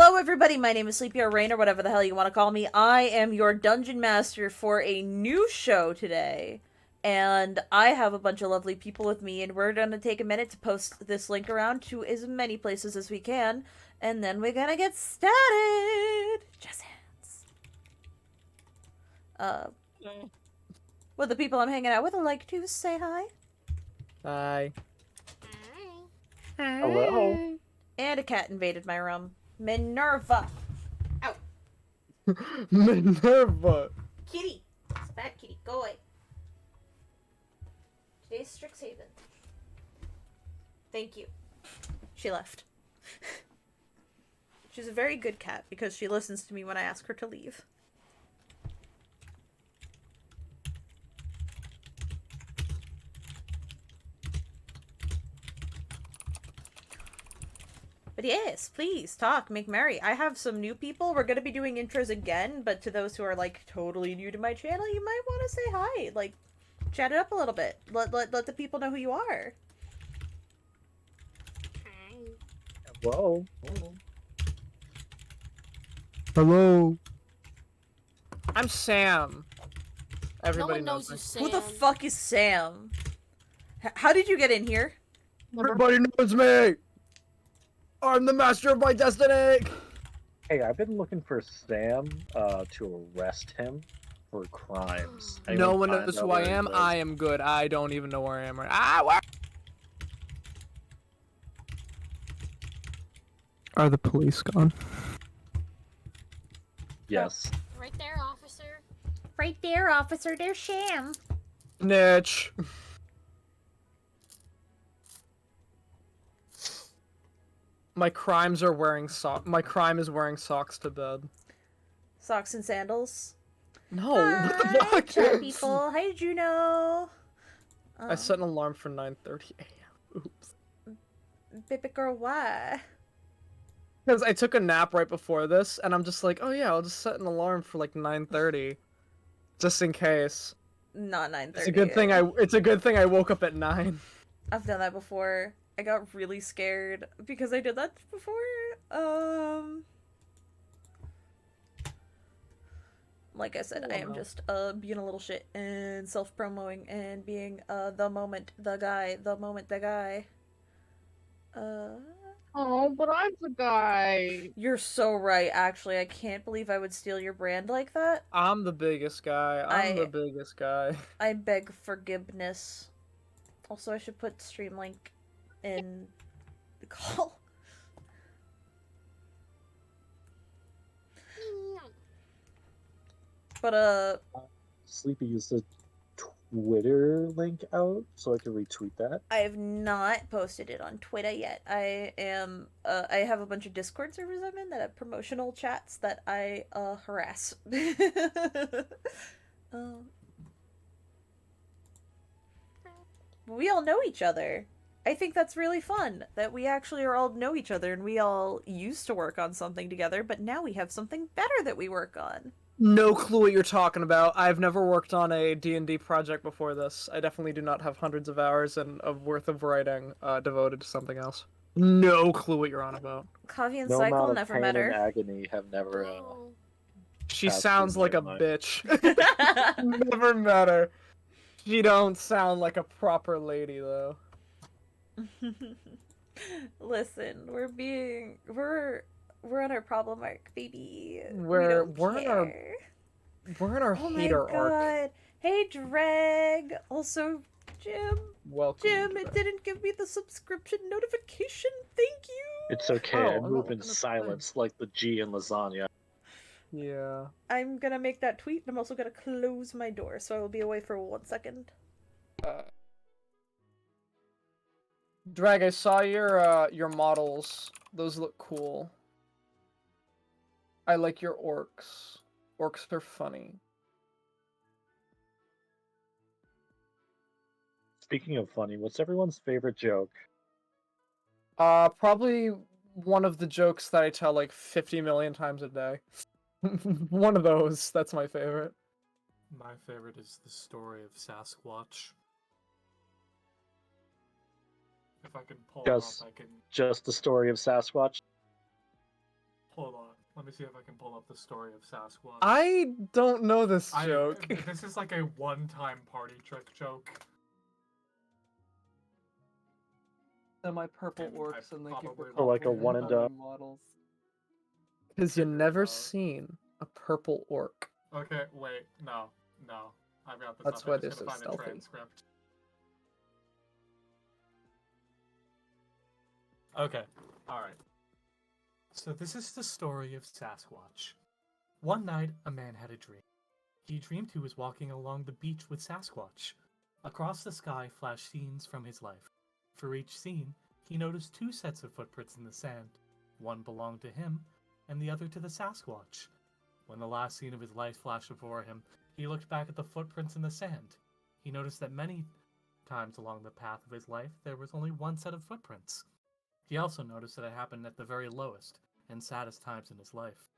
Hello everybody, my name is Sleepy or Rain or whatever the hell you want to call me. I am your dungeon master for a new show today. And I have a bunch of lovely people with me, and we're gonna take a minute to post this link around to as many places as we can, and then we're gonna get started! Jazz hands. Would the people I'm hanging out with like to say hi? Hi. Hi. Hello. And a cat invaded my room. Minerva! Ow! Minerva! Kitty! It's a bad kitty. Go away. Today's Strixhaven. Thank you. She left. She's a very good cat because she listens to me when I ask her to leave. But yes, please, talk, make merry. I have some new people. We're gonna be doing intros again, but to those who are, like, totally new to my channel, you might want to say hi. Like, chat it up a little bit. Let the people know who you are. Hello. Hello. I'm Sam. Everybody no one knows me. you, Sam. Who the fuck is Sam? How did you get in here? Everybody knows me! I'm the master of my destiny! Hey, I've been looking for Sam to arrest him for crimes. No one find knows out who where I he am. lives? I am good. I don't even know where I am. Where? Are the police gone? Yes. Right there, officer. Right there, officer. There's Sham. Snitch. My crimes are wearing My crime is wearing socks to bed. Socks and sandals. No, what the Hi, fuck? chat people. Hi, Juno. I set an alarm for 9:30 a.m. Oops. Baby girl, why? Because I took a nap right before this, and I'm just like, oh yeah, I'll just set an alarm for like 9:30, just in case. Not 9:30. It's a good thing I woke up at 9. I've done that before. I got really scared because I did that before. Like I said, I am just being a little shit and self-promoting and being the moment, the guy, the moment, the guy. Oh, but I'm the guy. You're so right, actually. I can't believe I would steal your brand like that. I'm the biggest guy. I'm the biggest guy. I beg forgiveness. Also, I should put stream link in the call. But, Sleepy used the Twitter link out so I can retweet that. I have not posted it on Twitter yet. I am, I have a bunch of Discord servers I'm in that have promotional chats that I, harass. We all know each other. I think that's really fun, that we actually all know each other and we all used to work on something together, but now we have something better that we work on. No clue what you're talking about. I've never worked on a D&D project before this. I definitely do not have hundreds of hours of worth of writing devoted to something else. No clue what you're on about. Coffee and No Cycle amount of never pain met her. and agony have never. Oh. She That's sounds through like my a mind. bitch. Never met her. She don't sound like a proper lady though. Listen, we're on our problem arc, baby. We're we don't care. in our Oh my hater god. arc. Hey, Drag. Also, Jim. Welcome. Jim, it didn't give me the subscription notification. Thank you. It's okay. Oh, I I'm move not in looking at the silence like the G in lasagna. Yeah. I'm gonna make that tweet, and I'm also gonna close my door, so I will be away for 1 second. Drag, I saw your models. Those look cool. I like your orcs. Orcs are funny. Speaking of funny, what's everyone's favorite joke? Probably one of the jokes that I tell like 50 million times a day. One of those. That's my favorite. My favorite is the story of Sasquatch. If I can pull it up, I can Just the story of Sasquatch. pull it me see if I can pull up the story of Sasquatch. I don't know this joke. This is like a one-time party trick joke. Semi-purple And I orcs and they keep probably So like a recovering one and done. models. Because you Figure it never out. seen a purple orc. Okay, wait, no. I've got this That's up. why I'm they're just so gonna find a stealthy. transcript. Okay, alright. So this is the story of Sasquatch. One night, a man had a dream. He dreamed he was walking along the beach with Sasquatch. Across the sky flashed scenes from his life. For each scene, he noticed two sets of footprints in the sand. One belonged to him, and the other to the Sasquatch. When the last scene of his life flashed before him, he looked back at the footprints in the sand. He noticed that many times along the path of his life, there was only one set of footprints. He also noticed that it happened at the very lowest and saddest times in his life.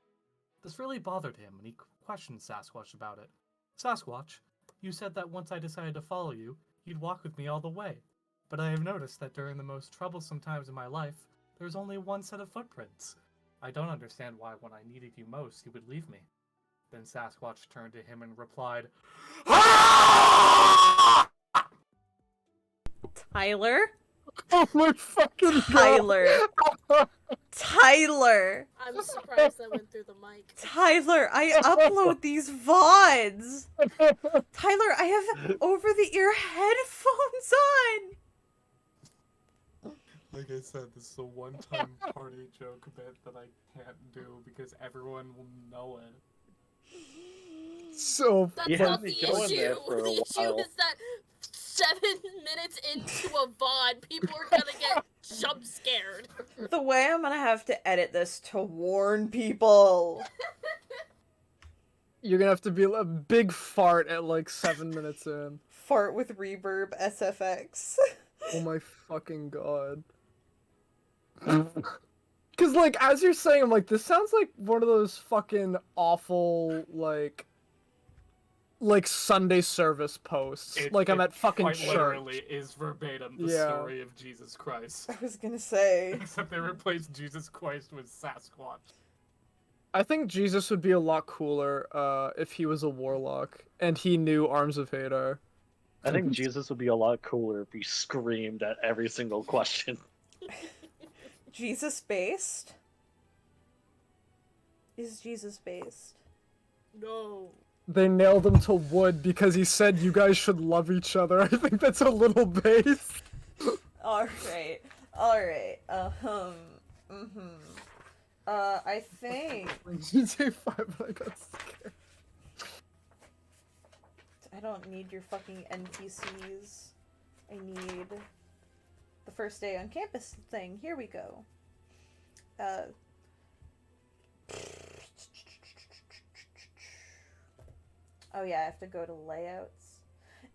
This really bothered him, and he questioned Sasquatch about it. Sasquatch, you said that once I decided to follow you, you'd walk with me all the way. But I have noticed that during the most troublesome times in my life, there was only one set of footprints. I don't understand why when I needed you most, you would leave me. Then Sasquatch turned to him and replied, Tyler? Oh my fucking god! Tyler. Tyler. I'm surprised that went through the mic. Tyler, I upload these VODs. Tyler, I have over-the-ear headphones on. Like I said, this is a one-time party joke bit that I can't do because everyone will know it. So That's You not had the me going there issue. for a The issue while. is that 7 minutes into a VOD, people are gonna get jump scared. The way I'm gonna have to edit this to warn people. you're gonna have to be a big fart at like 7 minutes in. Fart with reverb SFX. Oh my fucking god. Cause like as you're saying, I'm like, this sounds like one of those fucking awful like Sunday service posts. I'm at fucking quite church. literally is verbatim the Yeah. story of Jesus Christ. I was gonna say. Except they replaced Jesus Christ with Sasquatch. I think Jesus would be a lot cooler if he was a warlock and he knew Arms of Hadar. I think Jesus would be a lot cooler if he screamed at every single question. Jesus based? Is Jesus based? No. They nailed him to wood because he said you guys should love each other. I think that's a little base. Alright. I think GTA 5, I got scared. I don't need your fucking NPCs. I need the first day on campus thing. Here we go. Oh yeah, I have to go to layouts.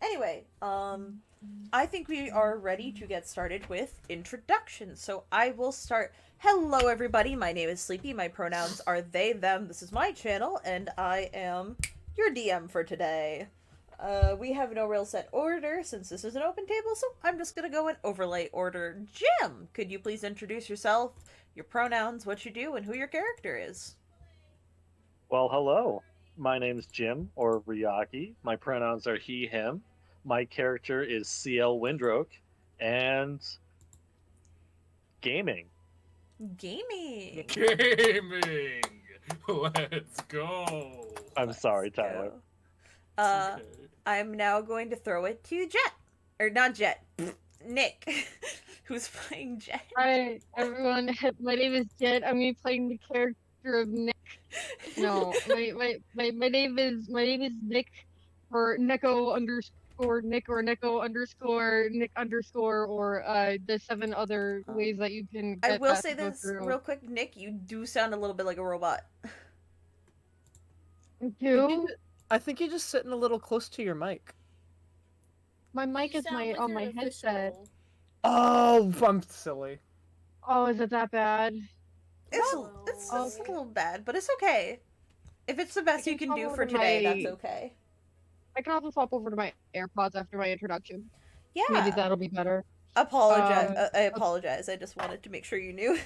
Anyway, I think we are ready to get started with introductions. So I will start. Hello everybody, my name is Sleepy. My pronouns are they, them. This is my channel, and I am your DM for today. We have no real set order since this is an open table, so I'm just gonna go in overlay order. Jim, could you please introduce yourself, your pronouns, what you do, and who your character is? Well, hello. My name's Jim, or Ryaki. My pronouns are he, him. My character is CL Windroke, and gaming. Gaming. Gaming! Let's go! I'm Let's sorry, go. Tyler. Okay. I'm now going to throw it to Jet. Or not Jet. Nick. Who's playing Jet? Hi, everyone. My name is Jen. I'm gonna be playing the character of Nick. No, my name is Nick, or Neko underscore Nick, or Neko underscore Nick underscore, or the 7 other ways that you can. I Get will that say to go this through. real quick, Nick, you do sound a little bit like a robot. Two. I think you're just sitting a little close to your mic. My mic You is sound like on you're my an headset. official. Oh, I'm silly. Oh, is it that bad? It's No. it's a Okay. little bad, but it's okay. If it's the best I you can can do swap for over today, my- that's okay. I can also swap over to my AirPods after my introduction. Maybe Yeah. that'll be better. Apologize. I apologize. I just wanted to make sure you knew.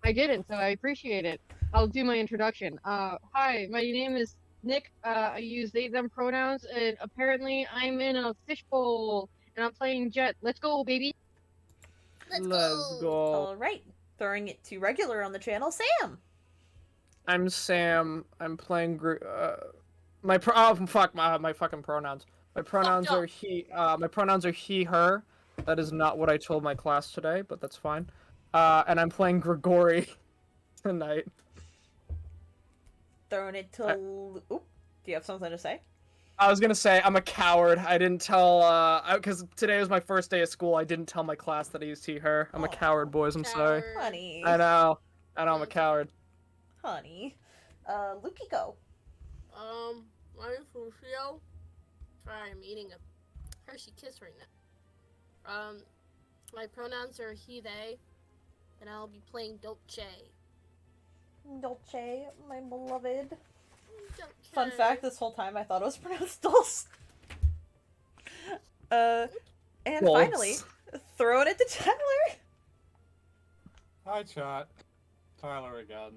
I didn't, so I appreciate it. I'll do my introduction. Hi, my name is Nick. I use they, them pronouns, and apparently I'm in a fishbowl, and I'm playing Jet. Let's go, baby. Let's Let's go. go. All right, throwing it to regular on the channel, Sam. I'm Sam. I'm playing fuck my fucking pronouns. My pronouns up. are he, her. That is not what I told my class today, but that's fine. And I'm playing Grigori tonight. Throwing it to. Oop. Do you have something to say? I was gonna say I'm a coward. I didn't tell because today was my first day of school. I didn't tell my class that I used he, her. I'm a Aw. coward, boys. I'm sorry. Coward. Honey. I know. I'm a That's coward. Honey. Lukey, go. My name's Lucio. Sorry, I'm eating a Hershey Kiss right now. My pronouns are he, they, and I'll be playing Dolce. Dolce, my beloved. Dolce. Fun fact, this whole time I thought it was pronounced Dulce. And Dulce. finally, throwing it to Tyler. Hi, chat. Tyler again.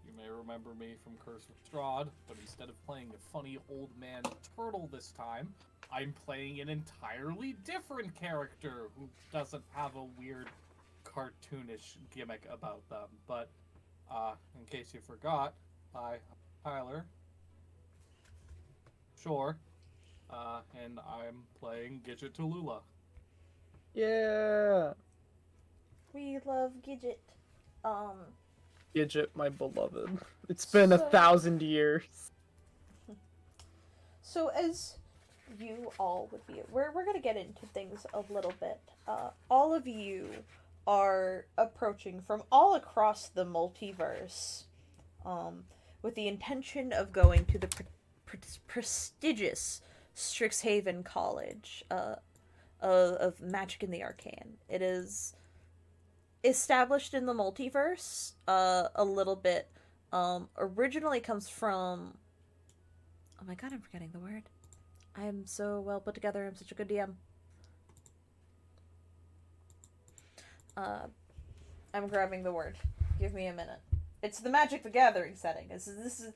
You may remember me from Curse of Strahd, but instead of playing a funny old man turtle this time, I'm playing an entirely different character who doesn't have a weird cartoonish gimmick about them. But, in case you forgot, I'm Tyler. Sure. And I'm playing Gidget Tallulah. Yeah. We love Gidget. Gidget, my beloved. It's been So- 1,000 years. So as you all would be, we're gonna get into things a little bit. All of you are approaching from all across the multiverse, with the intention of going to the prestigious Strixhaven College of Magic and the Arcane. It is established in the multiverse a little bit. Originally comes from. Oh my god, I'm forgetting the word. I'm so well put together. I'm such a good DM. I'm grabbing the word. Give me a minute. It's the Magic the Gathering setting. This is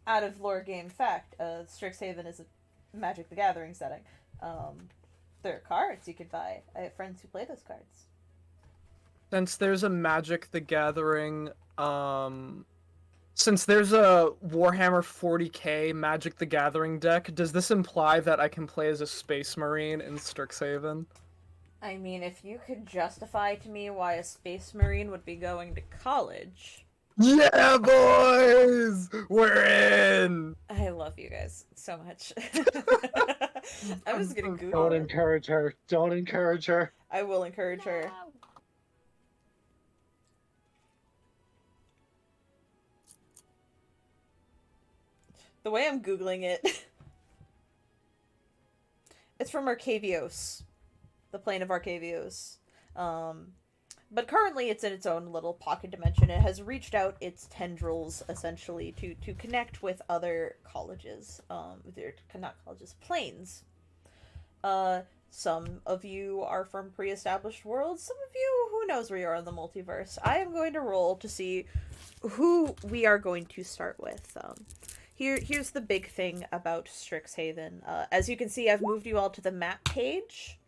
out of lore game fact. Strixhaven is a Magic the Gathering setting. There are cards you could buy. I have friends who play those cards. Since there's a Magic the Gathering, since there's a Warhammer 40k Magic the Gathering deck, does this imply that I can play as a Space Marine in Strixhaven? I mean, if you could justify to me why a Space Marine would be going to college. Yeah, boys! We're in! I love you guys so much. I'm just gonna Google Don't it. encourage her. Don't encourage her. I will encourage her. No. The way I'm Googling it. It's from Arcavios. The plane of Arcavios. But currently it's in its own little pocket dimension. It has reached out its tendrils, essentially, to connect with other colleges. Not colleges, planes. Some of you are from pre-established worlds. Some of you, who knows where you are in the multiverse. I am going to roll to see who we are going to start with. Here's the big thing about Strixhaven. As you can see, I've moved you all to the map page.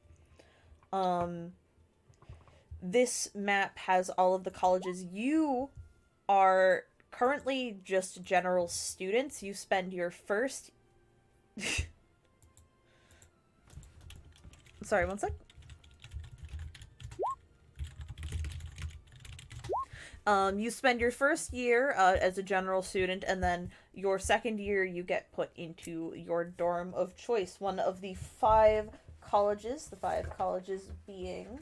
This map has all of the colleges. You are currently just general students. You spend your first... Sorry, one sec. You spend your first year as a general student, and then your second year you get put into your dorm of choice. One of the 5 colleges, the 5 colleges being...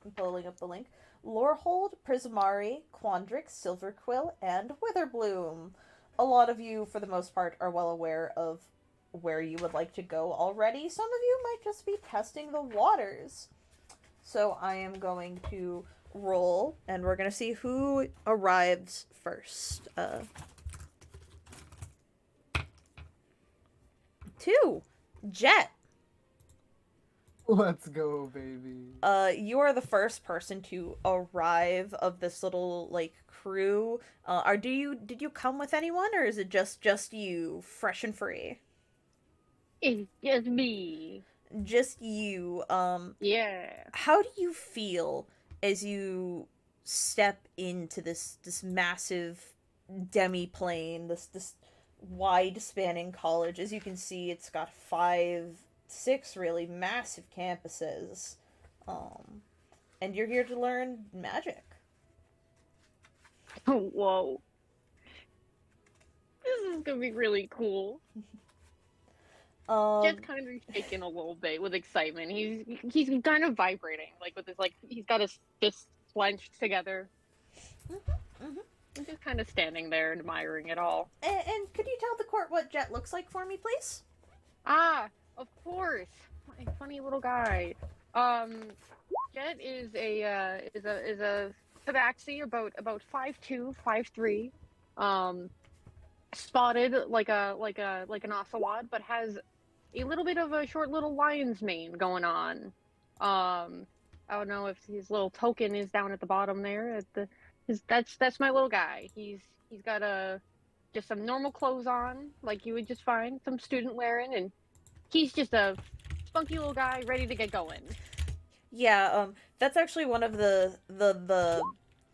I'm pulling up the link. Lorehold, Prismari, Quandrix, Silverquill, and Witherbloom. A lot of you, for the most part, are well aware of where you would like to go already. Some of you might just be testing the waters. So I am going to roll, and we're going to see who arrives first. 2. Jet. Let's go, baby. You are the first person to arrive of this little like crew. Did you come with anyone, or is it just you, fresh and free? It's just me. Just you. Yeah. How do you feel as you step into this massive demi-plane, this wide spanning college? As you can see, it's got six really massive campuses. Um, and you're here to learn magic. Whoa. This is gonna be really cool. Um, Jet's kind of shaking a little bit with excitement. He's kind of vibrating, like with his he's got his fists clenched together. mhm. He's just kind of standing there admiring it all. And could you tell the court what Jet looks like for me, please? Ah, of course. My funny little guy. Jet is a tabaxi about 5'2", 5'3", spotted like an ocelot, but has a little bit of a short little lion's mane going on. I don't know if his little token is down at the bottom there. That's my little guy. He's got just some normal clothes on, like you would just find some student wearing, and he's just a spunky little guy ready to get going. Yeah, that's actually one of the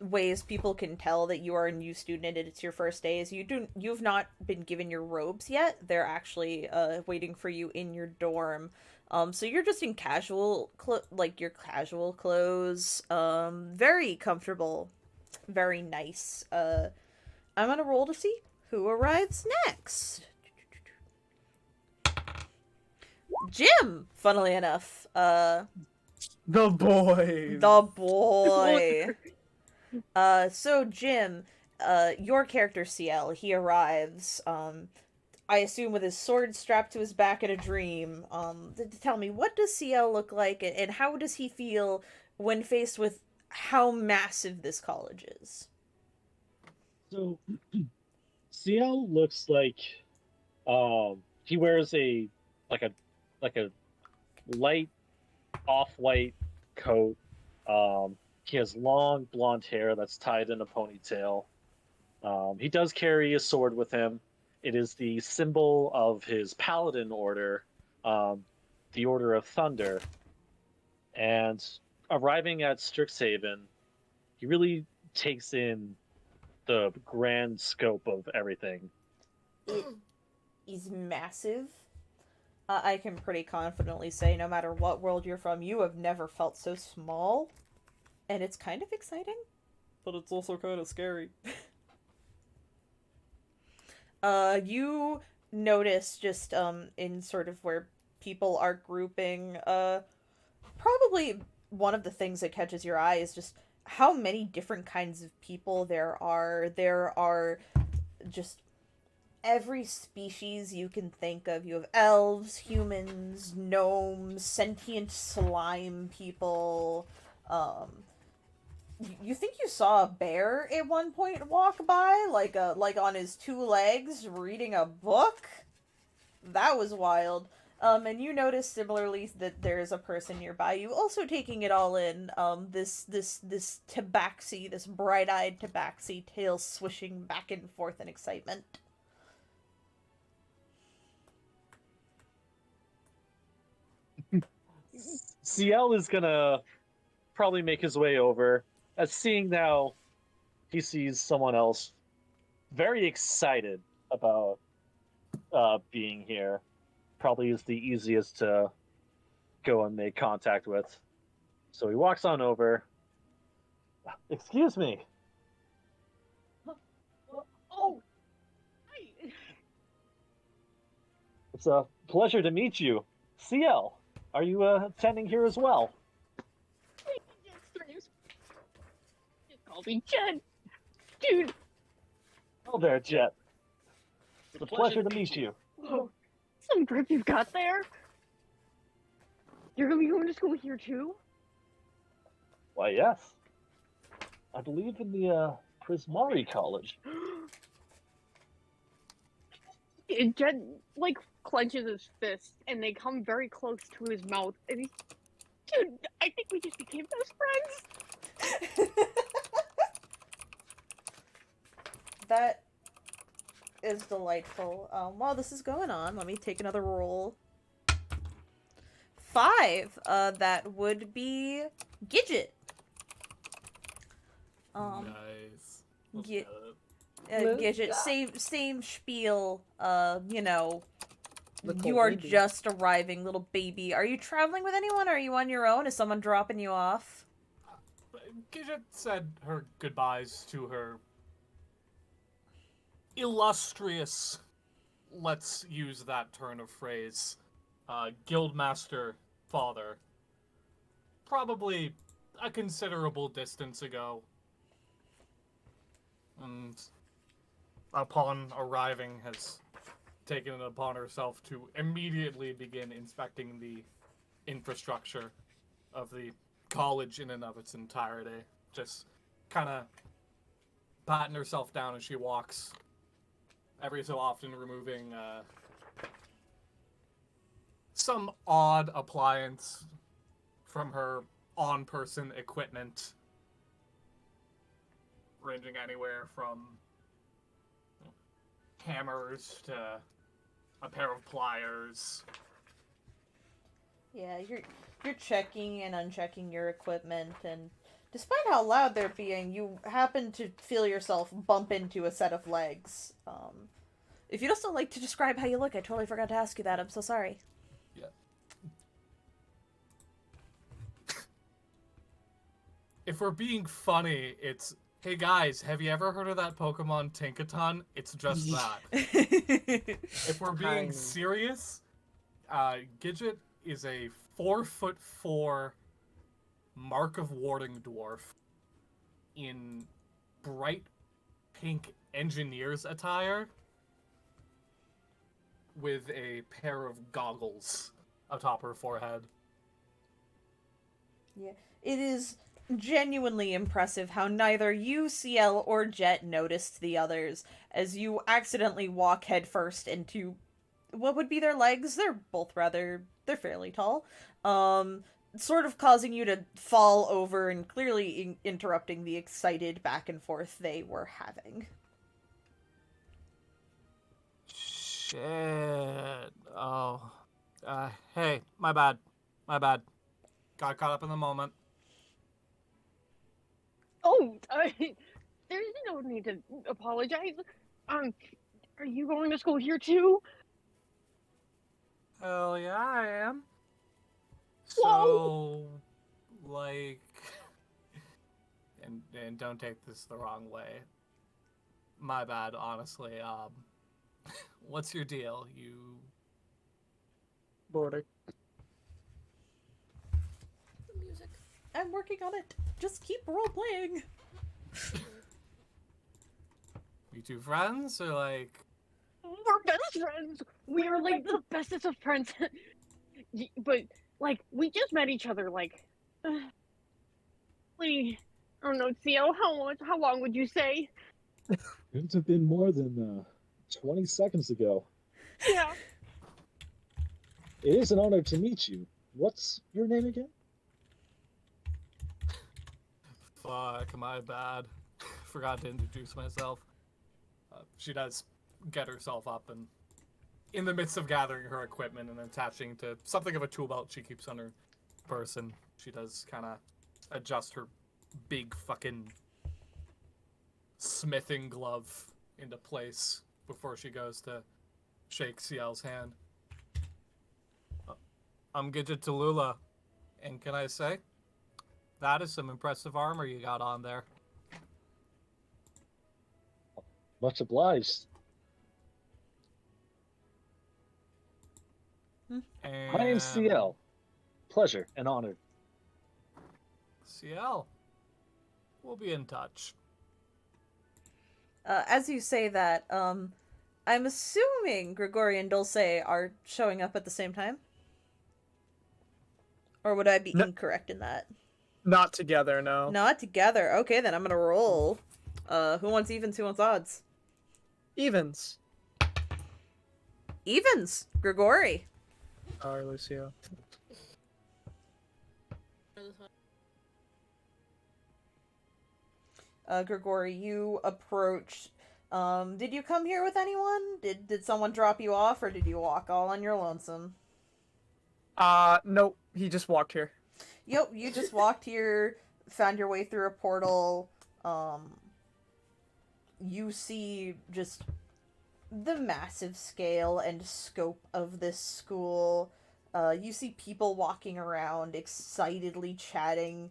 ways people can tell that you are a new student and it's your first day is you've not been given your robes yet. They're actually waiting for you in your dorm. So you're just in your casual clothes. Very comfortable, very nice. I'm gonna roll to see who arrives next. Jim, funnily enough. The boys. The boy. So Jim, your character CL, he arrives, I assume with his sword strapped to his back in a dream. Tell me, what does CL look like, and how does he feel when faced with how massive this college is? So CL looks like he wears like a like a light off-white coat. He has long blonde hair that's tied in a ponytail. He does carry a sword with him. It is the symbol of his paladin order, the Order of Thunder. And arriving at Strixhaven, he really takes in the grand scope of everything. It is massive. I can pretty confidently say, no matter what world you're from, you have never felt so small. And it's kind of exciting, but it's also kind of scary. You notice just, in sort of where people are grouping, probably one of the things that catches your eye is just how many different kinds of people there are. There are just every species you can think of. You have elves, humans, gnomes, sentient slime people. You think you saw a bear at one point walk by, like on his two legs, reading a book? That was wild. And you notice similarly that there's a person nearby you also taking it all in. This tabaxi, this bright-eyed tabaxi, tail swishing back and forth in excitement. CL is gonna probably make his way over. As seeing now, he sees someone else very excited about being here. Probably is the easiest to go and make contact with. So he walks on over. Excuse me. Oh, hi. It's a pleasure to meet you. CL, are you attending here as well? Just call me Jen. Dude. Oh there, Jet. It's a pleasure to meet you. Whoa. Some grip you've got there. You're gonna be going to school here too? Why, yes. I believe in the Prismari College. Jen, like, clenches his fists, and they come very close to his mouth, and Dude, I think we just became best friends. That is delightful. While this is going on, let me take another roll. 5. That would be Gidget. Nice. Let's Gi- get it. Gidget, same spiel. Little You are baby. just arriving, little baby. Are you traveling with anyone? Or are you on your own? Is someone dropping you off? Gidget said her goodbyes to her illustrious, let's use that turn of phrase, guildmaster father. Probably a considerable distance ago. And upon arriving has taken it upon herself to immediately begin inspecting the infrastructure of the college in and of its entirety. Just kind of patting herself down as she walks, every so often removing some odd appliance from her on-person equipment, ranging anywhere from hammers to a pair of pliers. Yeah, you're checking and unchecking your equipment, and despite how loud they're being, you happen to feel yourself bump into a set of legs. If you just don't like to describe how you look, I totally forgot to ask you that. I'm so sorry. Yeah. If we're being funny, it's, hey guys, have you ever heard of that Pokemon Tinkaton? It's just that. If we're being Tiny. serious, Gidget is a 4'4" Mark of Warding dwarf in bright pink engineer's attire with a pair of goggles atop her forehead. Yeah, it is genuinely impressive how neither you, CL, or Jet noticed the others as you accidentally walk headfirst into what would be their legs. They're fairly tall. Sort of causing you to fall over and clearly interrupting the excited back and forth they were having. Shit. Oh. Hey, my bad. Got caught up in the moment. Oh, there's no need to apologize. Are you going to school here too? Hell yeah, I am. Whoa. So, like, and don't take this the wrong way. My bad, honestly. What's your deal? You Boarding. The music. I'm working on it. Just keep role playing. two friends or like? We're best friends. We are like the bestest of friends. But like we just met each other like, I don't know, CL. How long would you say? Couldn't have been more than 20 seconds ago. Yeah. It is an honor to meet you. What's your name again? Fuck, my bad. Forgot to introduce myself. She does get herself up and in the midst of gathering her equipment and attaching to something of a tool belt she keeps on her person, she does kind of adjust her big fucking smithing glove into place before she goes to shake CL's hand. I'm Gidget Tallulah, and can I say, that is some impressive armor you got on there. Much obliged. And My name's CL. Pleasure and honor. CL, we'll be in touch. As you say that, I'm assuming Grigori and Dulce are showing up at the same time? Or would I be No. incorrect in that? Not together, no. Not together. Okay, then I'm gonna roll. Who wants evens, who wants odds? Evens. Evens! Grigori. Sorry, Lucio. other side. Grigori, you approach. Did you come here with anyone? Did someone drop you off, or did you walk all on your lonesome? Nope. He just walked here. Yep, you just walked here, found your way through a portal. You see just the massive scale and scope of this school. You see people walking around, excitedly chatting.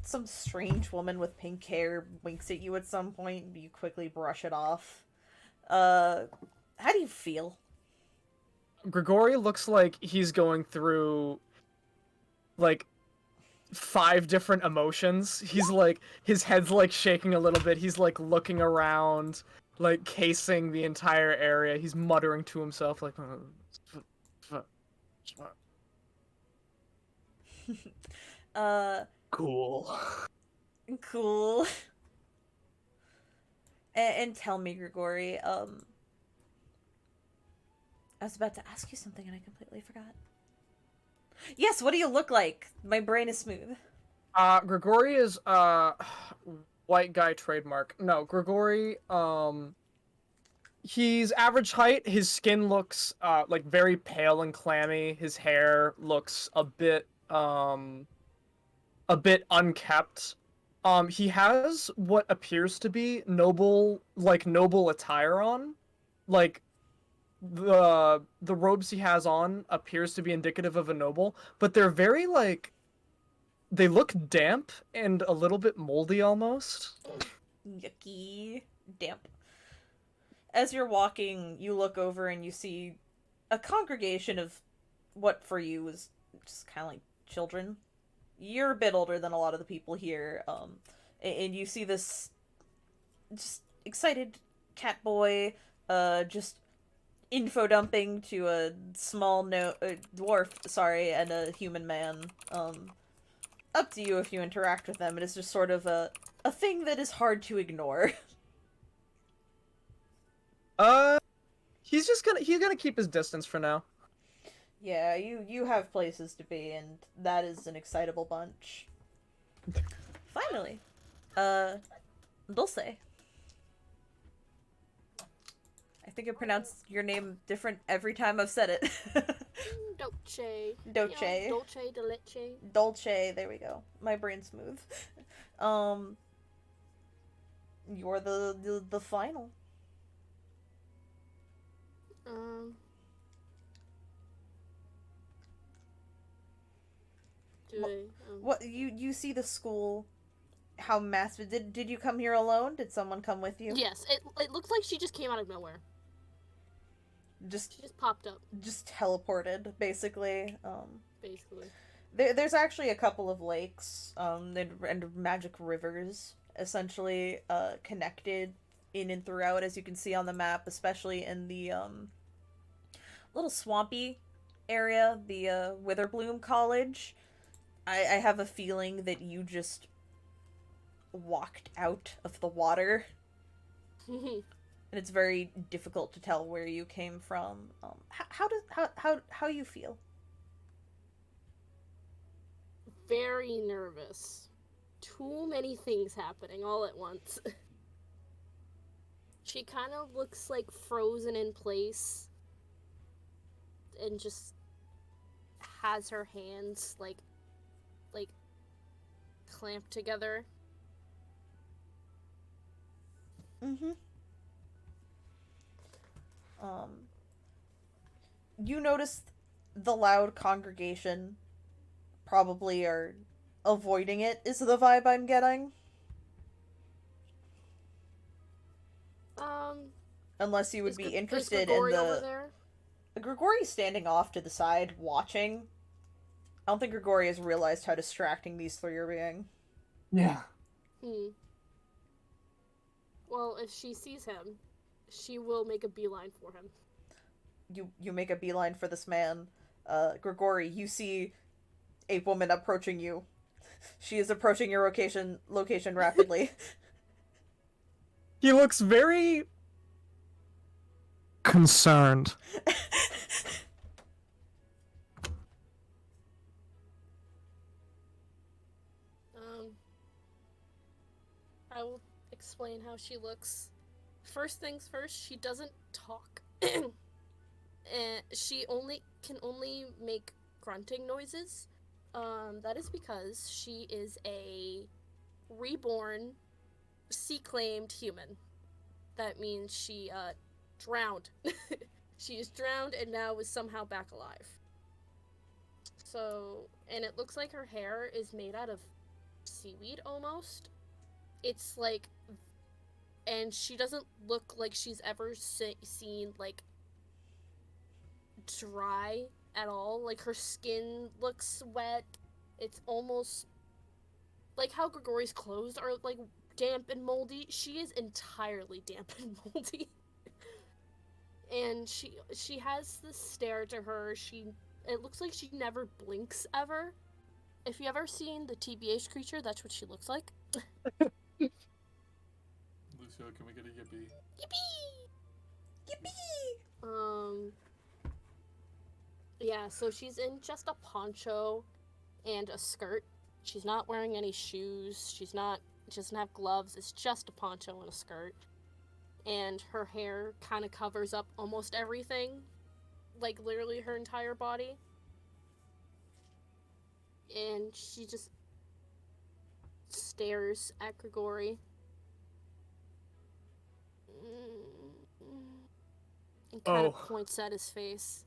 Some strange woman with pink hair winks at you at some point, and you quickly brush it off. How do you feel? Grigori looks like he's going through, like, 5 different emotions. He's like, his head's like shaking a little bit. He's like looking around, like casing the entire area. He's muttering to himself like, cool. Cool. And tell me, Grigori, I was about to ask you something and I completely forgot. Yes, what do you look like? My brain is smooth. Grigori is, white guy trademark. No, Grigori, he's average height. His skin looks, like very pale and clammy. His hair looks a bit unkept. He has what appears to be noble attire on. Like, the robes he has on appears to be indicative of a noble, but they're very, like, they look damp and a little bit moldy almost. Yucky. Damp. As you're walking, you look over and you see a congregation of what for you is just kind of like children. You're a bit older than a lot of the people here, and you see this just excited cat boy, just info dumping to a small dwarf, sorry, and a human man. Up to you if you interact with them. It is just sort of a thing that is hard to ignore. He's gonna keep his distance for now. Yeah, you have places to be, and that is an excitable bunch. Finally. Dulce. I think I pronounced your name different every time I've said it. Dolce. Dolce. You know, Dolce de leche. Dolce, there we go. My brain's smooth. You're the final. What you see the school, how massive. Did you come here alone? Did someone come with you? Yes, it looks like she just came out of nowhere. Just She just popped up, just teleported, basically. basically. There's actually a couple of lakes, and magic rivers, essentially, connected in and throughout, as you can see on the map, especially in the, little swampy area, the, Witherbloom College. I have a feeling that you just walked out of the water, and it's very difficult to tell where you came from. How you feel? Very nervous. Too many things happening all at once. She kind of looks like frozen in place and just has her hands like clamped together. Mm-hmm. You notice the loud congregation probably are avoiding it, is the vibe I'm getting. Unless you would be interested in Grigori the... over there? Grigori's standing off to the side, watching. I don't think Grigori has realized how distracting these three are being. Yeah. Well, if she sees him, she will make a beeline for him. You make a beeline for this man. Grigori, you see a woman approaching you. She is approaching your location rapidly. He looks very concerned. explain how she looks. First things first, she doesn't talk. And she can only make grunting noises. That is because she is a reborn, sea-claimed human. That means she drowned. She is drowned and now is somehow back alive. So, and it looks like her hair is made out of seaweed almost. It's like, and she doesn't look like she's ever seen like dry at all. Like her skin looks wet. It's almost like how Grigori's clothes are like damp and moldy. She is entirely damp and moldy. And she has this stare to her. It looks like she never blinks ever. If you ever seen the TBH creature, that's what she looks like. Lucio, can we get a yippee? Yippee! Yippee! Yeah, so she's in just a poncho and a skirt. She's not wearing any shoes. She doesn't have gloves. It's just a poncho and a skirt. And her hair kind of covers up almost everything. Like, literally her entire body. And she just stares at Grigori. And kind of points at his face.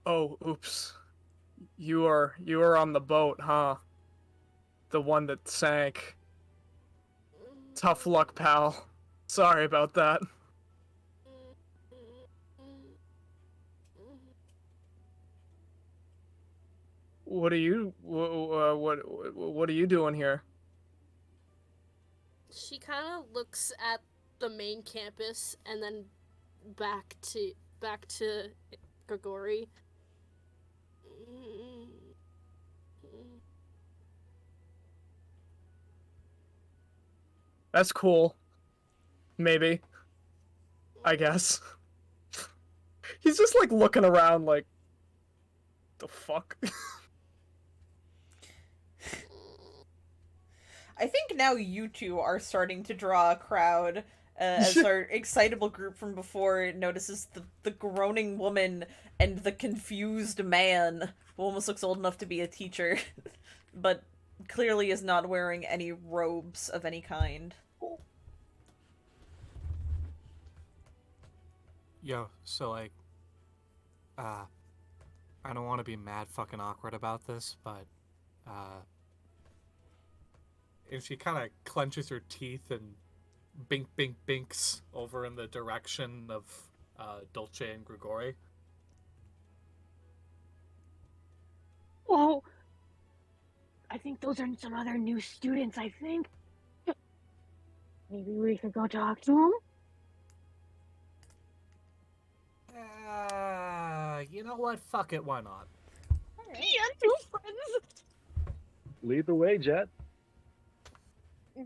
Oh, oops. You are on the boat, huh? The one that sank. Tough luck, pal. Sorry about that. What are you what are you doing here? She kind of looks at the main campus and then back to Grigori. That's cool. Maybe. I guess. He's just like looking around like the fuck? I think now you two are starting to draw a crowd as our excitable group from before notices the groaning woman and the confused man who almost looks old enough to be a teacher, but clearly is not wearing any robes of any kind. Yo, so like, I don't want to be mad fucking awkward about this, but, and she kind of clenches her teeth and binks over in the direction of, Dolce and Grigori. Well, I think those are some other new students, I think. Maybe we could go talk to them? You know what? Fuck it, why not? Yeah, two friends! Lead the way, Jet.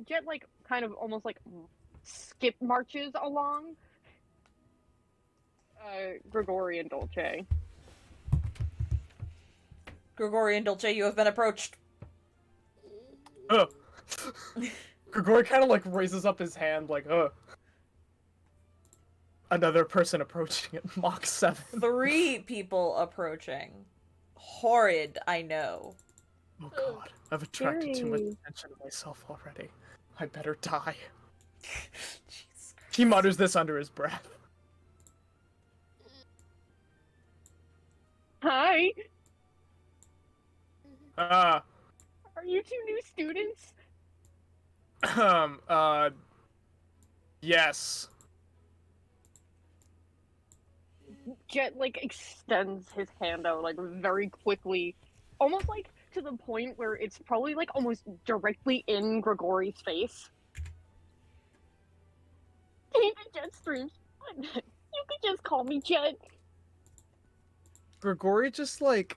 Jet, like, kind of almost, like, skip marches along Grigori and Dolce. Grigori and Dolce, you have been approached. Grigori kind of like raises up his hand like, Another person approaching at Mach 7. 3 people approaching. Horrid, I know. Oh god, I've attracted too much attention to myself already. I better die. Jesus Christ. He mutters this under his breath. Hi! Ah, Are you two new students? Yes. Jet, like, extends his hand out, like, very quickly. Almost, like, to the point where it's probably, like, almost directly in Grigori's face. Even Jet screams, you could just call me Jet. Grigori just, like,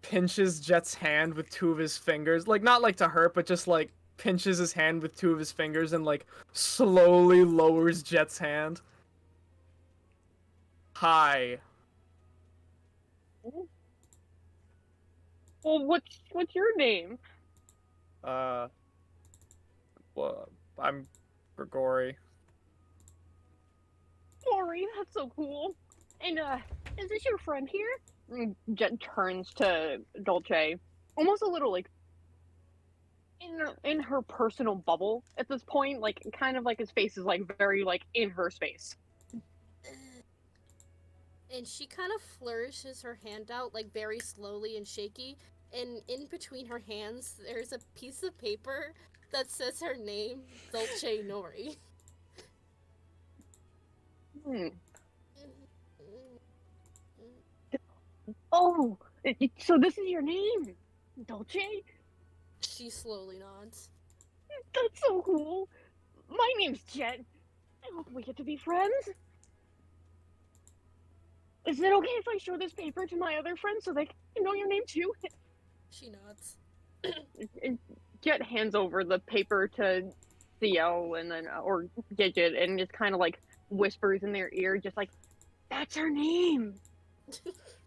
pinches Jet's hand with 2 of his fingers. Like, not, like, to hurt, but just, like, pinches his hand with 2 of his fingers and, like, slowly lowers Jet's hand. Hi. Well, what's your name? Well, I'm Grigori. Glory, that's so cool. And is this your friend here? Jet turns to Dolce, almost a little like in her personal bubble at this point, like kind of like his face is like very like in her space. And she kind of flourishes her hand out, like very slowly and shaky. And in between her hands, there's a piece of paper that says her name, Dolce Nori. Hmm. Oh, so this is your name, Dolce? She slowly nods. That's so cool. My name's Jet. I hope we get to be friends. Is it okay if I show this paper to my other friends so they can know your name too? She nods. Jet hands over the paper to Theo and then or Gidget and just kind of like whispers in their ear, just like, "That's her name."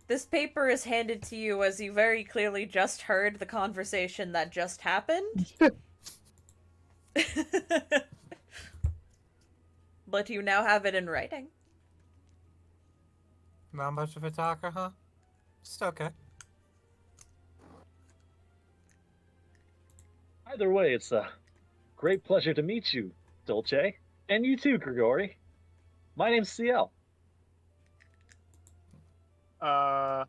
This paper is handed to you as you very clearly just heard the conversation that just happened. But you now have it in writing. Not much of a talker, huh? Just okay. Either way, it's a great pleasure to meet you, Dolce. And you too, Grigori. My name's CL. Hi.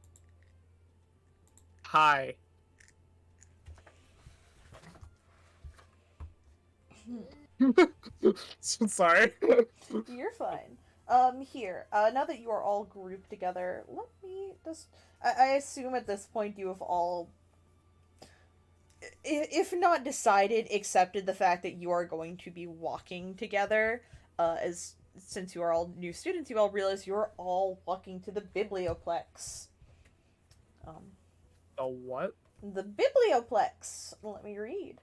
Sorry. You're fine. Here, now that you are all grouped together, let me just... I assume at this point you have all, if not decided, accepted the fact that you are going to be walking together, as since you are all new students, you all realize you're all walking to the Biblioplex. A what? The Biblioplex! Let me read.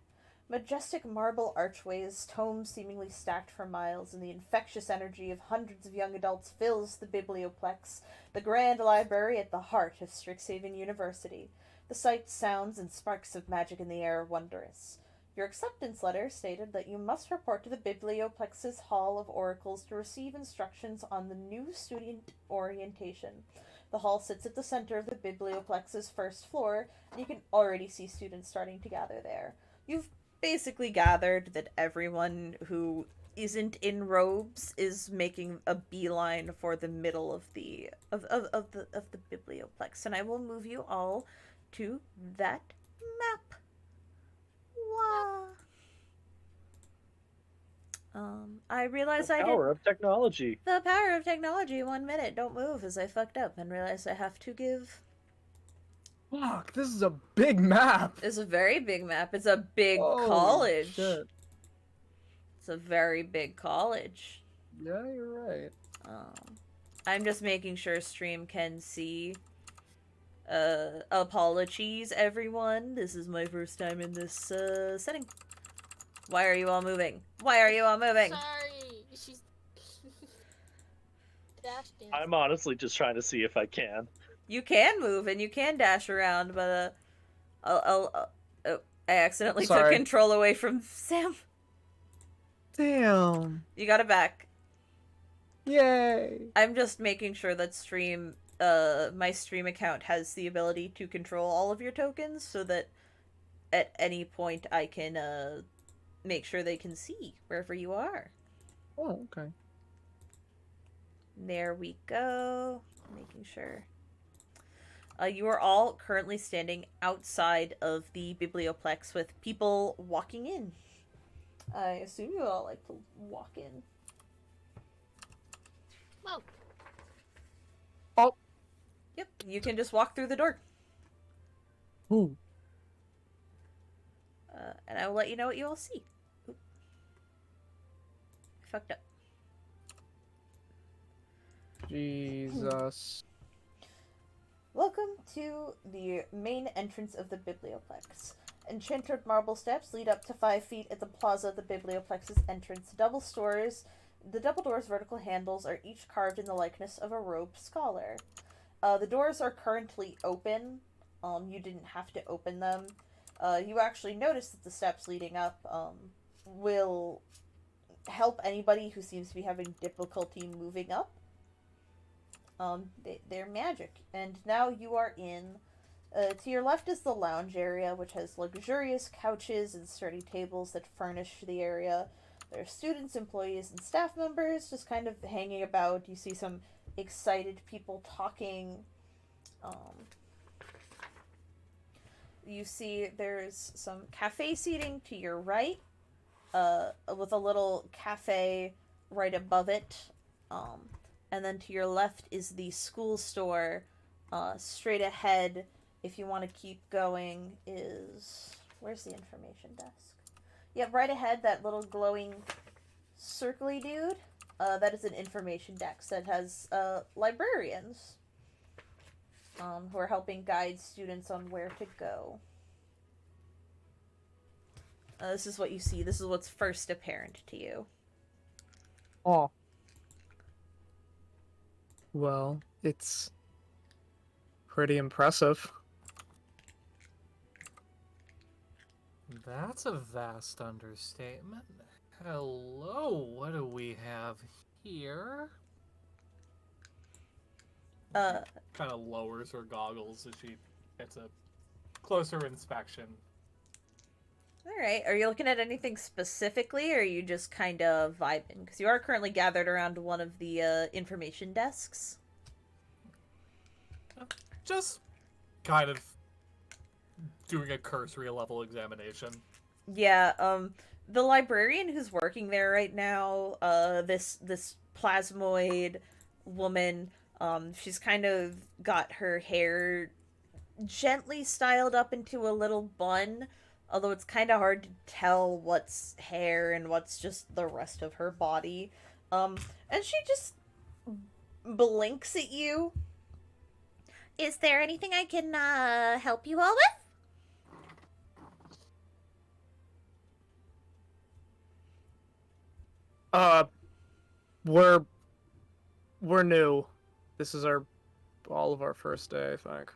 Majestic marble archways, tomes seemingly stacked for miles, and the infectious energy of hundreds of young adults fills the Biblioplex, the grand library at the heart of Strixhaven University. The sights, sounds, and sparks of magic in the air are wondrous. Your acceptance letter stated that you must report to the Biblioplex's Hall of Oracles to receive instructions on the new student orientation. The hall sits at the center of the Biblioplex's first floor, and you can already see students starting to gather there. You've basically gathered that everyone who isn't in robes is making a beeline for the middle of the Biblioplex, and I will move you all to that map. Wow. I realize The I did power of technology. the power of technology. 1 minute, don't move, as I fucked up and realized I have to give. Fuck, this is a big map. It's a very big map. It's a big Holy college. shit. It's a very big college. Yeah, you're right. I'm just making sure stream can see. Apologies, everyone. This is my first time in this, setting. Why are you all moving? Why are you all moving? Sorry, she's dash dance. I'm honestly just trying to see if I can. You can move and you can dash around, but, I accidentally took Sorry. control away from Sam. Damn. You got it back. Yay. I'm just making sure that my stream account has the ability to control all of your tokens so that at any point I can, make sure they can see wherever you are. Oh, okay. There we go. Making sure. You are all currently standing outside of the Biblioplex with people walking in. I assume you all like to walk in. Well, Oh. Yep, you can just walk through the door. Ooh. And I will let you know what you all see. Oop. I fucked up. Jesus. Welcome to the main entrance of the Biblioplex. Enchanted marble steps lead up to 5 feet at the plaza of the Biblioplex's entrance. The double doors' vertical handles are each carved in the likeness of a robed scholar. The doors are currently open. You didn't have to open them. You actually notice that the steps leading up will help anybody who seems to be having difficulty moving up. They're magic. And now you are in. To your left is the lounge area, which has luxurious couches and sturdy tables that furnish the area. There are students, employees, and staff members just kind of hanging about. You see some excited people talking. You see there's some cafe seating to your right, with a little cafe right above it. And then to your left is the school store. Straight ahead, if you want to keep going, is... Where's the information desk? Yeah, right ahead, that little glowing circly dude. That is an information desk that has librarians who are helping guide students on where to go. This is what you see. This is what's first apparent to you. Oh. Well, it's pretty impressive. That's a vast understatement. Hello, what do we have here? Kind of lowers her goggles as she gets a closer inspection. Alright, are you looking at anything specifically, or are you just kind of vibing? Because you are currently gathered around one of the information desks. Just kind of doing a cursory level examination. Yeah, the librarian who's working there right now, this plasmoid woman, she's kind of got her hair gently styled up into a little bun, although it's kind of hard to tell what's hair and what's just the rest of her body. And she just blinks at you. Is there anything I can help you all with? We're new. This is all of our first day, I think.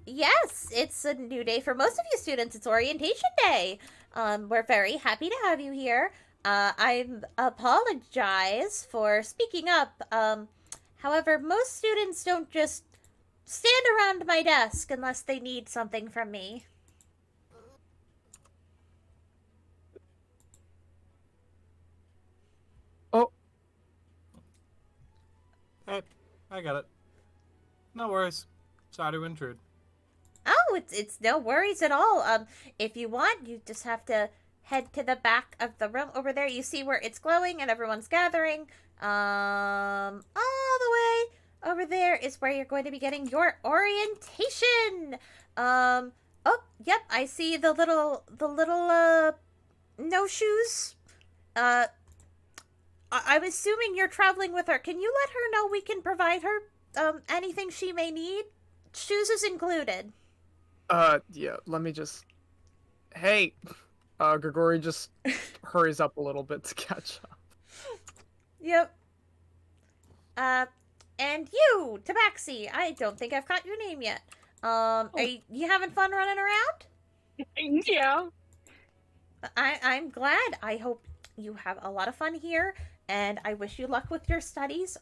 Yes, it's a new day for most of you students. It's orientation day. We're very happy to have you here. I apologize for speaking up. However, most students don't just stand around my desk unless they need something from me. Oh. Hey, I got it. No worries. Sorry to intrude. Oh, it's no worries at all. If you want, you just have to head to the back of the room over there. You see where it's glowing and everyone's gathering. All the way over there is where you're going to be getting your orientation. Oh, yep, I see the little no shoes. I'm assuming you're traveling with her. Can you let her know we can provide her anything she may need? Shoes is included. Yeah, let me just... Hey! Grigori just hurries up a little bit to catch up. Yep. And you, Tabaxi, I don't think I've got your name yet. Are you having fun running around? Yeah. I'm glad. I hope you have a lot of fun here, and I wish you luck with your studies.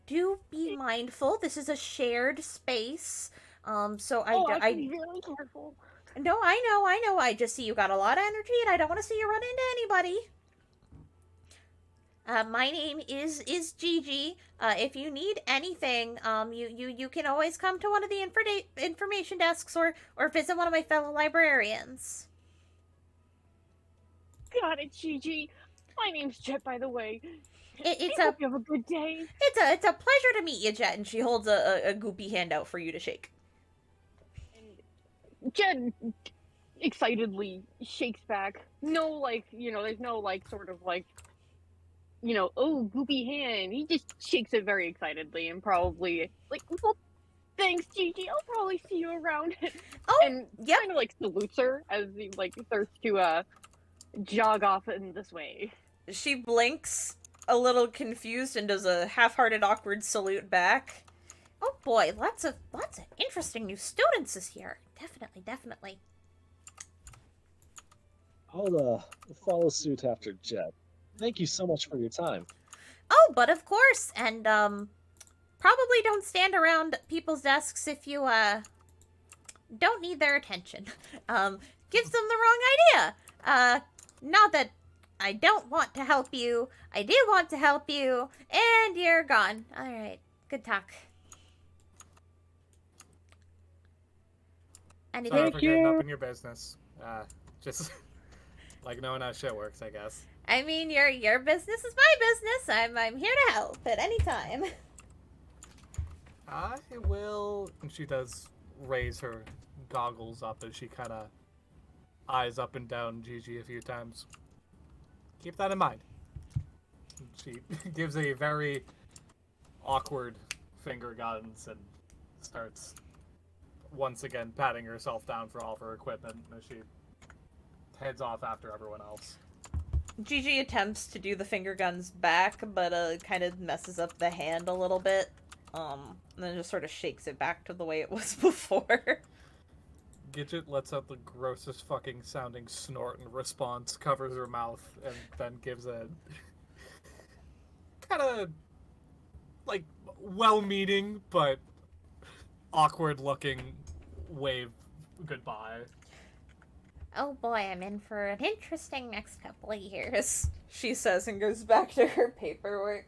Do be mindful. This is a shared space. So I can be very careful. No, I know. I just see you got a lot of energy, and I don't want to see you run into anybody. My name is Gigi. If you need anything, you can always come to one of the information desks or visit one of my fellow librarians. Got it, Gigi. My name's Jet, by the way. It's I hope you have a good day. It's a pleasure to meet you, Jet. And she holds a goopy hand out for you to shake. And Jet excitedly shakes back. No, there's no, sort of, oh, goopy hand. He just shakes it very excitedly and probably, well, thanks, Gigi. I'll probably see you around. Oh, and yep. kind of, salutes her as he, starts to, jog off in this way. She blinks a little confused and does a half-hearted awkward salute back. Oh boy, lots of interesting new students this year. Definitely. I'll follow suit after Jet. Thank you so much for your time. Oh, but of course, and probably don't stand around people's desks if you don't need their attention. Gives them the wrong idea. Not that I don't want to help you. I do want to help you, and you're gone. All right, good talk. Anything? Sorry Thank for getting up you. in your business. Just like knowing how shit works, I guess. I mean, your business is my business. I'm here to help at any time. I will. And she does raise her goggles up as she kind of eyes up and down Gigi a few times. Keep that in mind. She gives a very awkward finger guns and starts once again patting herself down for all of her equipment as she heads off after everyone else. Gigi attempts to do the finger guns back, but kind of messes up the hand a little bit. And then just sort of shakes it back to the way it was before. Gidget lets out the grossest fucking sounding snort in response, covers her mouth, and then gives a kind of like well-meaning but awkward-looking wave goodbye. Oh boy, I'm in for an interesting next couple of years, she says and goes back to her paperwork.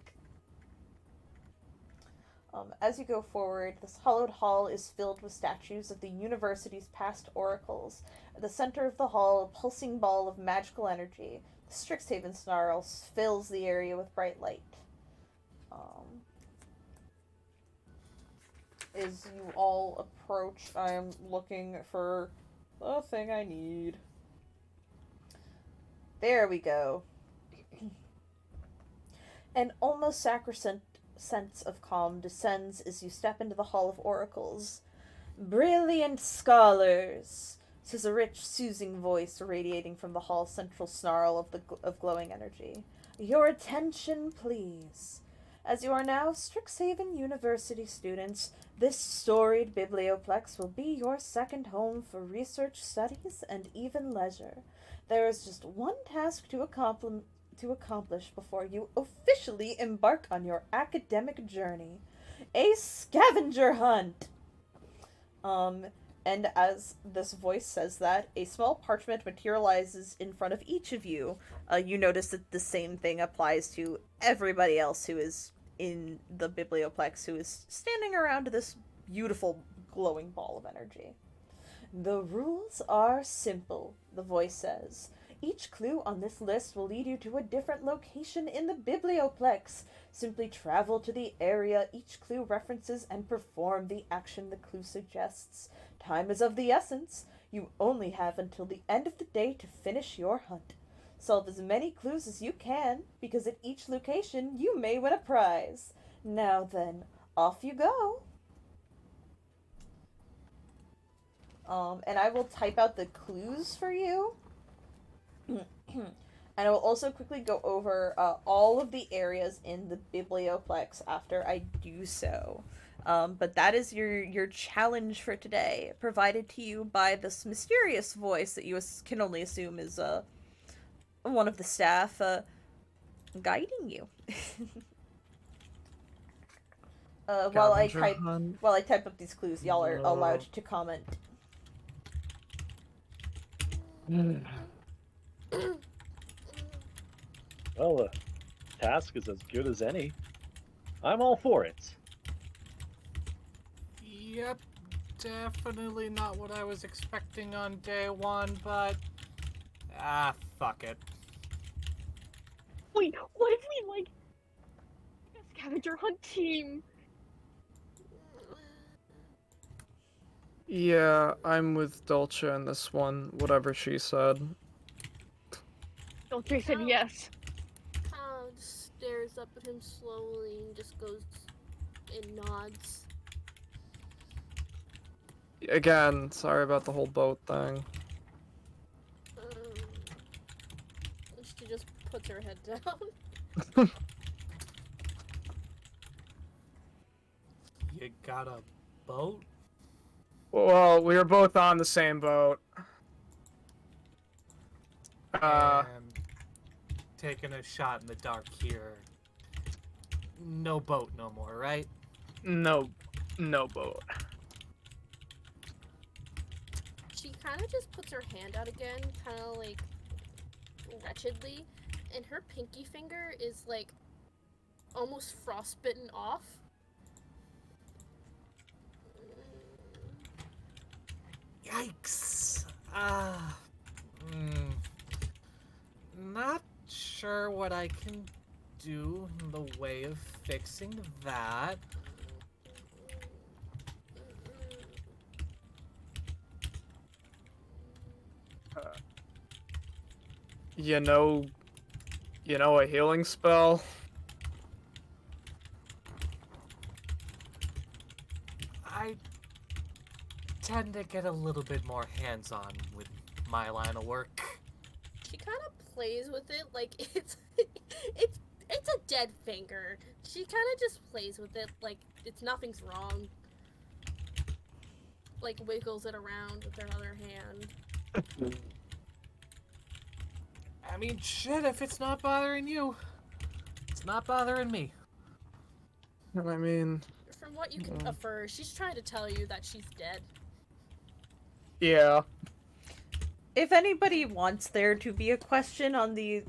As you go forward, this hollowed hall is filled with statues of the university's past oracles. At the center of the hall, a pulsing ball of magical energy. The Strixhaven snarl fills the area with bright light. As you all approach, I am looking for the thing I need. There we go. An almost sacrosanct sense of calm descends as you step into the Hall of Oracles. Brilliant scholars, says a rich, soothing voice radiating from the hall's central snarl of glowing energy. Your attention, please. As you are now Strixhaven University students, this storied biblioplex will be your second home for research, studies, and even leisure. There is just one task to accomplish before you officially embark on your academic journey. A scavenger hunt! And as this voice says that, a small parchment materializes in front of each of you. You notice that the same thing applies to everybody else who is in the biblioplex, who is standing around this beautiful glowing ball of energy. The rules are simple, the voice says. Each clue on this list will lead you to a different location in the biblioplex. Simply travel to the area each clue references and perform the action the clue suggests. Time is of the essence. You only have until the end of the day to finish your hunt. Solve as many clues as you can, because at each location you may win a prize. Now then, off you go. And I will type out the clues for you. And I will also quickly go over all of the areas in the biblioplex after I do so. But that is your challenge for today, provided to you by this mysterious voice that you can only assume is one of the staff guiding you. While I type up these clues, y'all are allowed to comment. Well, the task is as good as any. I'm all for it. Yep, definitely not what I was expecting on day one, but fuck it. Wait, what if we, like, a scavenger hunt team? Yeah, I'm with Dolce on this one, whatever she said. Dolce said yes. Just stares up at him slowly and just goes and nods. Again, sorry about the whole boat thing. She just puts her head down. You got a boat? Well, we were both on the same boat. And taking a shot in the dark here. No boat no more, right? No boat. She kind of just puts her hand out again, kind of like wretchedly, and her pinky finger is like almost frostbitten off. Yikes. Not sure what I can do in the way of fixing that. You know a healing spell? I tend to get a little bit more hands-on with my line of work. She kind of plays with it like it's a dead finger. She kind of just plays with it like nothing's wrong. Like wiggles it around with her other hand. I mean, shit, if it's not bothering you, it's not bothering me. I mean, From what you can infer, she's trying to tell you that she's dead. yeah. If anybody wants there to be a question on the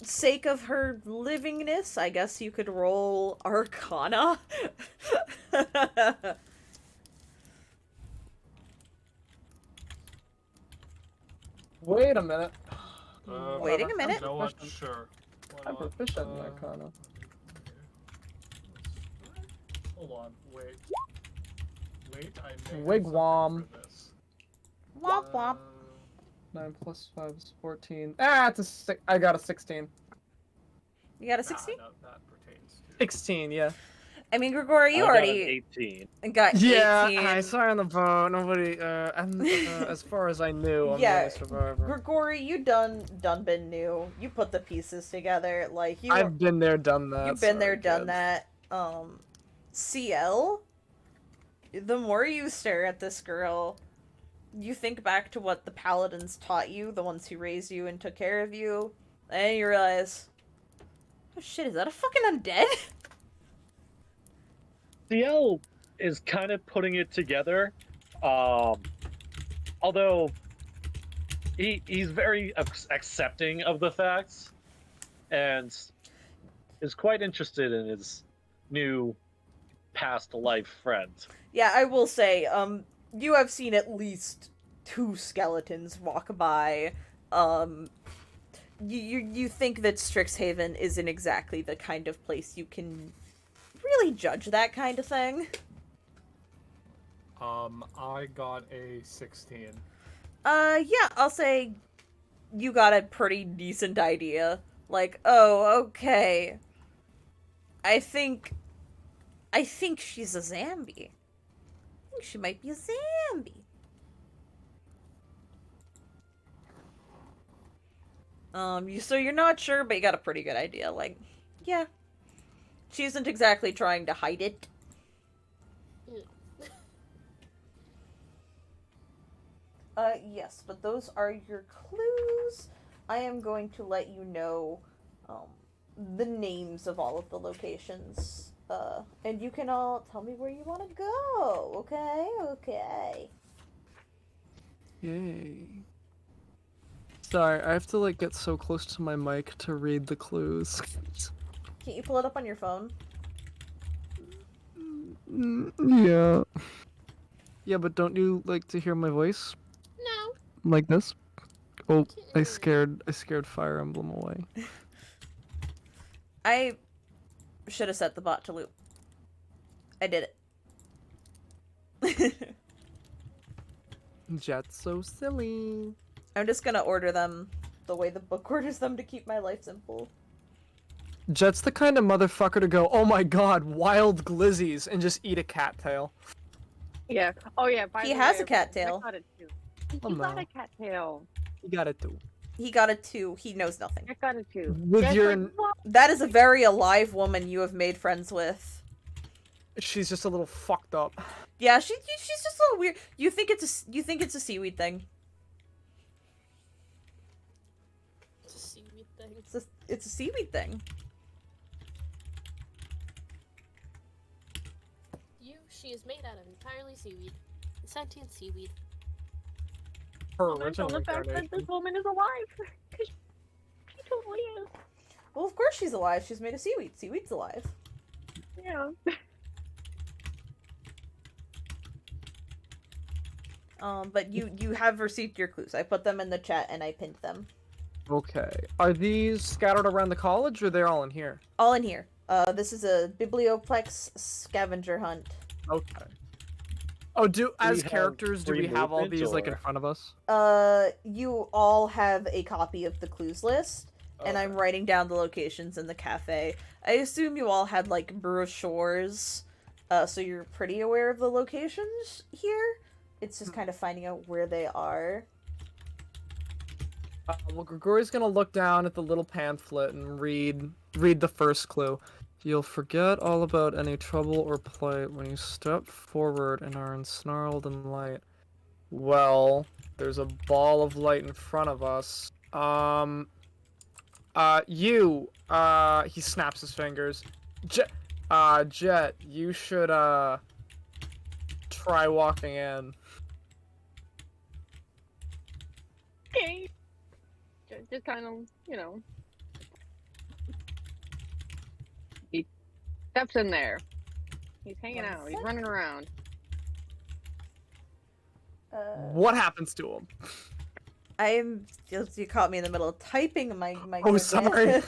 sake of her livingness, I guess you could roll Arcana. Wait a minute. Waiting a minute. You know what? Sure. Why I'm not? proficient in Arcana. Hold on, wait. Wait, I may have Wigwam. something for this. Womp womp. 9 plus 5 is 14. Ah, I got a 16. You got a 16? No, that pertains to... 16, yeah. I mean, Grigori, you I got already an 18. got 18. Yeah, I saw on the boat. Nobody, as far as I knew, I'm the Yeah, only survivor. Grigori, you done been new. You put the pieces together. Like, I've been there, done that. you've been there, sorry, done kid. that. CL, the more you stare at this girl, you think back to what the paladins taught you, the ones who raised you and took care of you, and you realize, oh shit, is that a fucking undead? CL is kind of putting it together, although he's very accepting of the facts and is quite interested in his new past life friend. Yeah, I will say, you have seen at least 2 skeletons walk by. You think that Strixhaven isn't exactly the kind of place you can really judge that kind of thing. I got a 16. Yeah, I'll say you got a pretty decent idea. Like, oh, okay. I think she's a zombie. I think she might be a zombie. So you're not sure, but you got a pretty good idea. Like, yeah. She isn't exactly trying to hide it. Yes, but those are your clues. I am going to let you know, the names of all of the locations. And you can all tell me where you want to go, okay? Okay. Yay. Sorry, I have to, like, get so close to my mic to read the clues. Can't you pull it up on your phone? Yeah. Yeah, but don't you like to hear my voice? No. Like this? Oh, I scared Fire Emblem away. I should have set the bot to loop. I did it. Jet's so silly. I'm just gonna order them the way the book orders them to keep my life simple. Jet's the kind of motherfucker to go, oh my god, wild glizzies, and just eat a cattail. Yeah. Oh yeah. By He the has way, a cattail. I got it too. Oh, He got no. a cattail. You got it too. He got it too. He knows nothing. I got it too. With That's your- like, what? That is a very alive woman you have made friends with. She's just a little fucked up. Yeah, she's just a little weird. You think it's a seaweed thing? It's a seaweed thing. thing. It's a seaweed thing. She is made out of entirely seaweed. Sentient seaweed. Her Comment original on the fact that this incarnation. woman is alive. 'Cause she totally is. Well, of course she's alive. She's made of seaweed. Seaweed's alive. Yeah. But you have received your clues. I put them in the chat and I pinned them. Okay. Are these scattered around the college, or they're all in here? All in here. This is a biblioplex scavenger hunt. Okay. Oh, as have characters, do free we have all movement, these like in or- front of us? You all have a copy of the clues list, and I'm Okay. writing down the locations in the cafe. I assume you all had like brochures, so you're pretty aware of the locations here. It's just kind of finding out where they are. Well, Grigori's gonna look down at the little pamphlet and read the first clue. You'll forget all about any trouble or plight when you step forward and are ensnarled in light. Well, there's a ball of light in front of us. He snaps his fingers. Jet, you should, try walking in. Okay. Just kind of, you know. He steps in there. He's hanging One out. He's running around. What happens to him? You caught me in the middle of typing my Oh, sorry.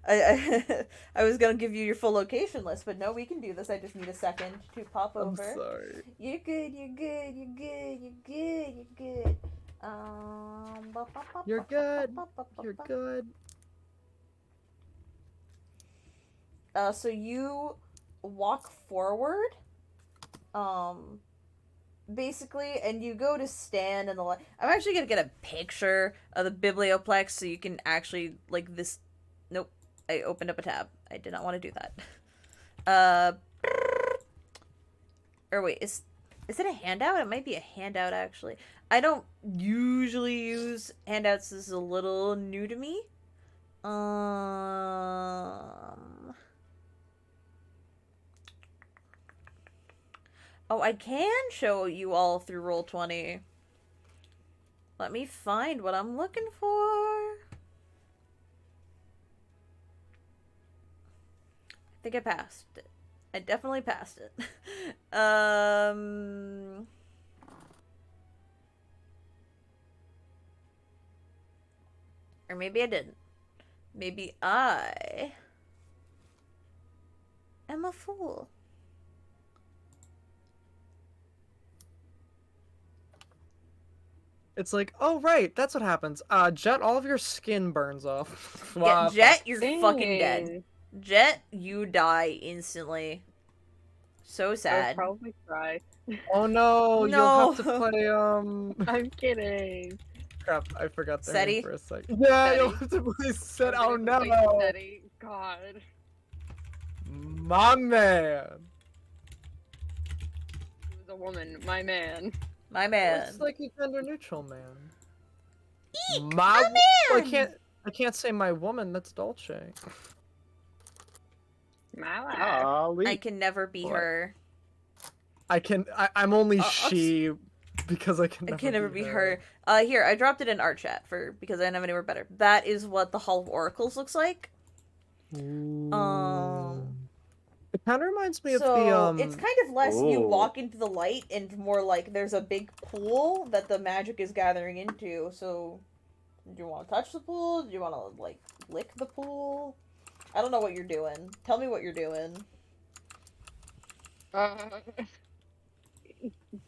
I was gonna give you your full location list, but no, we can do this. I just need a second to pop I'm over. sorry. You're good. You're good. You're good. So you walk forward, basically, and you go to stand in the light. I'm actually gonna get a picture of the biblioplex so you can actually, like, this. Nope, I opened up a tab. I did not want to do that. Or wait, is it a handout? It might be a handout, actually. I don't usually use handouts. This is a little new to me. Oh, I can show you all through Roll20. Let me find what I'm looking for. I think I passed it. I definitely passed it. Or maybe I didn't. Maybe I am a fool. It's like, oh right, that's what happens. Jet, all of your skin burns off. Yeah, Jet, you're fucking dead. Dang. Jet, you die instantly. So I would sad. probably cry. Oh no, you'll have to No. play I'm kidding. crap, I forgot their Seti? name for a second. Yeah, you'll Seti. have to play Set. I Oh was gonna no. play Seti. God. My man. He was a woman. My man. My man. It's like a gender neutral man. Eek, My a Well, man! I can't say my woman, that's Dolce. My life. Golly. I can never be What? her. I'm only I'll she because I can I never can never be her. Here, I dropped it in art chat because I didn't have anywhere better. That is what the Hall of Oracles looks like. It kind of reminds me So of the it's kind of less you Ooh. walk into the light and more like there's a big pool that the magic is gathering into. So, do you want to touch the pool? Do you want to like lick the pool? I don't know what you're doing. Tell me what you're doing.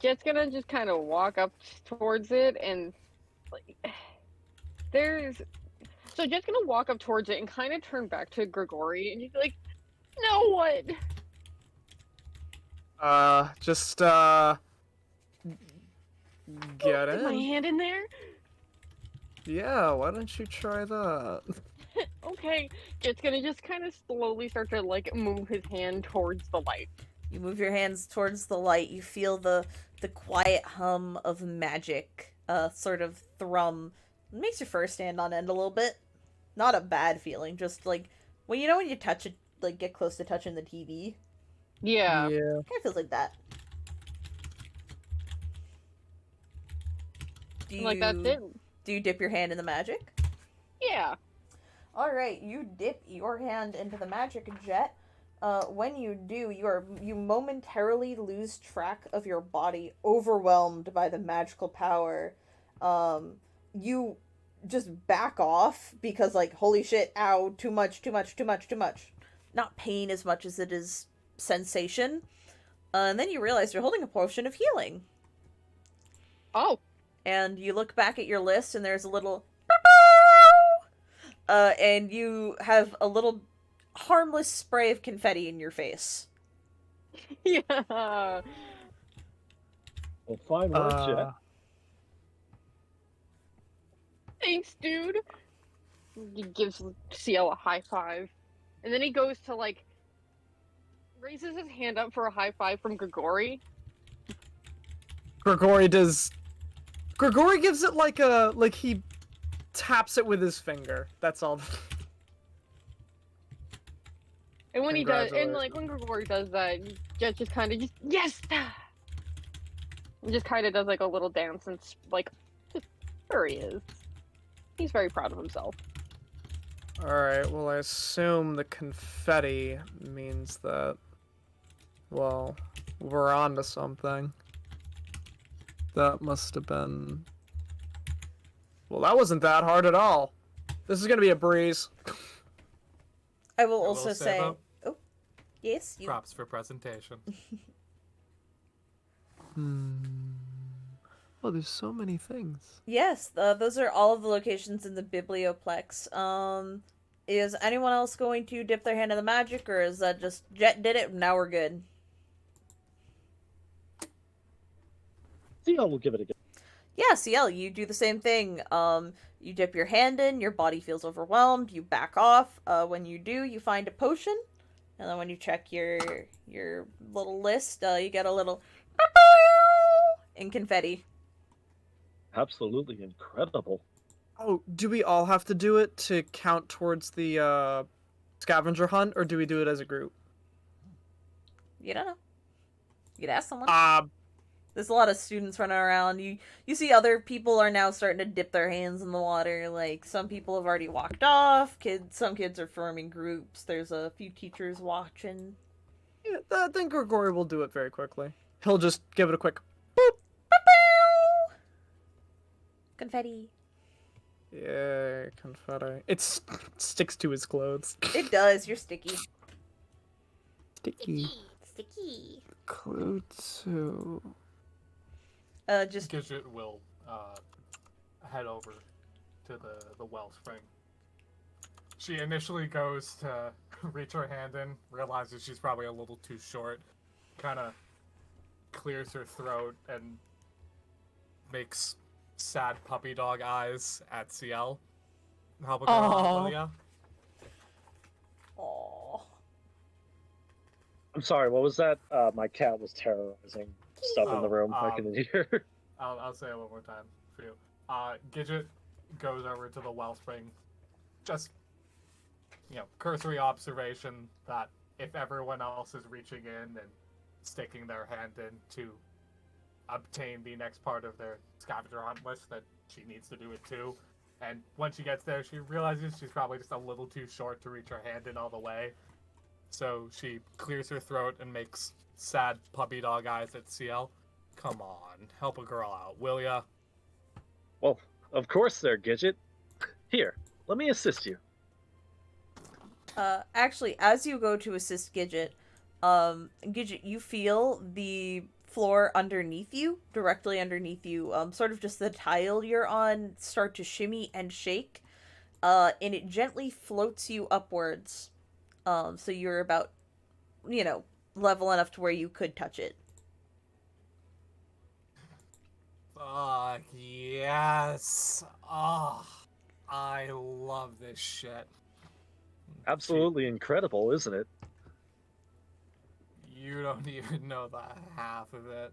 Jet's gonna just kind of walk up towards it and like so Jet's gonna walk up towards it and kind of turn back to Grigori and just be like, "No, what?" just get Get my in. hand in there. Yeah, why don't you try that? Okay, Jet's gonna just kind of slowly start to like move his hand towards the light. You move your hands towards the light. You feel the quiet hum of magic, sort of thrum. It makes your fur stand on end a little bit. not a bad feeling, just like when you touch it, like get close to touching the TV. Yeah. Yeah. Kind of feels like that. Do Like that's it. do you dip your hand in the magic? Yeah. All right, you dip your hand into the magic jet. When you do, you momentarily lose track of your body, overwhelmed by the magical power. You just back off because, like, holy shit, ow, too much, too much, too much, too much. Not pain as much as it is sensation. And then you realize you're holding a potion of healing. Oh. And you look back at your list, and there's a little and you have a little harmless spray of confetti in your face. Yeah. Well, fine work, Jet. Thanks, dude. He gives CL a high five. And then he goes to, like, raises his hand up for a high five from Grigori. Grigori gives it like he taps it with his finger. That's all. And when he does, and like when Grigori does that, Jet just kind of yes, and just kind of does like a little dance and like, there he is. He's very proud of himself. Alright, well, I assume the confetti means that, well, we're on to something. That must have been... Well, that wasn't that hard at all. This is gonna be a breeze. I will also say... though, Oh, yes? You... props for presentation. Oh, there's so many things. Yes, those are all of the locations in the Biblioplex. Is anyone else going to dip their hand in the magic, or is that just Jet did it, now we're good? CL will give it a go. Yeah, CL, you do the same thing. You dip your hand in, your body feels overwhelmed, you back off. When you do, you find a potion, and then when you check your little list, you get a little in confetti. Absolutely incredible. Oh, do we all have to do it to count towards the scavenger hunt, or do we do it as a group? You don't know. You could ask someone. There's a lot of students running around. You see other people are now starting to dip their hands in the water. Like, some people have already walked off. Some kids are forming groups. There's a few teachers watching. Yeah, I think Grigori will do it very quickly. He'll just give it a quick boop. Confetti. Yeah, confetti. It sticks to his clothes. It does. You're sticky. Sticky. Sticky. Clue 2. Just Gidget will head over to the wellspring. She initially goes to reach her hand in, realizes she's probably a little too short, kind of clears her throat and makes sad puppy dog eyes at CL. Help a girl out, will ya? Aww. I'm sorry, what was that? My cat was terrorizing stuff in the room. I can hear. I'll say it one more time for you. Gidget goes over to the wellspring. Just, cursory observation that if everyone else is reaching in and sticking their hand in to obtain the next part of their scavenger hunt list, that she needs to do it too. And when she gets there, she realizes she's probably just a little too short to reach her hand in all the way. So she clears her throat and makes sad puppy dog eyes at CL. Come on, help a girl out, will ya? Well, of course there, Gidget. Here, let me assist you. Actually, as you go to assist Gidget, you feel the floor underneath you, directly underneath you, sort of just the tile you're on, start to shimmy and shake, and it gently floats you upwards, so you're about, level enough to where you could touch it. Fuck yes! Oh, I love this shit. Absolutely incredible, isn't it? You don't even know the half of it.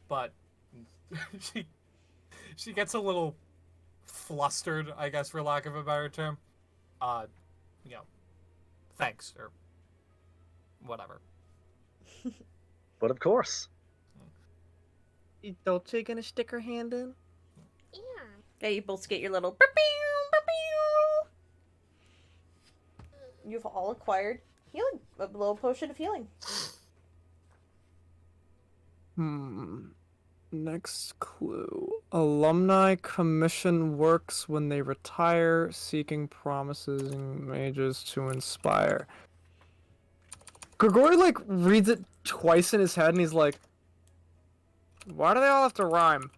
But she gets a little flustered, I guess, for lack of a better term. You know, thanks, or whatever. But of course. Dolce gonna stick her hand in? Yeah. Yeah, you both get your little. You've all acquired healing, a little potion of healing. Next clue. Alumni commission works when they retire, seeking promising mages to inspire. Grigori, like, reads it twice in his head, and he's like, why do they all have to rhyme?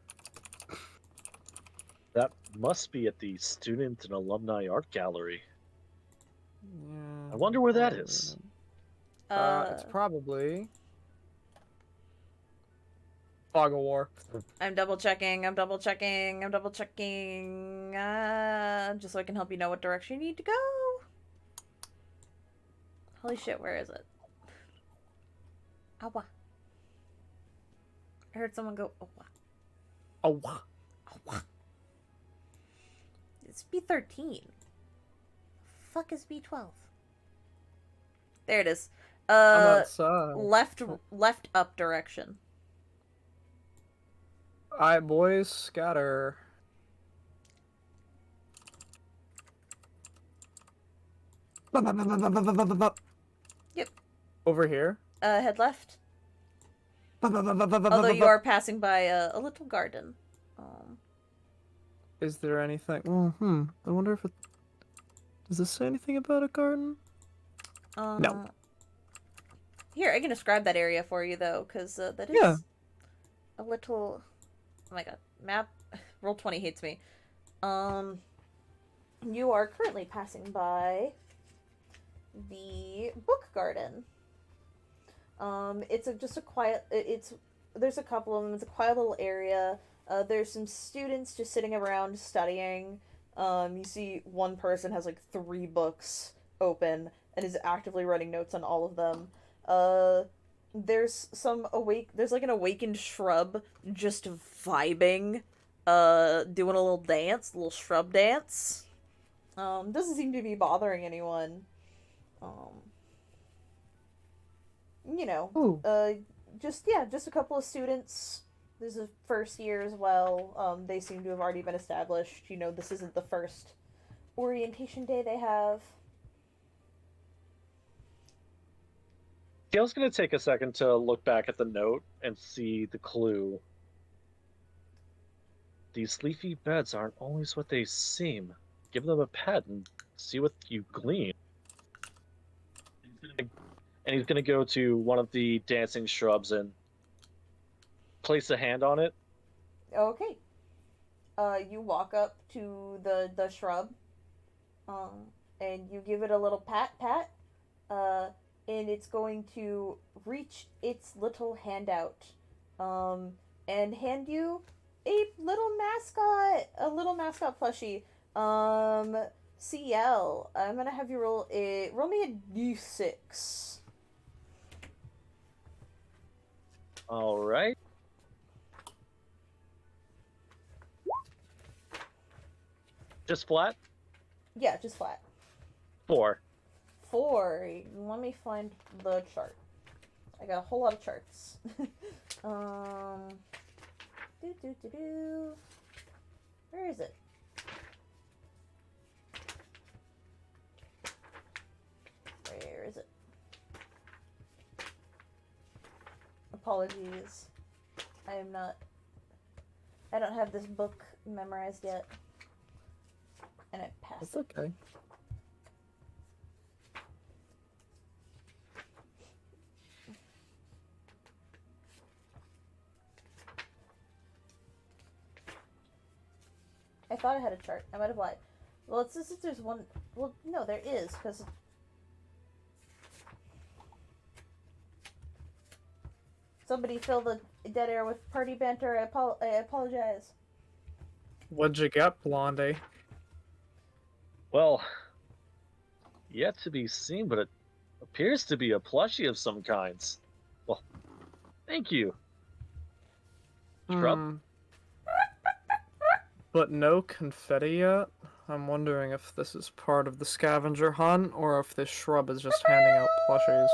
That must be at the Student and Alumni Art Gallery. Yeah, I wonder where that probably is. not. It's probably Fog of War. I'm double checking. Just so I can help you know what direction you need to go. Holy shit, where is it? Awa. I heard someone go, awa. Oh, Awa. It's B13. Fuck is B12? There it is. I'm outside. Left up direction. Alright, boys, scatter. Yep. Over here? Head left. Although you are passing by a little garden. Is there anything? Oh, I wonder if it... Does this say anything about a garden? No. Here, I can describe that area for you, though, because that is a little... Oh my god. Map. Roll20 hates me. You are currently passing by the book garden. It's just a quiet... There's a couple of them. It's a quiet little area. There's some students just sitting around studying. You see one person has like 3 books open and is actively writing notes on all of them. There's like an awakened shrub just vibing, doing a little dance, a little shrub dance. Doesn't seem to be bothering anyone. Just a couple of students. This is first year as well. They seem to have already been established. This isn't the first orientation day they have. Gail's gonna take a second to look back at the note and see the clue. These leafy beds aren't always what they seem. Give them a pet and see what you glean. And he's gonna go to one of the dancing shrubs and place a hand on it. Okay. You walk up to the shrub, and you give it a little pat, and it's going to reach its little hand out, and hand you a little mascot plushie. CL, I'm gonna have you roll me a d6. All right. Just flat? Yeah, just flat. 4. 4. Let me find the chart. I got a whole lot of charts. Where is it? Where is it? Apologies. I don't have this book memorized yet. And I passed. That's okay. I thought I had a chart. I might have lied. Well, it's just there's one. Well, no, there is, because. Somebody fill the dead air with party banter. I apologize. What'd you get, Blondie? Well, yet to be seen, but it appears to be a plushie of some kinds. Well, thank you. Shrub? but no confetti yet. I'm wondering if this is part of the scavenger hunt or if this shrub is just handing out plushies.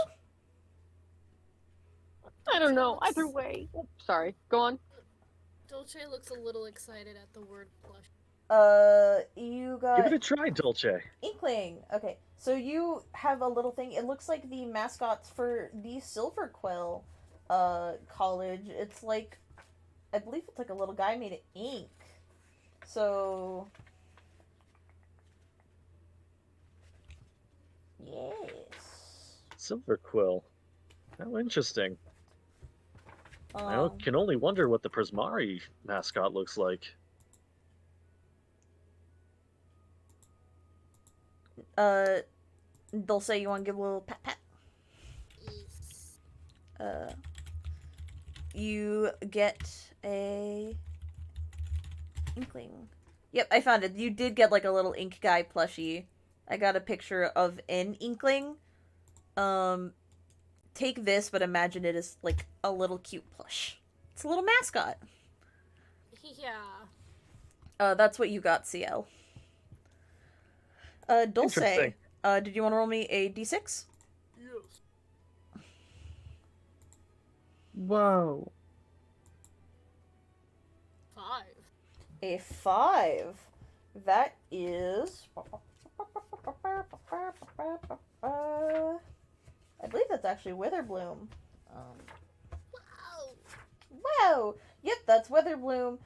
I don't know. Dolce Either looks- way. Oh, sorry. Go on. Dolce looks a little excited at the word plush. You Give got it a try, Dolce. Inkling. Okay, so you have a little thing. It looks like the mascots for the Silver Quill, college. It's like, I believe it's like a little guy made of ink. So, yes. Silver Quill. How interesting. I Um, can only wonder what the Prismari mascot looks like. They'll say you want to give a little pat pat. Yes. You get a Inkling. Yep, I found it. You did get like a little ink guy plushie. I got a picture of an Inkling. Take this, but imagine it as like a little cute plush. It's a little mascot. Yeah. That's what you got, CL. Dulce. Interesting. Did you want to roll me a d6? Yes. Whoa. 5. A 5. That is. I believe that's actually Witherbloom. Wow. Wow! Yep, that's Witherbloom.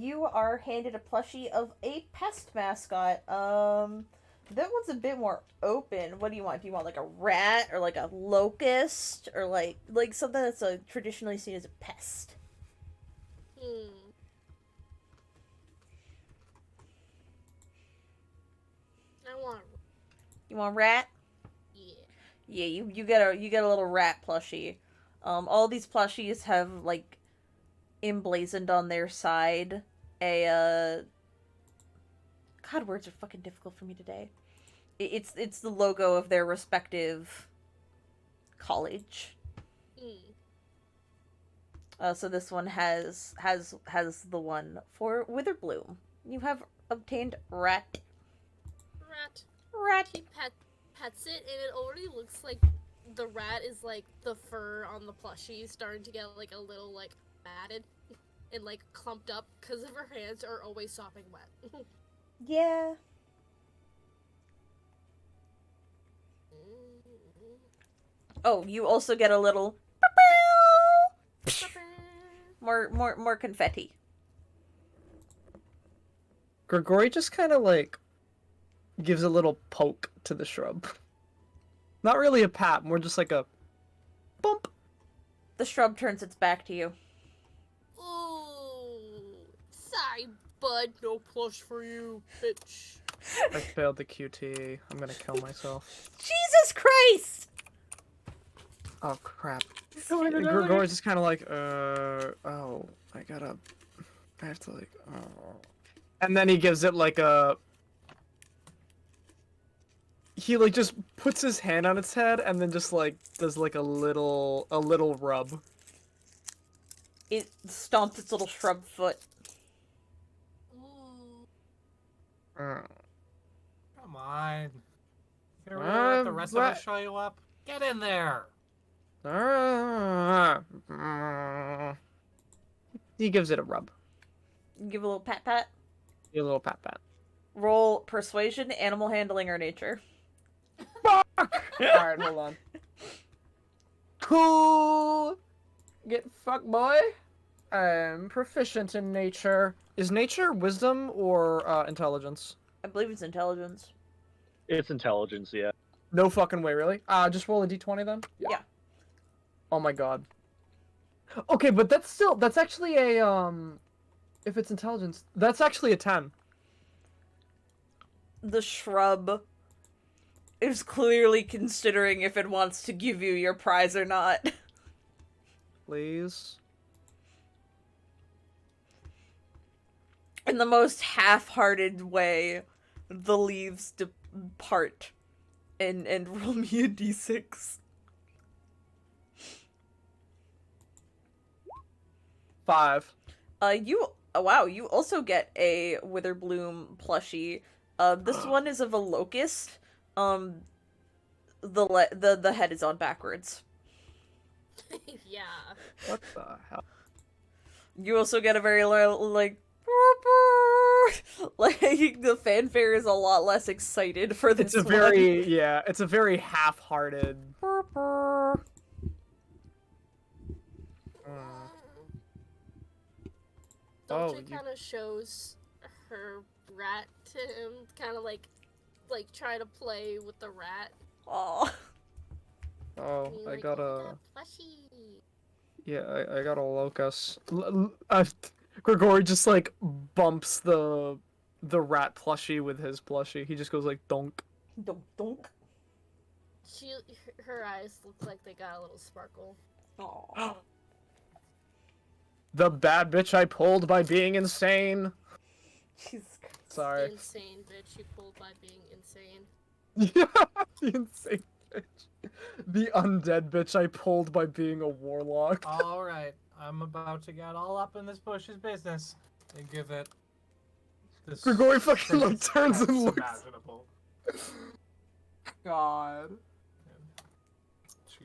You are handed a plushie of a pest mascot. That one's a bit more open. What do you want? Do you want like a rat or like a locust or like something that's traditionally seen as a pest? I want. You want a rat? Yeah. Yeah, you get a little rat plushie. All these plushies have like emblazoned on their side a God, words are fucking difficult for me today. It's the logo of their respective college. So this one has the one for Witherbloom. You have obtained rat. He pets it, and it already looks like the rat is like the fur on the plushie starting to get like a little like matted and like clumped up because of her hands are always sopping wet. Yeah. Oh, you also get a little more confetti. Grigori just kind of like gives a little poke to the shrub. Not really a pat, more just like a bump. The shrub turns its back to you. Ooh, sorry, bud. No plush for you, bitch. I failed the QT. I'm gonna kill myself. Jesus Christ! Oh crap. Grigori's just kind of like, oh, I have to like, oh. And then he gives it like a, he like just puts his hand on its head and then just like does like a little rub. It stomps its little shrub foot. Ooh. Come on. You gonna really let the rest of what? us show you up? Get in there. He gives it a rub. Give a little pat pat. A little pat pat. Roll persuasion, animal handling, or nature. Fuck! Alright, hold on. Cool! Get fucked, boy. I'm proficient in nature. Is nature wisdom or intelligence? I believe it's intelligence. It's intelligence, yeah. No fucking way, really? Just roll a d20 then? Yeah. Oh my god. Okay, but that's actually a, if it's intelligence, that's actually a 10. The shrub is clearly considering if it wants to give you your prize or not. Please. In the most half-hearted way, the leaves depart. And roll me a d6. 5. You Oh wow, you also get a Witherbloom plushie. This one is of a locust. Um, the head is on backwards. Yeah. What the hell? You also get a very like like the fanfare is a lot less excited for this It's a one. it's a very half-hearted. Dolce you- kind of shows her rat to him, kind of like try to play with the rat. Aw. Oh, And he's I like, got "Oh, a. that plushie." Yeah, I got a locust. Grigori just like bumps the rat plushie with his plushie. He just goes like donk. Donk donk. Her eyes look like they got a little sparkle. Aw. The bad bitch I pulled by being insane. Jesus Christ. The Sorry. insane bitch you pulled by being insane. Yeah, the insane bitch. The undead bitch I pulled by being a warlock. All right, I'm about to get all up in this bush's business and give it the Grigori fucking, like, shittiest turns and pets looks. imaginable. God. She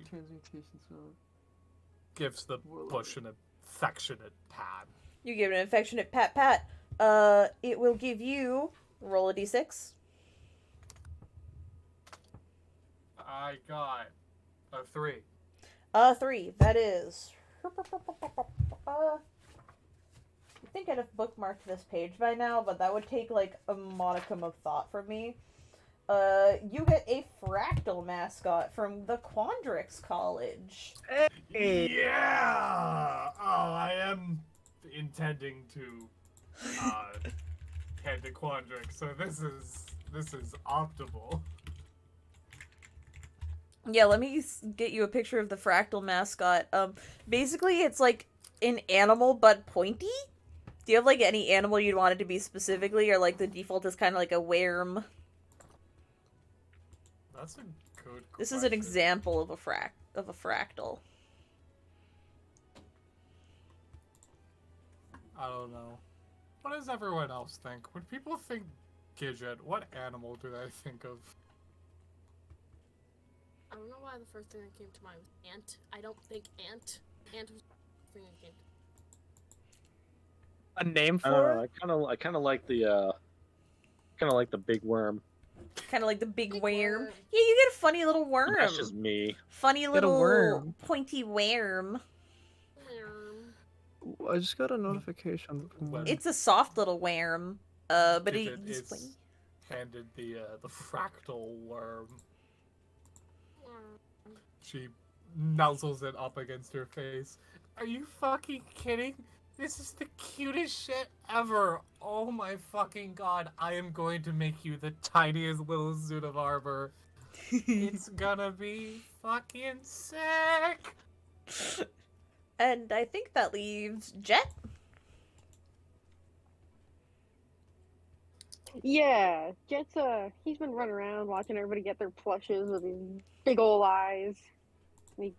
gives the bush an affectionate pat. You give it an affectionate pat pat. It will give you roll a d6. I got a 3. 3. That is. I think I'd have bookmarked this page by now, but that would take like a modicum of thought from me. You get a fractal mascot from the Quandrix College. Hey. Yeah! Oh, I am intending to head to Quandrix, so this is optimal. Yeah, let me get you a picture of the fractal mascot. Basically, it's like an animal but pointy. Do you have like any animal you'd want it to be specifically, or like the default is kind of like a worm? That's a good This is question. an example of a fractal. I don't know. What does everyone else think? When people think Gidget, what animal do they think of? I don't know why the first thing that came to mind was ant. I don't think ant. Ant was the first thing that came to A name I don't for know. it? I kind of like the big worm. Kind of like the big Big worm. worm. Yeah, you get a funny little worm. That's just me. Funny a little worm. pointy worm. I just got a notification. When It's a soft little worm. But Gidget he's is pointy. handed the fractal worm. She nuzzles it up against her face. Are you fucking kidding? This is the cutest shit ever. Oh my fucking god. I am going to make you the tiniest little suit of armor. It's gonna be fucking sick. And I think that leaves Jet. Yeah, Jet's he's been running around watching everybody get their plushes with these big ol' eyes. And he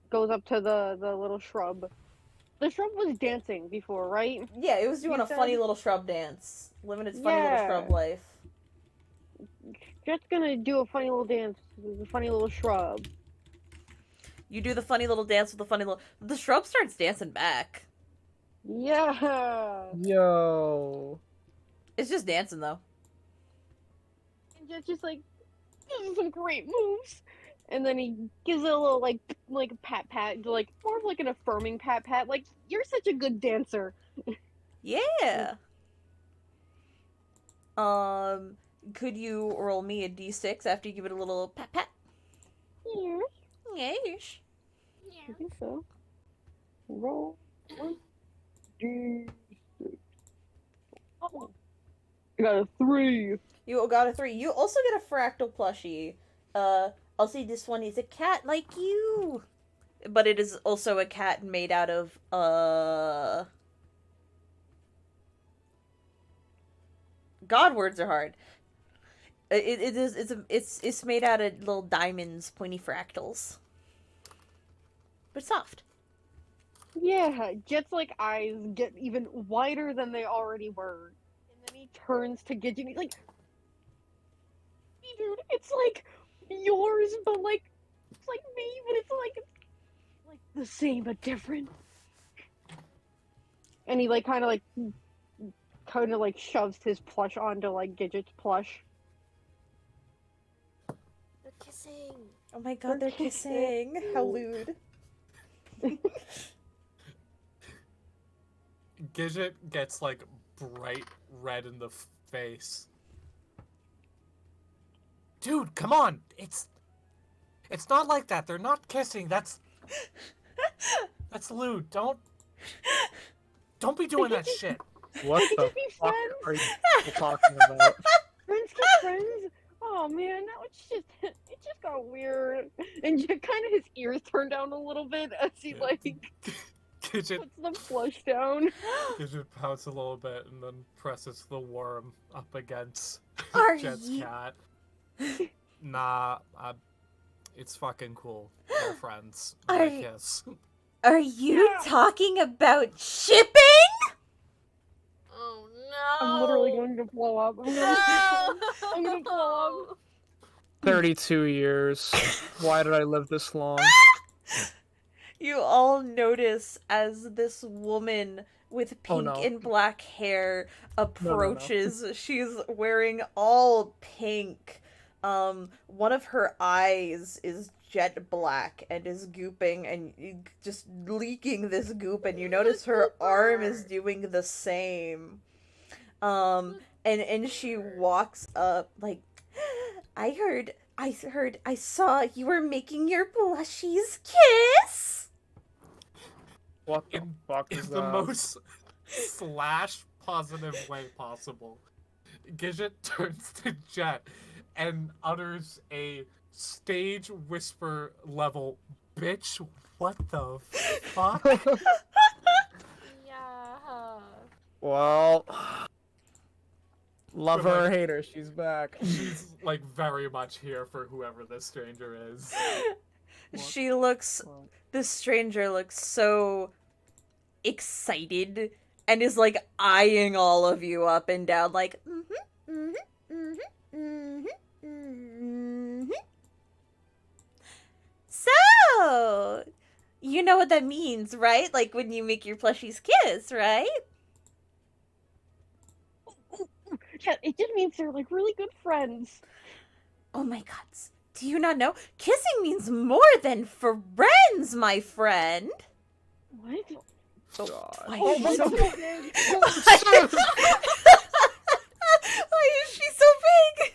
goes up to the little shrub. The shrub was dancing before, right? Yeah, it was doing You a funny said- little shrub dance. Living its funny little Yeah. shrub life. Jet's gonna do a funny little dance with a funny little shrub. You do the funny little dance with the funny little... The shrub starts dancing back. Yeah. Yo. It's just dancing, though. And Jet's just like, this is some great moves. And then he gives it a little like pat pat, like more of like an affirming pat pat. Like, you're such a good dancer. Yeah. Could you roll me a d6 after you give it a little pat pat? Yeah, Yes. I think so. Roll one, D6. Oh, I got a 3. You got a 3. You also get a fractal plushie. I'll say this one is a cat like you. But it is also a cat made out of, God, words are hard. It's made out of little diamonds, pointy fractals. But soft. Yeah, Jet's like eyes get even wider than they already were, and then he turns to Gidget. And he's like, "Hey, dude, it's like yours, but like it's like me, but it's like the same but different." And he like kind of like shoves his plush onto like Gidget's plush. They're kissing. Oh my god, they're kissing. How lewd. Gidget gets like bright red in the face. Dude, come on! It's not like that. They're not kissing. That's lewd. Don't be doing that shit. What They the could be fuck friends. are you talking about? Friends keep friends. Oh man, now it just got weird. And kind of his ears turn down a little bit as he like Gidget puts the plush down. Gidget pouts a little bit and then presses the worm up against Are Jet's you- cat. Nah, it's fucking cool. They're friends. Are They you- kiss. Are you Yeah. talking about shipping? Oh no! I'm literally going to blow up. I'm gonna blow up. 32 years. Why did I live this long? You all notice as this woman with Oh, pink no. and black hair approaches. She's wearing all pink. One of her eyes is jet black and is gooping and just leaking this goop, and you notice her arm is doing the same. And she walks up like, I saw you were making your blushies kiss. What the In, fuck in is the that? most slash positive way possible. Gidget turns to Jet and utters a stage whisper level, "Bitch, what the fuck?" Yeah. Well, love But, her or like- hate her, she's back. She's like very much here for whoever this stranger is. She looks, this stranger looks so excited and is like eyeing all of you up and down like, So, you know what that means, right? Like when you make your plushies kiss, right? Yeah, it just means they're like really good friends. Oh my god. Do you not know? Kissing means more than friends, my friend. What? God. Why Oh, is my she so God. big? Why is she so big?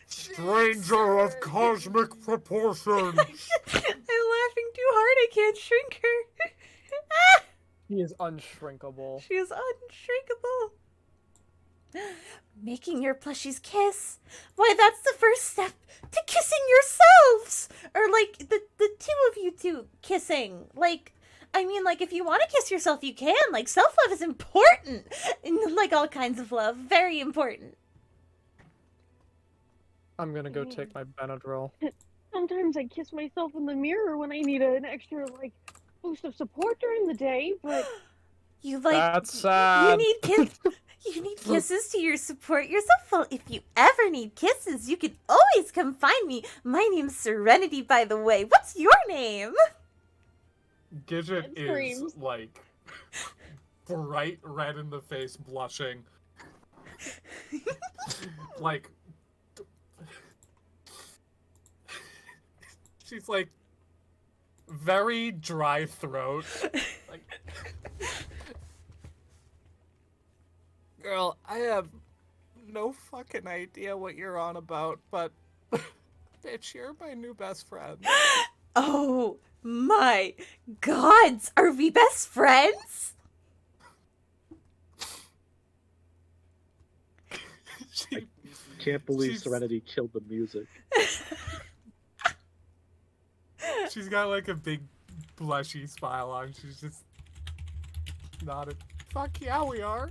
Stranger of cosmic proportions. I'm laughing too hard. I can't shrink her. He is unshrinkable. She is unshrinkable. Making your plushies kiss. Why, that's the first step to kissing yourselves. Or like the two of you two kissing. Like, I mean, like if you want to kiss yourself, you can. Like self-love is important. And like all kinds of love, very important. I'm gonna go take my Benadryl. Sometimes I kiss myself in the mirror when I need an extra like boost of support during the day, but You like That's you sad. need kiss. You need kisses to support yourself. Well, if you ever need kisses, you can always come find me. My name's Serenity, by the way. What's your name? Gidget It is screams. like bright red in the face, blushing. Like she's like very dry throat. Like, girl, I have no fucking idea what you're on about, but bitch, you're my new best friend. Oh my gods, are we best friends? She, Can't believe She's- Serenity killed the music. she's got like a big blushy smile on. She's just nodded. Fuck yeah, we are.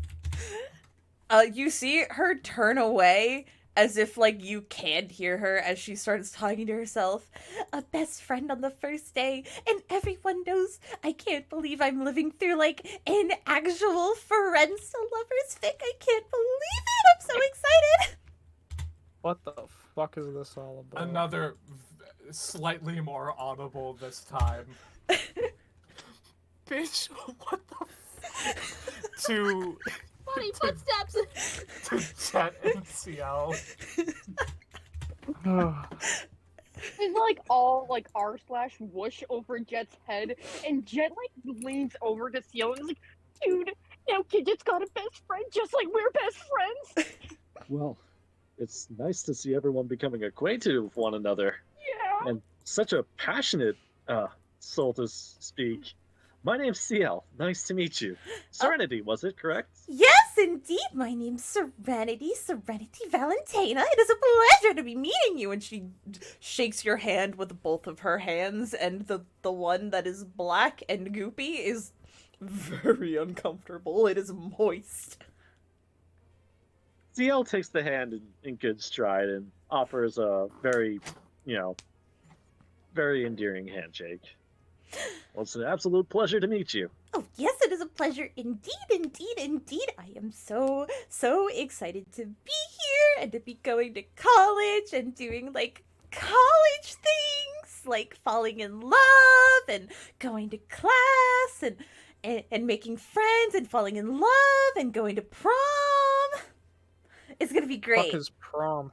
You see her turn away as if like you can't hear her as she starts talking to herself. A best friend on the first day, and everyone knows I can't believe I'm living through like an actual Forensa lovers fic. I can't believe it. I'm so excited. What the fuck is this all about? Another slightly more audible this time. Bitch, what the to Funny footsteps. to Jet and CL. It's like all like r/whoosh over Jet's head, and Jet like leans over to Seal and is like, "Dude, now Gidget's got a best friend, just like we're best friends." Well, it's nice to see everyone becoming acquainted with one another. Yeah. And such a passionate soul to speak. My name's CL. Nice to meet you. Serenity, was it correct? Yes, indeed. My name's Serenity Valentina. It is a pleasure to be meeting you. And she shakes your hand with both of her hands, and the one that is black and goopy is very uncomfortable. It is moist. CL takes the hand in good stride and offers a very, very endearing handshake. Well, it's an absolute pleasure to meet you. Oh, yes, it is a pleasure indeed, indeed, indeed. I am so excited to be here and to be going to college and doing, like, college things, like falling in love and going to class and making friends and falling in love and going to prom. It's gonna be great. Fuck is prom?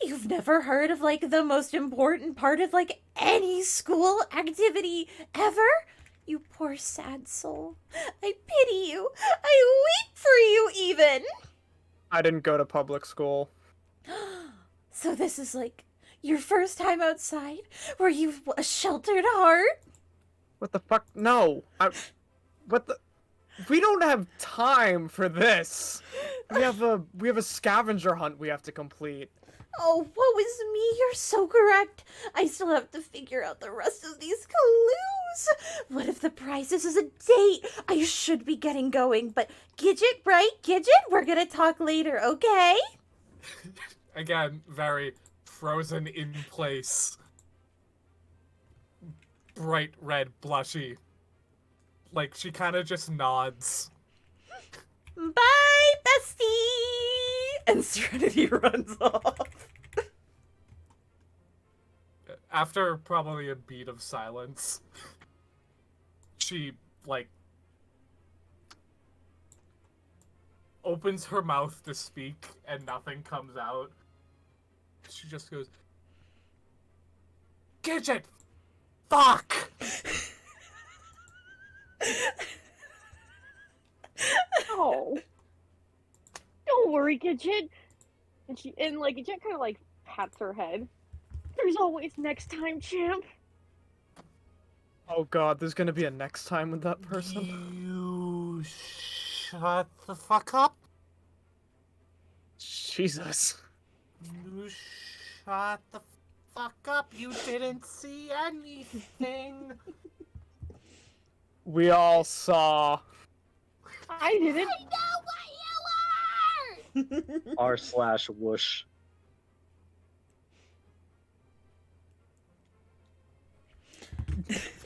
You've never heard of, like, the most important part of, like, any school activity ever? You poor sad soul. I pity you. I weep for you, even. I didn't go to public school. So this is, like, your first time outside? Were you a sheltered heart? What the fuck? No. What the? We don't have time for this. We have a scavenger hunt we have to complete. Oh, woe is me, you're so correct. I still have to figure out the rest of these clues. What if the prize is a date? I should be getting going, but Gidget, right? Gidget? We're gonna talk later, okay? Again, very frozen in place. Bright red, blushy. Like, she kind of just nods. Bye, bestie! And Serenity runs off. After probably a beat of silence, she, like, opens her mouth to speak and nothing comes out. She just goes, Gidget! Fuck! Oh. Don't worry, Gidget. And Gidget kind of like pats her head. There's always next time, champ. Oh god, there's gonna be a next time with that person? You shut the fuck up? Jesus. You shut the fuck up. You didn't see anything. We all saw. I didn't. I know what you are! R/whoosh.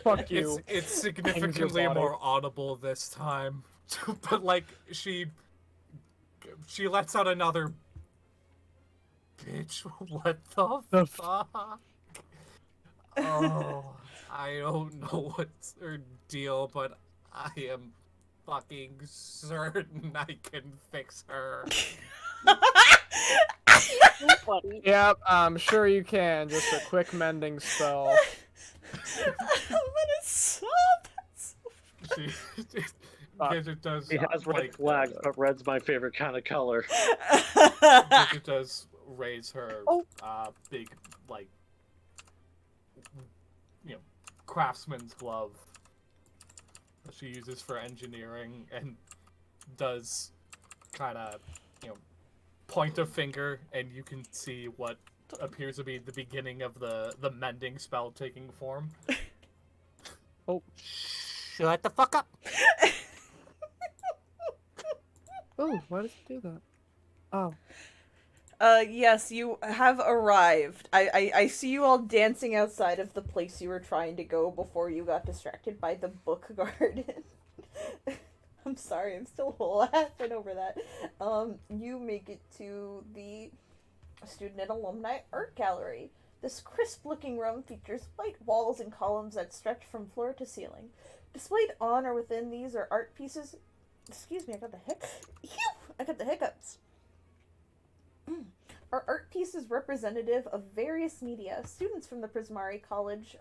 Fuck you. It's significantly body. more audible this time. But, like, she lets out another... Bitch, what the fuck? Oh, I don't know what's her deal, but I am fucking certain I can fix her. So funny. Yep, I'm sure you can. Just a quick mending spell. I'm gonna sob. She Gidget does He has red like, flags, but red's my favorite kind of color. Gidget does raise her big, like, craftsman's glove that she uses for engineering, and does kind of, point a finger, and you can see what appears to be the beginning of the mending spell taking form. Oh. Shut the fuck up! Oh, why does it do that? Oh. Yes, you have arrived. I see you all dancing outside of the place you were trying to go before you got distracted by the book garden. I'm sorry, I'm still laughing over that. You make it to the Student and Alumni Art Gallery. This crisp-looking room features white walls and columns that stretch from floor to ceiling. Displayed on or within these are art pieces. Excuse me, I got the hiccups. Are art pieces representative of various media. Students from the Prismari College,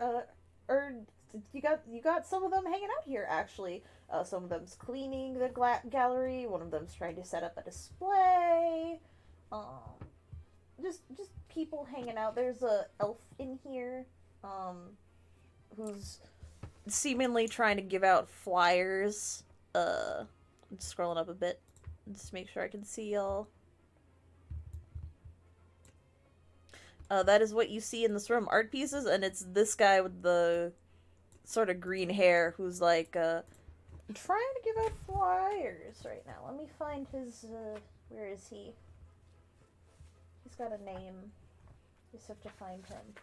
you got some of them hanging out here actually. Some of them's cleaning the gallery. One of them's trying to set up a display. Just people hanging out. There's a elf in here, who's seemingly trying to give out flyers. I'm just scrolling up a bit, just to make sure I can see y'all. That is what you see in this room, art pieces, and it's this guy with the sort of green hair who's like, trying to give out flyers right now. Let me find his, where is he? He's got a name. Just have to find him.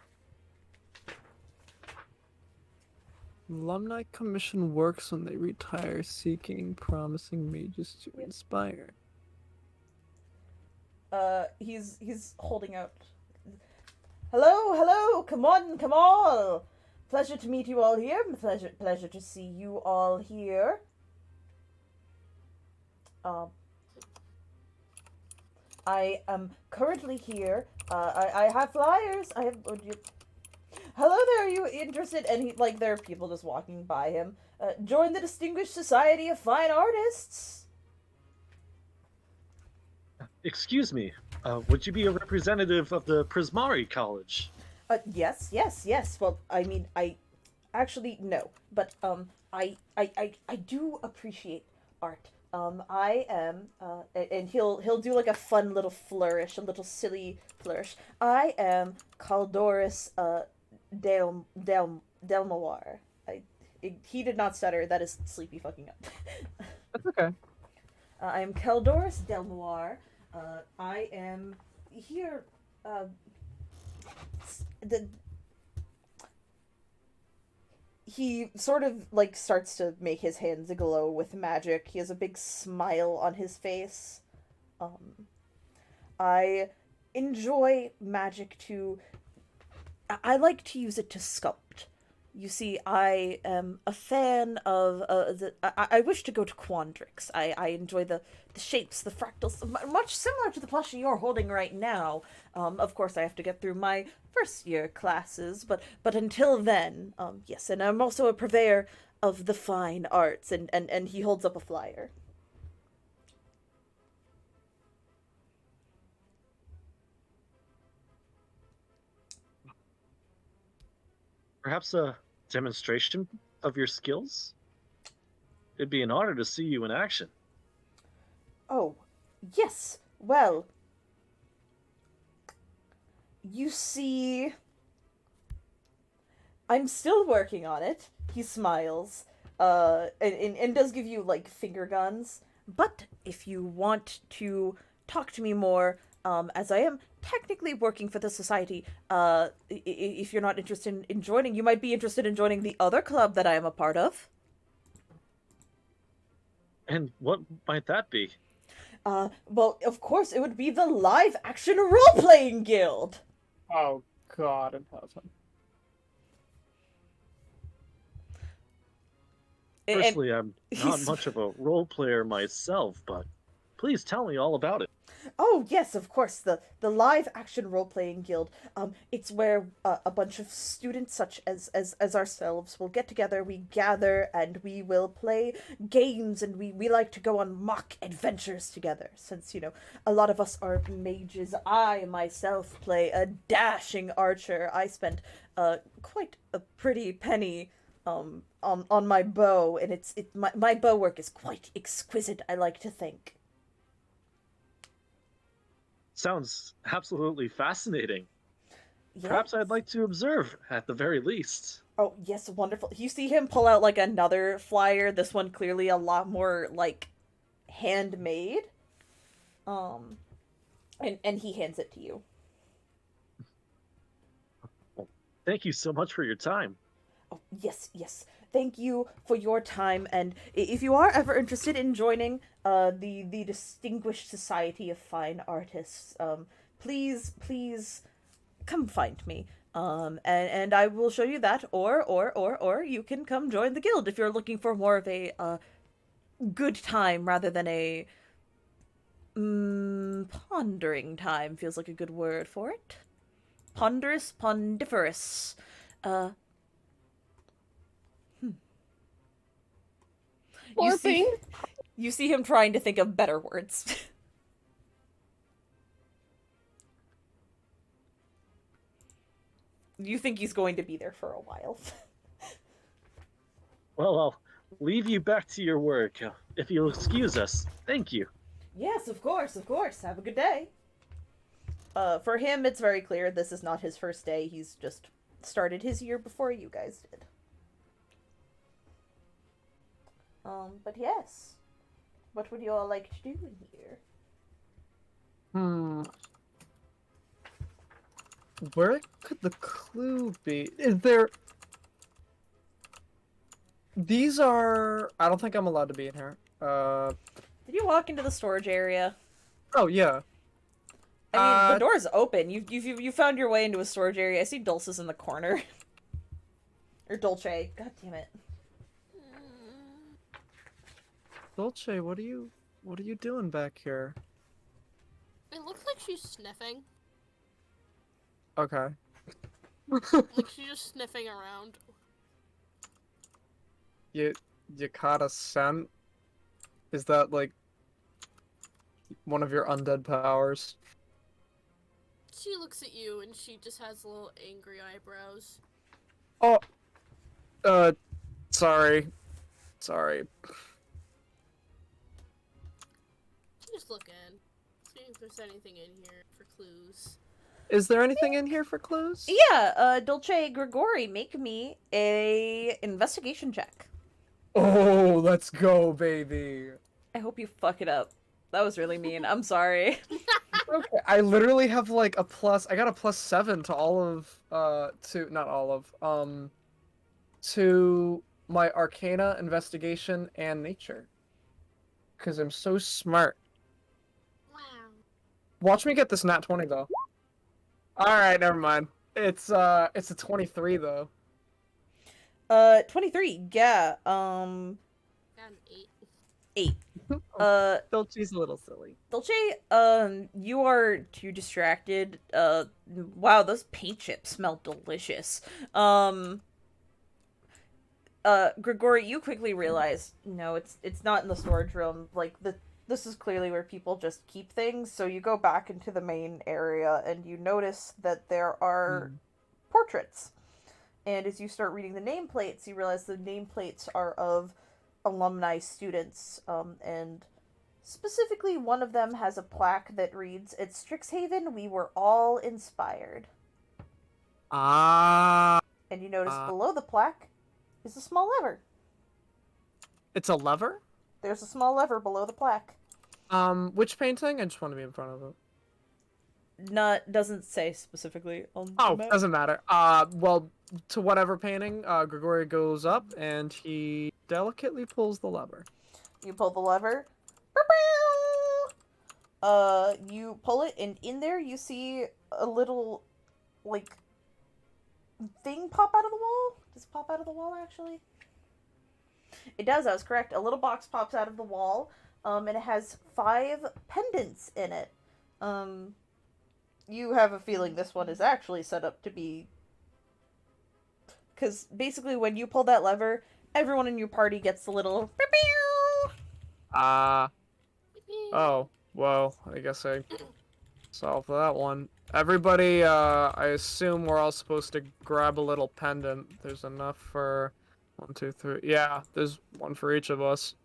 Alumni Commission works when they retire, seeking promising mages to inspire. He's holding out. Hello, come on. Pleasure to meet you all here. Pleasure to see you all here. I am currently here. I have flyers. Hello there, are you interested? And there are people just walking by him. Join the Distinguished Society of Fine Artists. Excuse me, would you be a representative of the Prismari College? Yes. Well, I mean, I actually no, but I do appreciate art. I am, and he'll do like a fun little flourish, a little silly flourish. I am Caldoris, Delmawar. He did not stutter. That is Sleepy fucking up. That's okay. I am Caldoris Delmawar. I am here. He sort of starts to make his hands glow with magic. He has a big smile on his face. I enjoy magic I like to use it to sculpt. You see, I am a fan of I wish to go to Quandrix. I enjoy the shapes, the fractals, much similar to the plushie you're holding right now. Of course, I have to get through my first year classes, but until then, yes. And I'm also a purveyor of the fine arts. And he holds up a flyer. Perhaps a demonstration of your skills? It'd be an honor to see you in action. Oh, yes. Well, you see, I'm still working on it. He smiles, and does give you finger guns. But if you want to talk to me more, as I am technically working for the society, if you're not interested in joining, you might be interested in joining the other club that I am a part of. And what might that be? Well, of course, it would be the Live Action Role-Playing Guild! Oh, God in heaven. Personally, I'm not much of a role player myself, but please tell me all about it. Oh, yes, of course, the Live Action Role-Playing Guild. It's where a bunch of students such as ourselves will get together, we gather, and we will play games, and we like to go on mock adventures together, since, a lot of us are mages. I, myself, play a dashing archer. I spent, quite a pretty penny, on my bow, and my bow work is quite exquisite, I like to think. Sounds absolutely fascinating. Yes. Perhaps I'd like to observe, at the very least. Oh, yes, wonderful. You see him pull out, another flyer. This one clearly a lot more, handmade. And he hands it to you. Well, thank you so much for your time. Oh, yes, yes. Thank you for your time, and if you are ever interested in joining the Distinguished Society of Fine Artists, please come find me. And I will show you that, or you can come join the guild if you're looking for more of a good time rather than a pondering time. Feels like a good word for it. Ponderous, pondiferous. Morphing. You see him trying to think of better words. You think he's going to be there for a while. Well, I'll leave you back to your work. If you'll excuse us. Thank you. Yes, of course, of course. Have a good day. For him, it's very clear this is not his first day. He's just started his year before you guys did. But yes. What would you all like to do in here? Where could the clue be? Is there... These are... I don't think I'm allowed to be in here. Did you walk into the storage area? Oh, yeah. I mean, the door's open. You found your way into a storage area. I see Dulce's in the corner. Or Dolce. God damn it. Dolce, what are you doing back here? It looks like she's sniffing. Okay. Like she's just sniffing around. You caught a scent? Is that like one of your undead powers? She looks at you and she just has little angry eyebrows. Oh, sorry. Just look in. See if there's anything in here for clues. Is there anything in here for clues? Yeah, Dolce Grigori, make me a investigation check. Oh, let's go, baby. I hope you fuck it up. That was really mean. I'm sorry. Okay, I literally have like a plus. I got a +7 to all of not all of to my Arcana, Investigation, and Nature. Because I'm so smart. Wow. Watch me get this nat 20 though. All right, never mind. It's a 23 though. 23. Yeah. Got an 8. 8. Dolce's a little silly. Dolce, you are too distracted. Wow, those paint chips smell delicious. Grigori, you quickly realize, no, it's not in the storage room. Like, this is clearly where people just keep things, so you go back into the main area, and you notice that there are portraits. And as you start reading the nameplates, you realize the nameplates are of alumni students, and specifically one of them has a plaque that reads, "At Strixhaven, we were all inspired." Ah. And you notice below the plaque is a small lever. It's a lever? There's a small lever below the plaque. Which painting? I just want to be in front of it. Doesn't say specifically on the Oh, map. doesn't matter. Well, to whatever painting, Grigori goes up and he delicately pulls the lever. You pull the lever. You pull it, and in there you see a little, like, thing pop out of the wall. Does it pop out of the wall, actually? It does, I was correct. A little box pops out of the wall, and it has 5 pendants in it. You have a feeling this one is actually set up to be... Because basically when you pull that lever, everyone in your party gets the little... Oh, well, I guess I solved that one. Everybody, I assume we're all supposed to grab a little pendant. There's enough for 1, 2, 3. Yeah, there's one for each of us.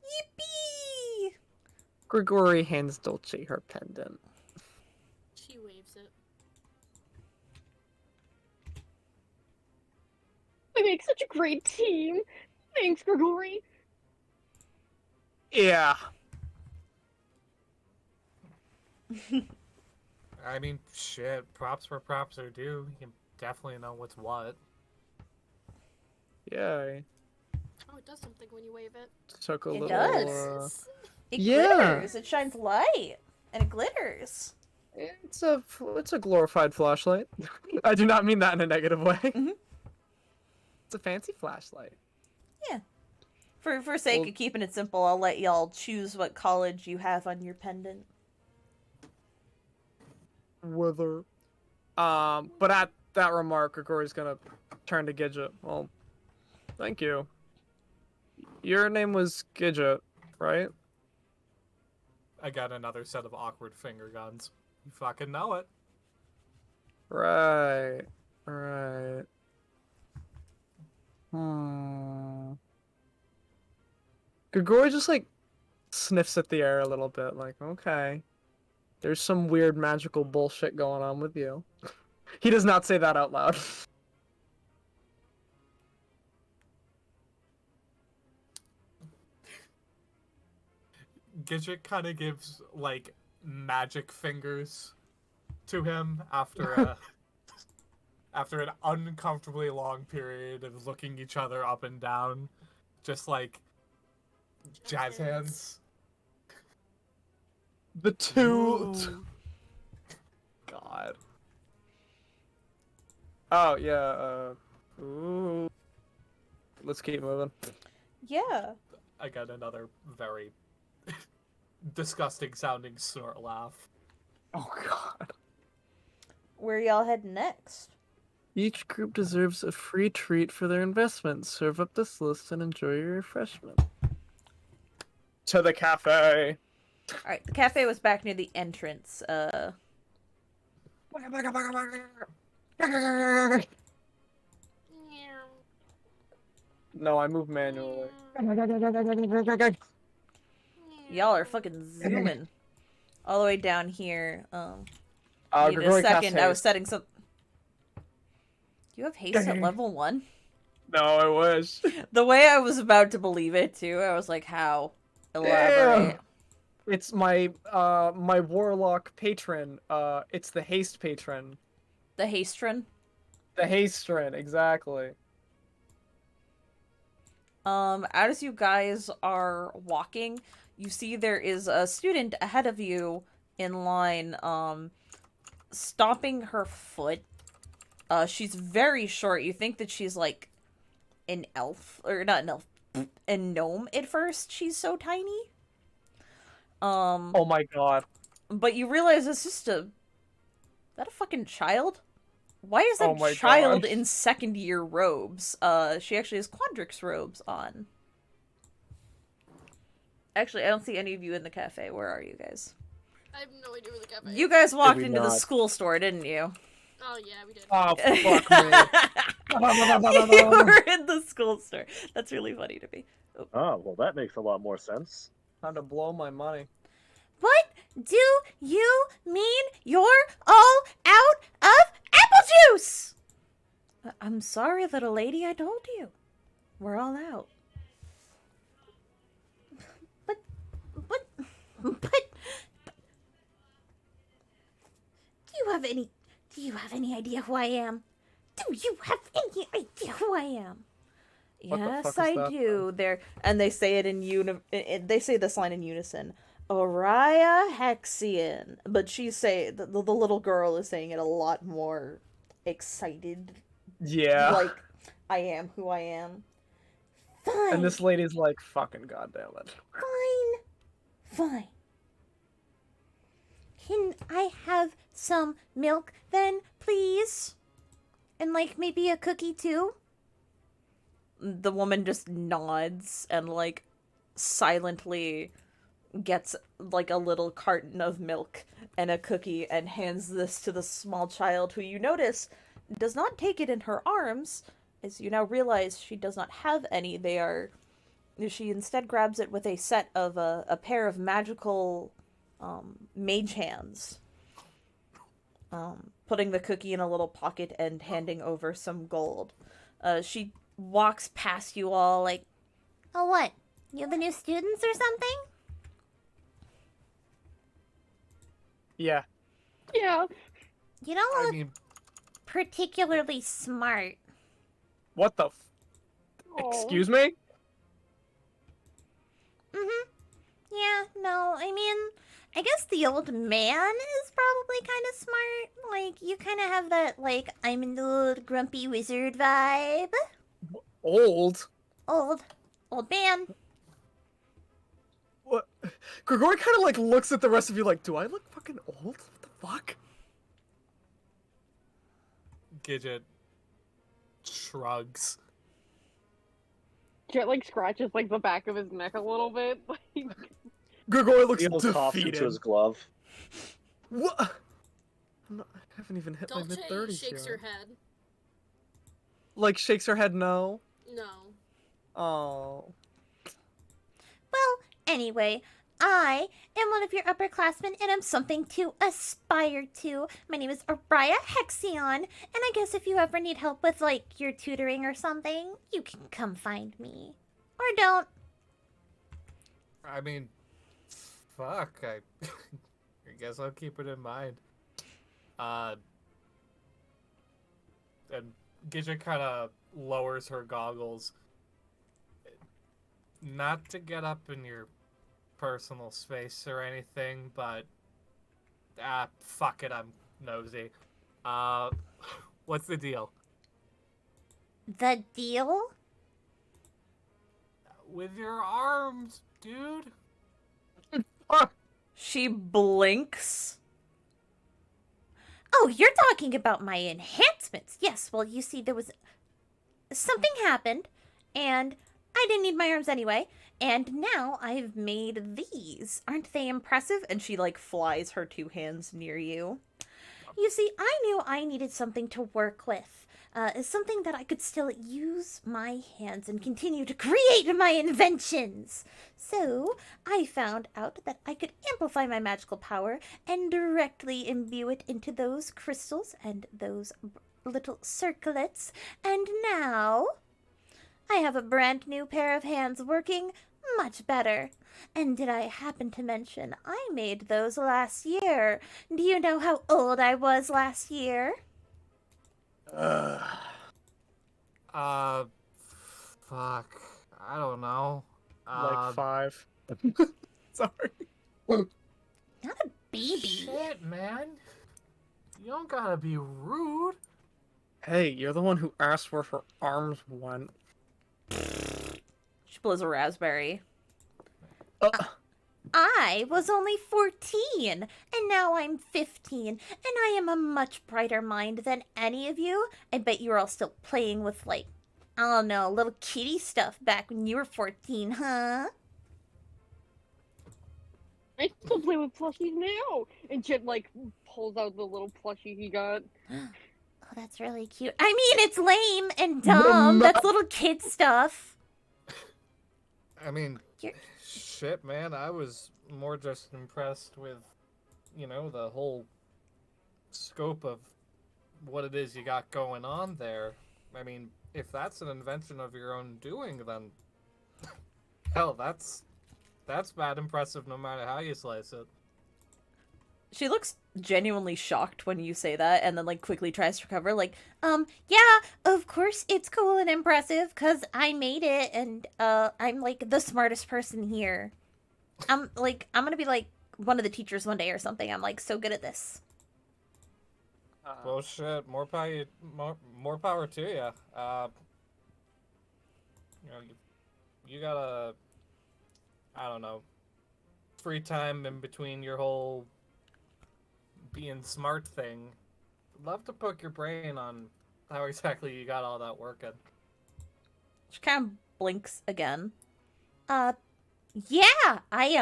Yippee! Grigori hands Dolce her pendant. She waves it. We make such a great team. Thanks, Grigori. Yeah. I mean, shit, props where props are due. You can definitely know what's what. Yay. Oh, it does something when you wave it. Took a It little. does. It Yeah. glitters. It shines light. And it glitters. It's a glorified flashlight. I do not mean that in a negative way. Mhm. It's a fancy flashlight. For sake Well- of keeping it simple, I'll let y'all choose what college you have on your pendant. Whether. But at that remark, Grigori's gonna turn to Gidget. Well, thank you. Your name was Gidget, right? I got another set of awkward finger guns. You fucking know it. Right. Right. Grigori just like sniffs at the air a little bit, like, okay. There's some weird magical bullshit going on with you. He does not say that out loud. Gidget kind of gives, like, magic fingers to him after after an uncomfortably long period of looking each other up and down. Just like jazz hands. The two. Ooh. God. Oh yeah. Ooh. Let's keep moving. Yeah. I got another very disgusting sounding snort laugh. Oh God. Where y'all heading next? Each group deserves a free treat for their investment. Serve up this list and enjoy your refreshment. To the cafe. Alright, the cafe was back near the entrance. No, I move manually. Y'all are fucking zooming. All the way down here. Need a Grigori second. casts I was haste. setting some. You have haste at level 1? No, I wish. The way I was about to believe it too, I was like, how? Elaborate. Damn. It's my my warlock patron. It's the haste patron. The hastron. The hastron, exactly. As you guys are walking, you see there is a student ahead of you in line, stomping her foot. She's very short. You think that she's like an elf, or not an elf, a gnome at first. She's so tiny. Oh my God. But you realize it's just that a fucking child? Why is Oh that my child gosh. in second year robes? She actually has Quandrix robes on. Actually, I don't see any of you in the cafe. Where are you guys? I have no idea where the cafe You is. guys walked we into the not? school store, didn't you? Oh, yeah, we did. Oh fuck me. You were in the school store. That's really funny to me. Oh, well, that makes a lot more sense. Time to blow my money. What do you mean you're all out of apple juice? I'm sorry, little lady, I told you. We're all out. But, do you have any idea who I am? Do you have any idea who I am? What the Yes, fuck is I that do. And they say it in they say this line in unison. Oriah Hexian. But the little girl is saying it a lot more excited. Yeah. Like, I am who I am. Fine. And this lady's like, fucking goddamn it. Fine. Can I have some milk then, please? And like maybe a cookie too? The woman just nods and like silently gets like a little carton of milk and a cookie and hands this to the small child, who you notice does not take it in her arms, as you now realize she does not have any. She instead grabs it with a set of a pair of magical mage hands, putting the cookie in a little pocket and handing over some gold. She walks past you all like, oh, what? You the new students or something? Yeah. Yeah. You don't I look mean, particularly smart. What the? Aw. Excuse me? Yeah, no, I mean, I guess the old man is probably kind of smart. Like, you kind of have that, like, I'm an old grumpy wizard vibe. Old? Old man. What? Grigori kind of like looks at the rest of you like, do I look fucking old? What the fuck? Gidget shrugs. Jet like scratches like the back of his neck a little bit. Like, Grigori looks Seal coughs into defeated. his glove. What? I haven't even hit my Dolce mid-30s shakes yet. her head. Like, shakes her head no. No. Oh. Well, anyway, I am one of your upperclassmen and I'm something to aspire to. My name is Araya Hexion, and I guess if you ever need help with, like, your tutoring or something, you can come find me. Or don't. I mean, fuck. I guess I'll keep it in mind. And Gidget kind of lowers her goggles. Not to get up in your personal space or anything, but fuck it, I'm nosy. What's the deal? The deal? With your arms, dude? She blinks. Oh, you're talking about my enhancements. Yes, well, you see, there was... something happened, and I didn't need my arms anyway, and now I've made these. Aren't they impressive? And she, like, flies her two hands near you. You see, I knew I needed something to work with. Something that I could still use my hands and continue to create my inventions. So, I found out that I could amplify my magical power and directly imbue it into those crystals and those little circlets. And now, I have a brand new pair of hands working much better. And did I happen to mention I made those last year? Do you know how old I was last year? Fuck. I don't know. Like 5. Sorry. Not a baby. Shit, man. You don't gotta be rude. Hey, you're the one who asked where her arms went. She blows a raspberry. Uh, I was only 14, and now I'm 15, and I am a much brighter mind than any of you. I bet you're all still playing with, like, I don't know, little kitty stuff back when you were 14, huh? I still play with plushies now. And Jet like pulls out the little plushie he got. Oh, that's really cute. I mean, it's lame and dumb. That's little kid stuff. I mean, You're- shit, man. I was more just impressed with, you know, the whole scope of what it is you got going on there. I mean, if that's an invention of your own doing, then hell, that's bad impressive no matter how you slice it. She looks genuinely shocked when you say that, and then, like, quickly tries to recover, like, yeah, of course it's cool and impressive, 'cause I made it, and, I'm, like, the smartest person here. I'm gonna be, like, one of the teachers one day or something. I'm, like, so good at this. Well, shit, more power to you. You know, you gotta, I don't know, free time in between your whole being smart thing. Love to poke your brain on how exactly you got all that working. She kind of blinks again. Yeah, I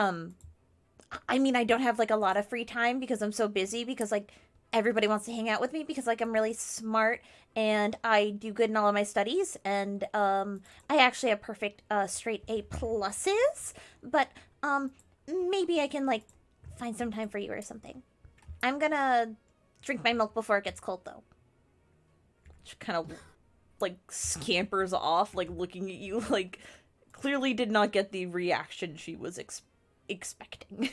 mean, I don't have, like, a lot of free time because I'm so busy, because, like, everybody wants to hang out with me because, like, I'm really smart and I do good in all of my studies, and, I actually have perfect, straight A pluses, but, maybe I can, like, find some time for you or something. I'm gonna drink my milk before it gets cold, though. She kind of, like, scampers off, like, looking at you, like, clearly did not get the reaction she was expecting.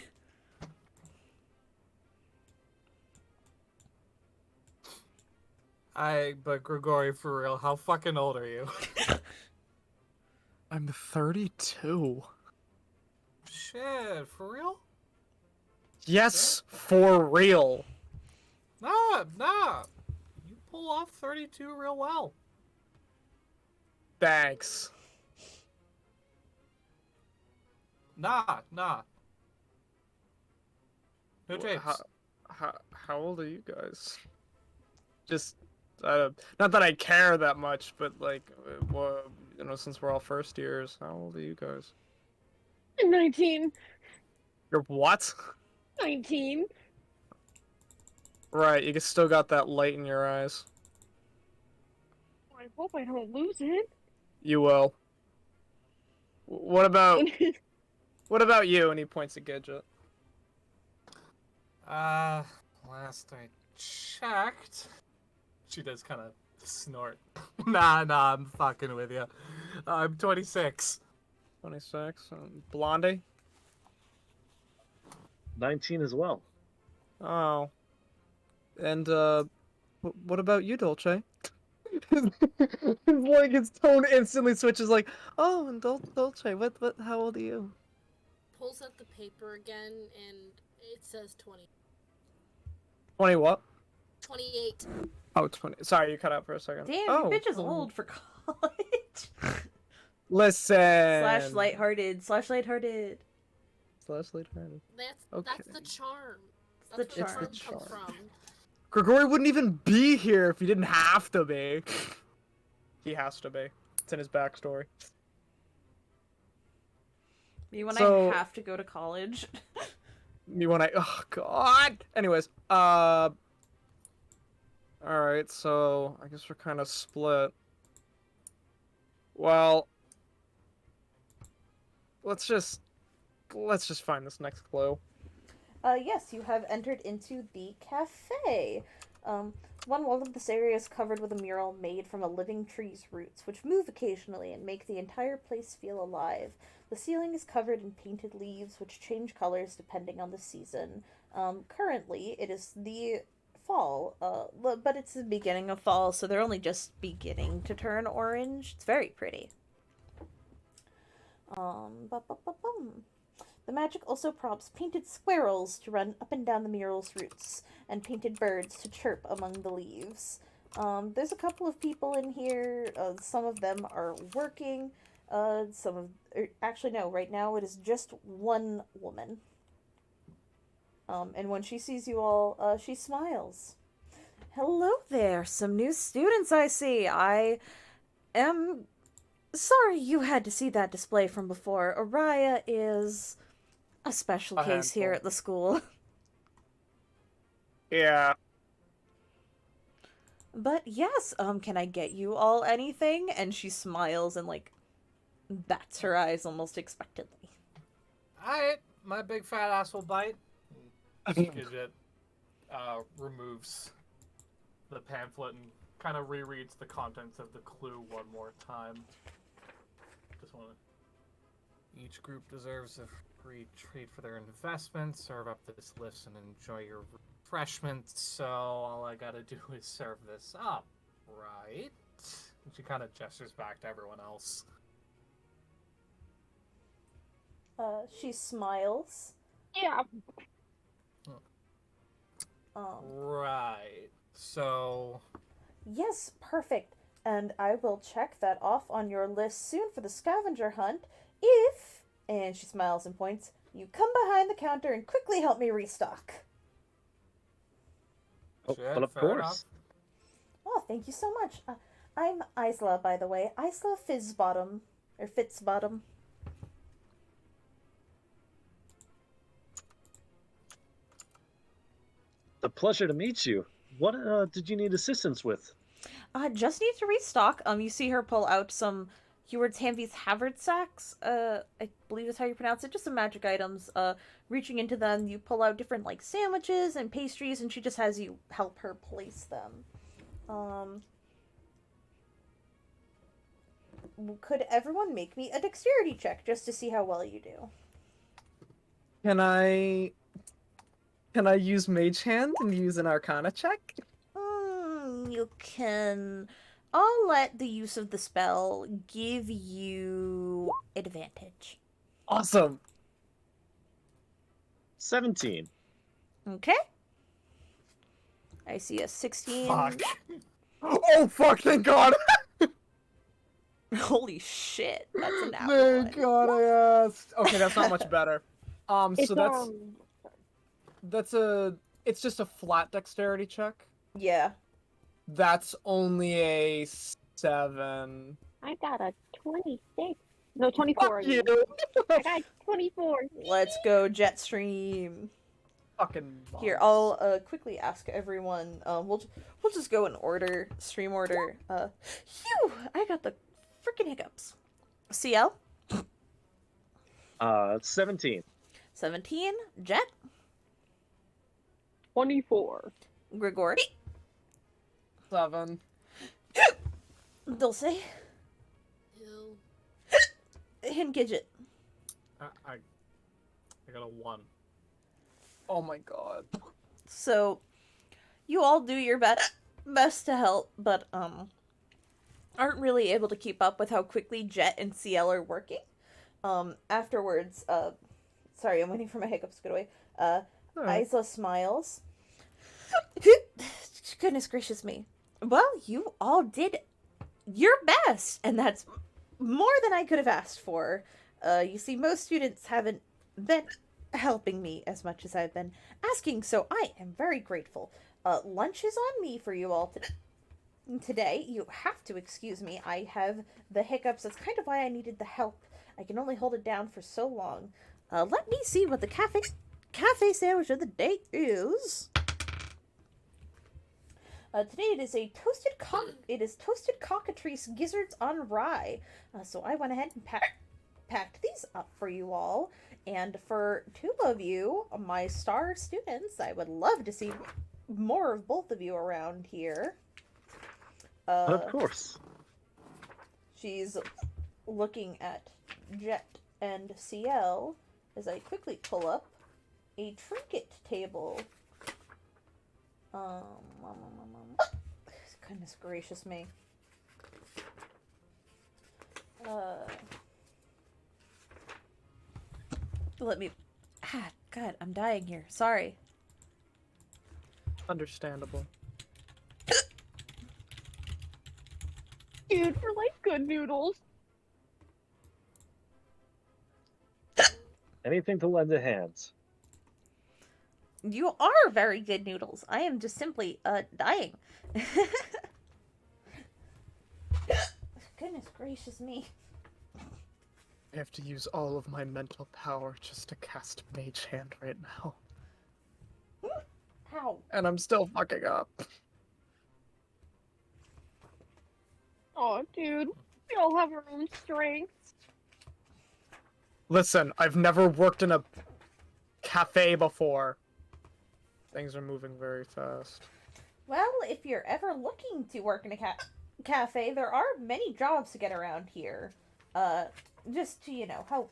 But Grigori, for real, how fucking old are you? I'm 32. Shit, for real? Yes, for real. Nah. You pull off 32 real well. Thanks. Nah. No, James. How old are you guys? Just, not that I care that much, but like, well, since we're all first years, how old are you guys? 19. You're what? 19. Right, you still got that light in your eyes. I hope I don't lose it. You will. What about you? And he points at Gidget. Last I checked, she does kind of snort. Nah, I'm fucking with you. I'm 26. 26. Blondie? 19 as well. Oh. And, what about you, Dolce? Like, his tone instantly switches, like, oh, and Dolce, how old are you? Pulls out the paper again, and it says 20. 20 what? 28. Oh, 20. Sorry, you cut out for a second. Damn, oh, you bitch is old for college. Listen. Slash lighthearted. Slash lighthearted. That's the charm. It's That's the where charm. the charm comes from. Grigori wouldn't even be here if he didn't have to be. He has to be. It's in his backstory. Me when So- I have to go to college. Me when oh god. Anyways, alright, so I guess we're kind of split. Well, let's just find this next clue. Yes, you have entered into the cafe. One wall of this area is covered with a mural made from a living tree's roots, which move occasionally and make the entire place feel alive. The ceiling is covered in painted leaves, which change colors depending on the season. Currently, it is the fall, but it's the beginning of fall, so they're only just beginning to turn orange. It's very pretty. The magic also prompts painted squirrels to run up and down the mural's roots, and painted birds to chirp among the leaves. There's a couple of people in here. Some of them are working. Actually, no, right now it is just one woman. And when she sees you all, she smiles. Hello there, some new students I see. I am sorry you had to see that display from before. Araya is a special case here at the school. Yeah. But yes, can I get you all anything? And she smiles and, like, bats her eyes almost expectantly. Alright, my big fat ass will bite. Gidget removes the pamphlet and kind of rereads the contents of the clue one more time. Just want to... Each group deserves a free treat for their investment. Serve up this list and enjoy your refreshments. So all I gotta do is serve this up, right? And she kind of gestures back to everyone else. She smiles. Yeah. Right. So... Yes, perfect. And I will check that off on your list soon for the scavenger hunt if, and she smiles and points, you come behind the counter and quickly help me restock. Oh, Shit, but of fair course. enough. Oh, thank you so much. I'm Isla, by the way. Isla Fizzbottom. Or Fitzbottom. A pleasure to meet you. What did you need assistance with? Just need to restock. You see her pull out some Heward's Hanvy's haversacks. I believe is how you pronounce it. Just some magic items. Reaching into them, you pull out different, like, sandwiches and pastries, and she just has you help her place them. Could everyone make me a dexterity check just to see how well you do? Can I use Mage Hand and use an Arcana check? I'll let the use of the spell give you advantage. Awesome. 17. Okay. I see a 16. Fuck. Oh fuck! Thank God. Holy shit, that's a nat Thank one. God I asked. Okay, that's not much better. It's So it's just a flat dexterity check. Yeah. That's only a 7. I got a 26. No, 24. Fuck you. I got 24. Let's go, Jetstream. Fucking Here, boss. I'll quickly ask everyone. We'll just go in order, stream order. Phew! I got the freaking hiccups. CL 17. 17. Jet 24. Grigori 7. Dulce 2. and Gidget. I got a 1. Oh my God. So, you all do your best to help, but aren't really able to keep up with how quickly Jet and CL are working. Afterwards, sorry, I'm waiting for my hiccups to go away. Isa smiles. Goodness gracious me. Well, you all did your best, and that's more than I could have asked for. You see, most students haven't been helping me as much as I've been asking, so I am very grateful. Lunch is on me for you all today. You have to excuse me. I have the hiccups. That's kind of why I needed the help. I can only hold it down for so long. Let me see what the cafe sandwich of the day is. Today it is toasted cockatrice gizzards on rye. So I went ahead and packed these up for you all. And for 2 of you, my star students, I would love to see more of both of you around here. Of course. She's looking at Jet and CL as I quickly pull up a trinket table. Goodness gracious me. Let me. God, I'm dying here. Sorry. Understandable. Dude, for like good noodles. Anything to lend a hand. You are very good noodles. I am just simply dying. Goodness gracious me. I have to use all of my mental power just to cast Mage Hand right now. How? And I'm still fucking up. Oh, dude. We all have our own strengths. Listen, I've never worked in a cafe before. Things are moving very fast. Well, if you're ever looking to work in a cafe, there are many jobs to get around here. Just to, help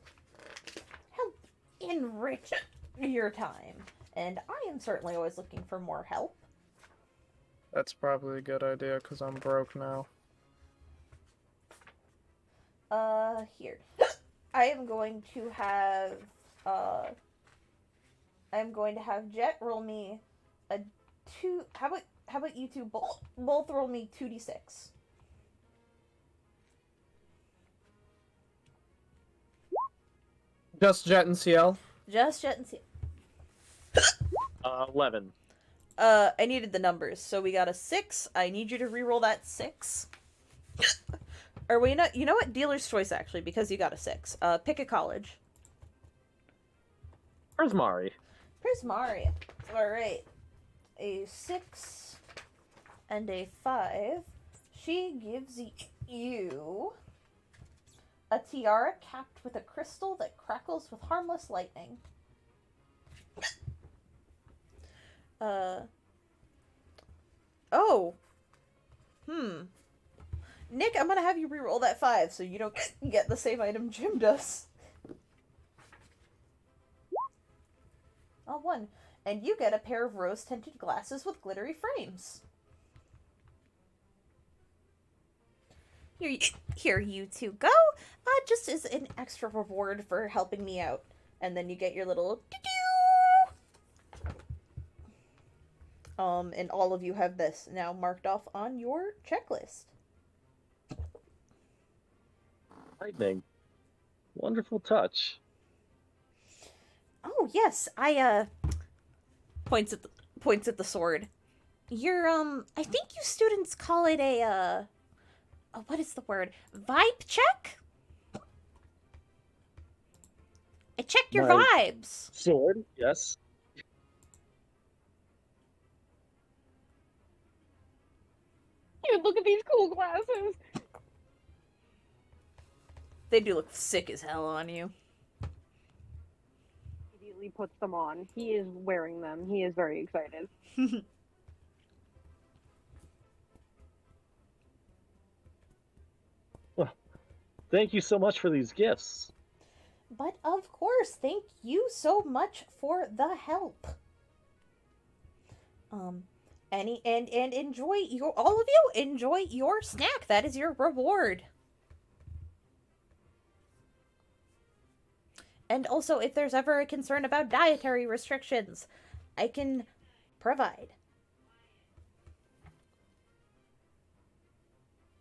enrich your time. And I am certainly always looking for more help. That's probably a good idea, because I'm broke now. Here. I am going to have, Jet roll me a 2, how about you two both roll me 2d6? Just Jet and CL? Just Jet and CL. 11. I needed the numbers, so we got a 6. I need you to re-roll that 6. Or well, you know what? Dealer's choice, actually, because you got a 6. Pick a college. Prismari. Prismari. Alright. A 6 and a 5. She gives you a tiara capped with a crystal that crackles with harmless lightning. Oh. Nick, I'm gonna have you re-roll that 5 so you don't get the same item Jim does. Oh, 1. And you get a pair of rose-tinted glasses with glittery frames. here you two go. Just as an extra reward for helping me out. And then you get your little and all of you have this now marked off on your checklist. Lightning. Wonderful touch. Oh yes, I points at the sword. You're I think you students call it a what is the word? Vibe check? I check your My vibes. Sword, yes. Dude, look at these cool glasses. They do look sick as hell on you. Immediately puts them on. He is wearing them. He is very excited. Well, thank you so much for these gifts. But of course, thank you so much for the help. And enjoy all of you enjoy your snack. That is your reward. And also, if there's ever a concern about dietary restrictions, I can provide.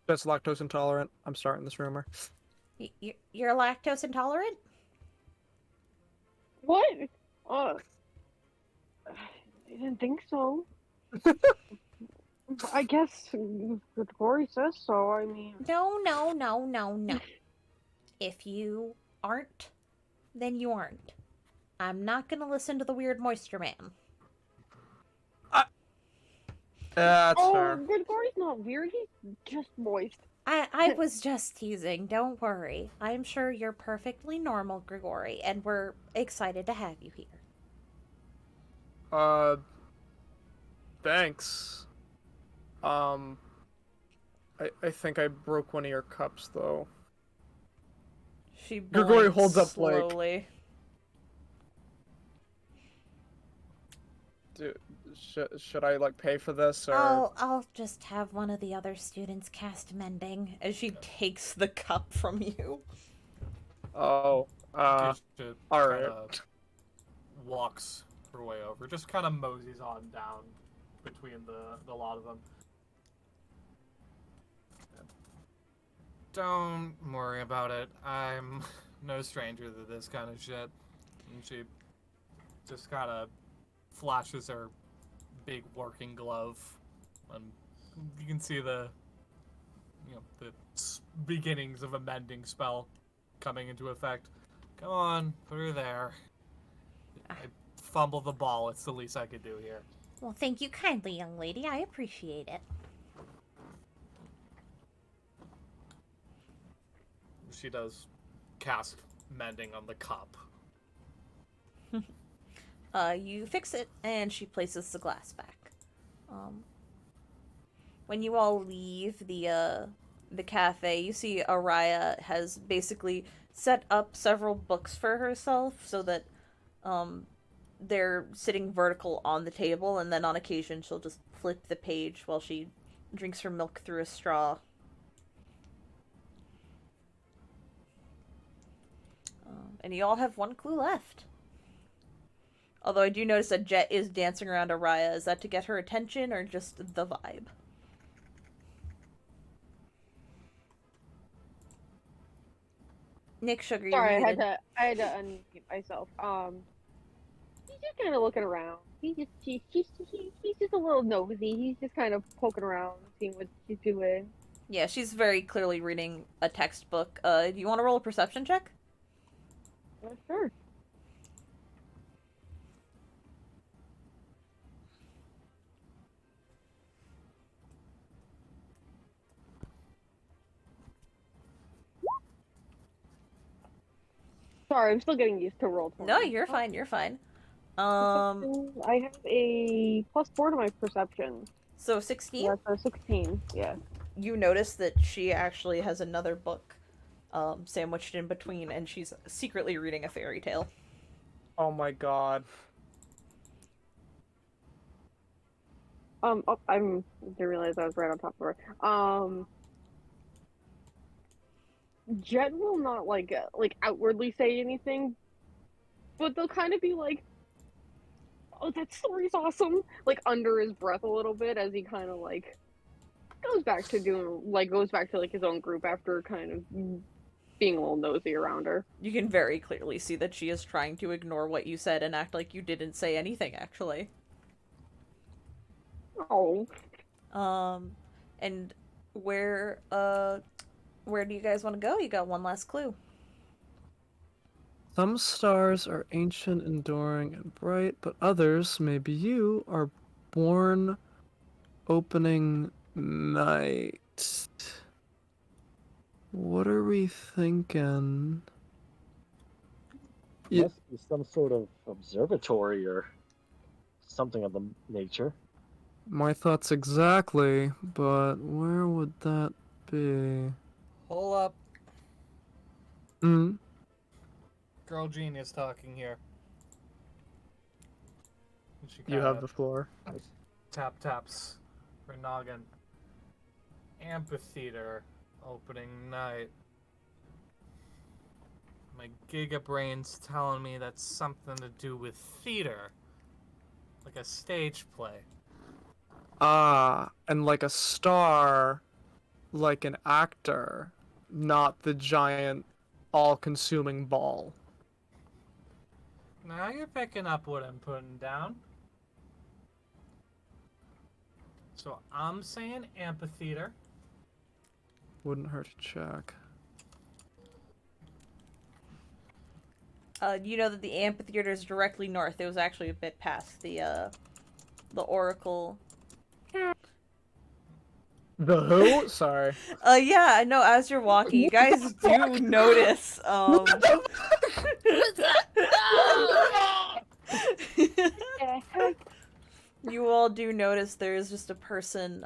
That's lactose intolerant. I'm starting this rumor. You're lactose intolerant? What? I didn't think so. I guess the Corey says so. I mean, No. If you aren't, then you aren't. I'm not gonna listen to the weird moisture man. That's fair. Gregori's not weird. He's just moist. I was just teasing. Don't worry. I'm sure you're perfectly normal, Grigori, and we're excited to have you here. Thanks. I think I broke one of your cups, though. She Grigori blinks holds up, slowly. like... Dude, should I, like, pay for this, or... I'll just have one of the other students cast mending as she takes the cup from you. Oh, Keisha alright. kinda walks her way over, just kind of moseys on down between the lot of them. Don't worry about it. I'm no stranger to this kind of shit. And she just kind of flashes her big working glove, and you can see the beginnings of a mending spell coming into effect. Come on, put her there. I fumble the ball. It's the least I could do here. Well, thank you kindly, young lady. I appreciate it. She does cast mending on the cup. You fix it, and she places the glass back. When you all leave the cafe, you see Araya has basically set up several books for herself so that they're sitting vertical on the table, and then on occasion she'll just flip the page while she drinks her milk through a straw. And you all have one clue left. Although I do notice that Jet is dancing around Araya. Is that to get her attention or just the vibe? Nick Sugar, you're Sorry, muted. I had to unmute myself. He's just kind of looking around. He's just a little nosy. He's just kind of poking around, seeing what she's doing. Yeah, she's very clearly reading a textbook. Do you want to roll a perception check? Sure. Sorry, I'm still getting used to roll 20. No, you're fine, you're fine. I have a +4 to my perception. So 16? Yeah, so 16, yeah. You notice that she actually has another book sandwiched in between, and she's secretly reading a fairy tale. Oh my god. I didn't realize I was right on top of her. Jet will not like outwardly say anything, but they'll kind of be like, "Oh, that story's awesome!" Like under his breath a little bit as he kind of like goes back to like his own group after kind of being a little nosy around her. You can very clearly see that she is trying to ignore what you said and act like you didn't say anything, actually. Oh, And where do you guys want to go? You got one last clue. Some stars are ancient, enduring, and bright, but others, maybe you, are born opening night. What are we thinking? Yeah. Must be some sort of observatory or something of the nature. My thoughts exactly, but where would that be? Hold up. Hmm? Girl genius talking here. And she You have kinda the floor. taps her noggin. Amphitheater opening night. My Giga Brain's telling me that's something to do with theater. Like a stage play. Ah, and like a star, like an actor, not the giant, all-consuming ball. Now you're picking up what I'm putting down. So I'm saying amphitheater. Wouldn't hurt to check. You know that the amphitheater is directly north. It was actually a bit past the Oracle. The who? Sorry. Yeah, I know, as you're walking, you guys do notice, What's that? No! You all do notice there is just a person,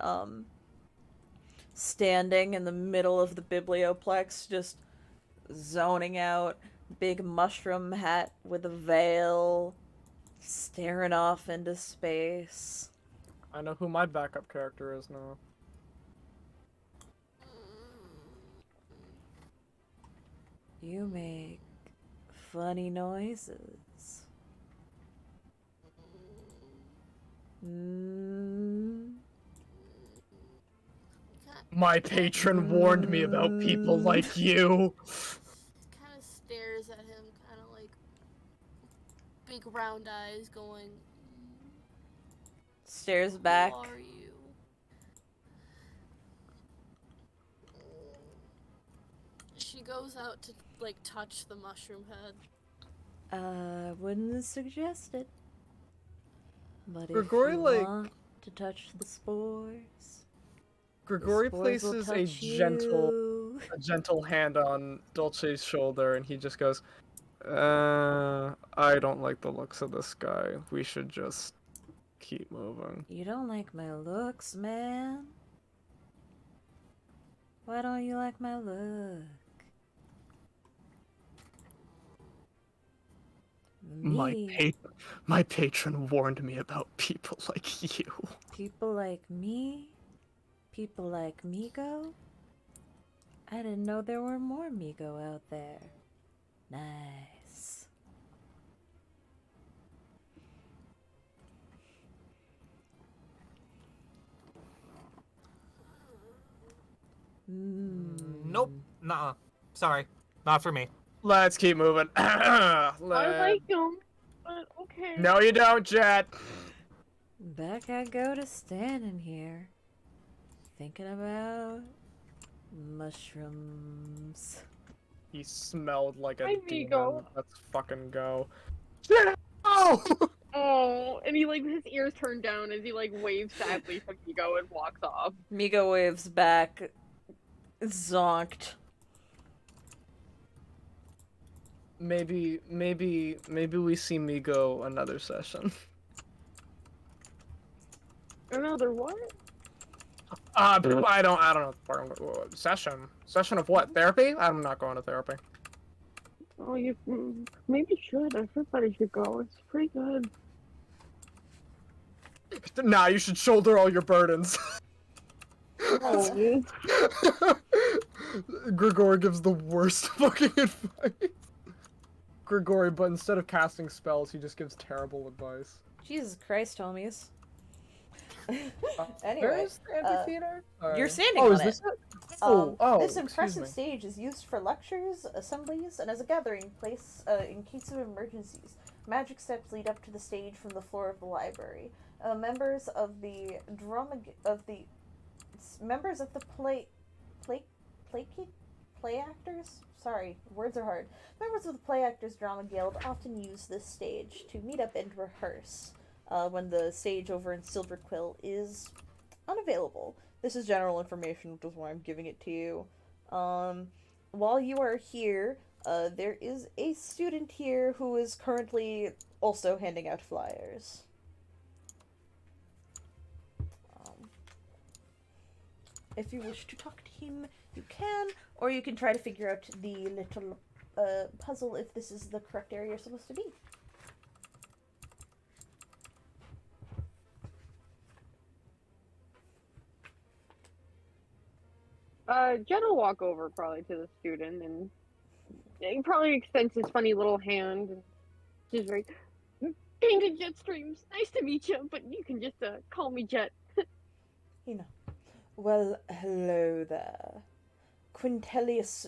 standing in the middle of the biblioplex, just zoning out. Big mushroom hat with a veil, staring off into space. I know who my backup character is now. You make funny noises. My patron warned me about people like you. Kind of stares at him, kind of like big round eyes going, Stares back. Who are you? She goes out to like touch the mushroom head. Wouldn't suggest it. But Grigori, if you like- want to touch the spores, Grigori the spores will places a touch gentle you. hand on Dolce's shoulder, and he just goes, I don't like the looks of this guy. We should just keep moving. You don't like my looks, man? Why don't you like my look? My patron warned me about people like you. People like me? People like Migo? I didn't know there were more Migo out there. Nice. Nope. Nuh-uh. Sorry. Not for me. Let's keep moving. I like him, but okay. No, you don't, Jet. Back I go to standing here, thinking about mushrooms. He smelled like a Hi, demon. Migo. Let's fucking go. Jet! Oh! Oh, and he like his ears turn down as he like waves sadly to Migo and walks off. Migo waves back, zonked. Maybe we see Migo another session. Another what? I don't know. Session of what? Therapy? I'm not going to therapy. Oh, you maybe should. Everybody should go. It's pretty good. Nah, you should shoulder all your burdens. Oh. Grigori gives the worst fucking advice. Grigori, but instead of casting spells, he just gives terrible advice. Jesus Christ, homies. Anyway, Where's the amphitheater? you're standing oh, on is this it. it? Oh, This excuse impressive me. stage is used for lectures, assemblies, and as a gathering place in case of emergencies. Magic steps lead up to the stage from the floor of the library. Members of the play actors. Sorry, words are hard. Members of the Play Actors Drama Guild often use this stage to meet up and rehearse when the stage over in Silver Quill is unavailable. This is general information, which is why I'm giving it to you. While you are here, there is a student here who is currently also handing out flyers. If you wish to talk to him, you can, or you can try to figure out the little puzzle if this is the correct area you're supposed to be. Jen will walk over probably to the student and he probably extends his funny little hand and just very, Painted Jet Streams, nice to meet you, but you can just call me Jet. You know. Well, hello there. Quintilius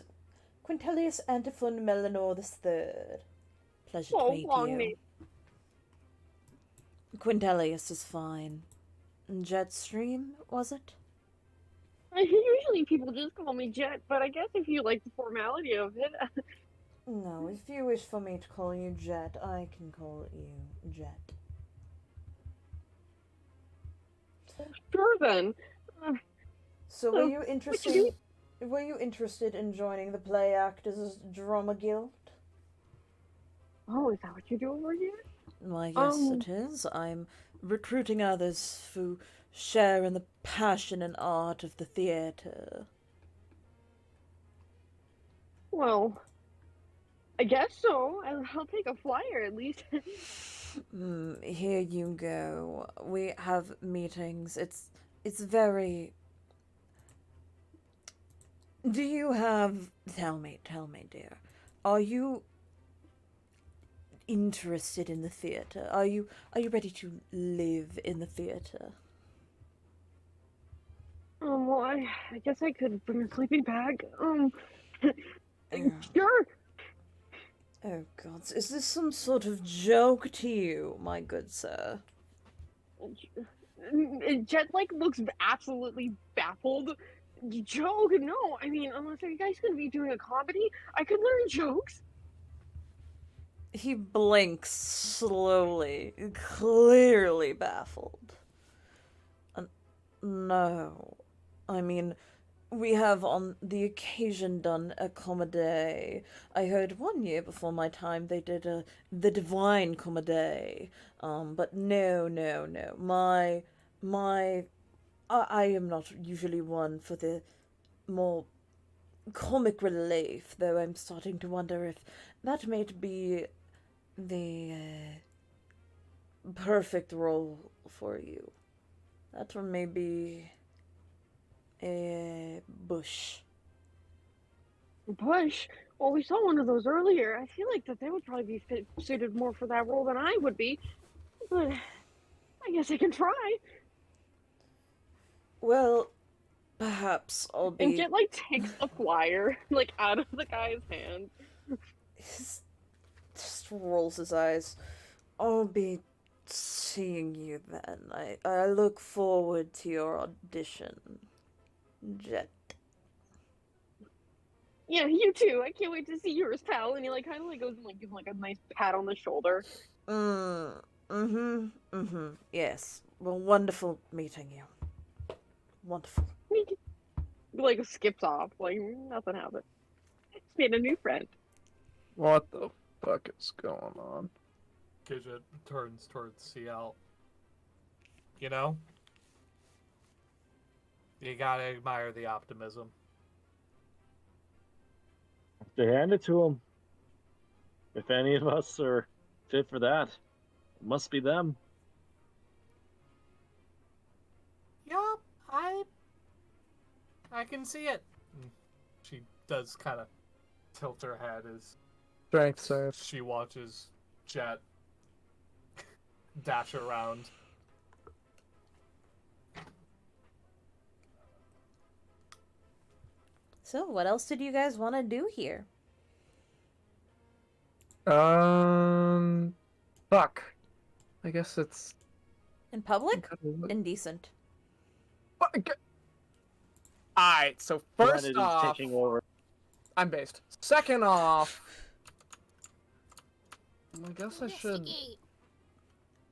Antiphon Melanor III. Pleasure to meet you. Name. Quintilius is fine. Jetstream, was it? Usually people just call me Jet, but I guess if you like the formality of it. No, if you wish for me to call you Jet, I can call you Jet. Sure then. So were you interested? Were you interested in joining the Play Actors Drama Guild? Oh, is that what you do over here? Why, yes, it is. I'm recruiting others who share in the passion and art of the theater. Well, I guess so. I'll take a flyer at least. Here you go. We have meetings. It's very... Do you have... Tell me, dear. Are you interested in the theater? Are you ready to live in the theater? Well, I guess I could bring a sleeping bag. Yeah. Sure. Oh, God. Is this some sort of joke to you, my good sir? Jet, looks absolutely baffled. Joke? No. I mean, unless are you guys gonna be doing a comedy, I could learn jokes. He blinks slowly, clearly baffled. No. I mean, we have on the occasion done a comedy. I heard one year before my time they did the Divine Comedy. But no. I am not usually one for the more comic relief, though I'm starting to wonder if that might be the perfect role for you. That or maybe a bush. Bush? Well, we saw one of those earlier. I feel like that they would probably be suited more for that role than I would be. But I guess I can try. Well, perhaps I'll be... And Jet, takes a flyer, out of the guy's hand. Just rolls his eyes. I'll be seeing you then. I look forward to your audition, Jet. Yeah, you too. I can't wait to see yours, pal. And he kind of goes and gives him a nice pat on the shoulder. Yes. Well, wonderful meeting you. Wonderful. Skips off. Nothing happened. Just made a new friend. What the fuck is going on? Gidget turns towards CL. You know? You gotta admire the optimism. To hand it to him. If any of us are fit for that, it must be them. Yup, I can see it. She does kind of tilt her head as Strength save. she watches Jet dash around. So, what else did you guys want to do here? Fuck. I guess it's In public? Indecent. Alright, so first Serenity's off, taking over. I'm based. Second off, I guess I should. Investigate.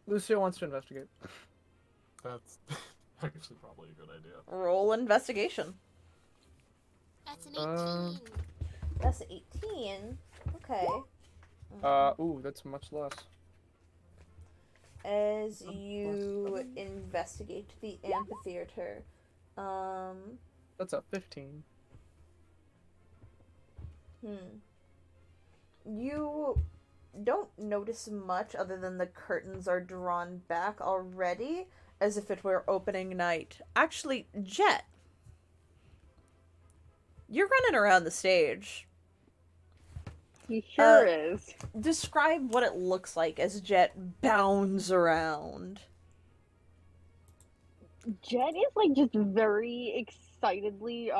Lucio wants to investigate. That's actually probably a good idea. Roll investigation. That's an 18. That's 18. Okay. Ooh, that's much less. As you investigate the amphitheater, That's a 15. You don't notice much other than the curtains are drawn back already, as if it were opening night. Actually, Jet, you're running around the stage. He sure is. Describe what it looks like as Jet bounds around. Jet is like just very excitedly,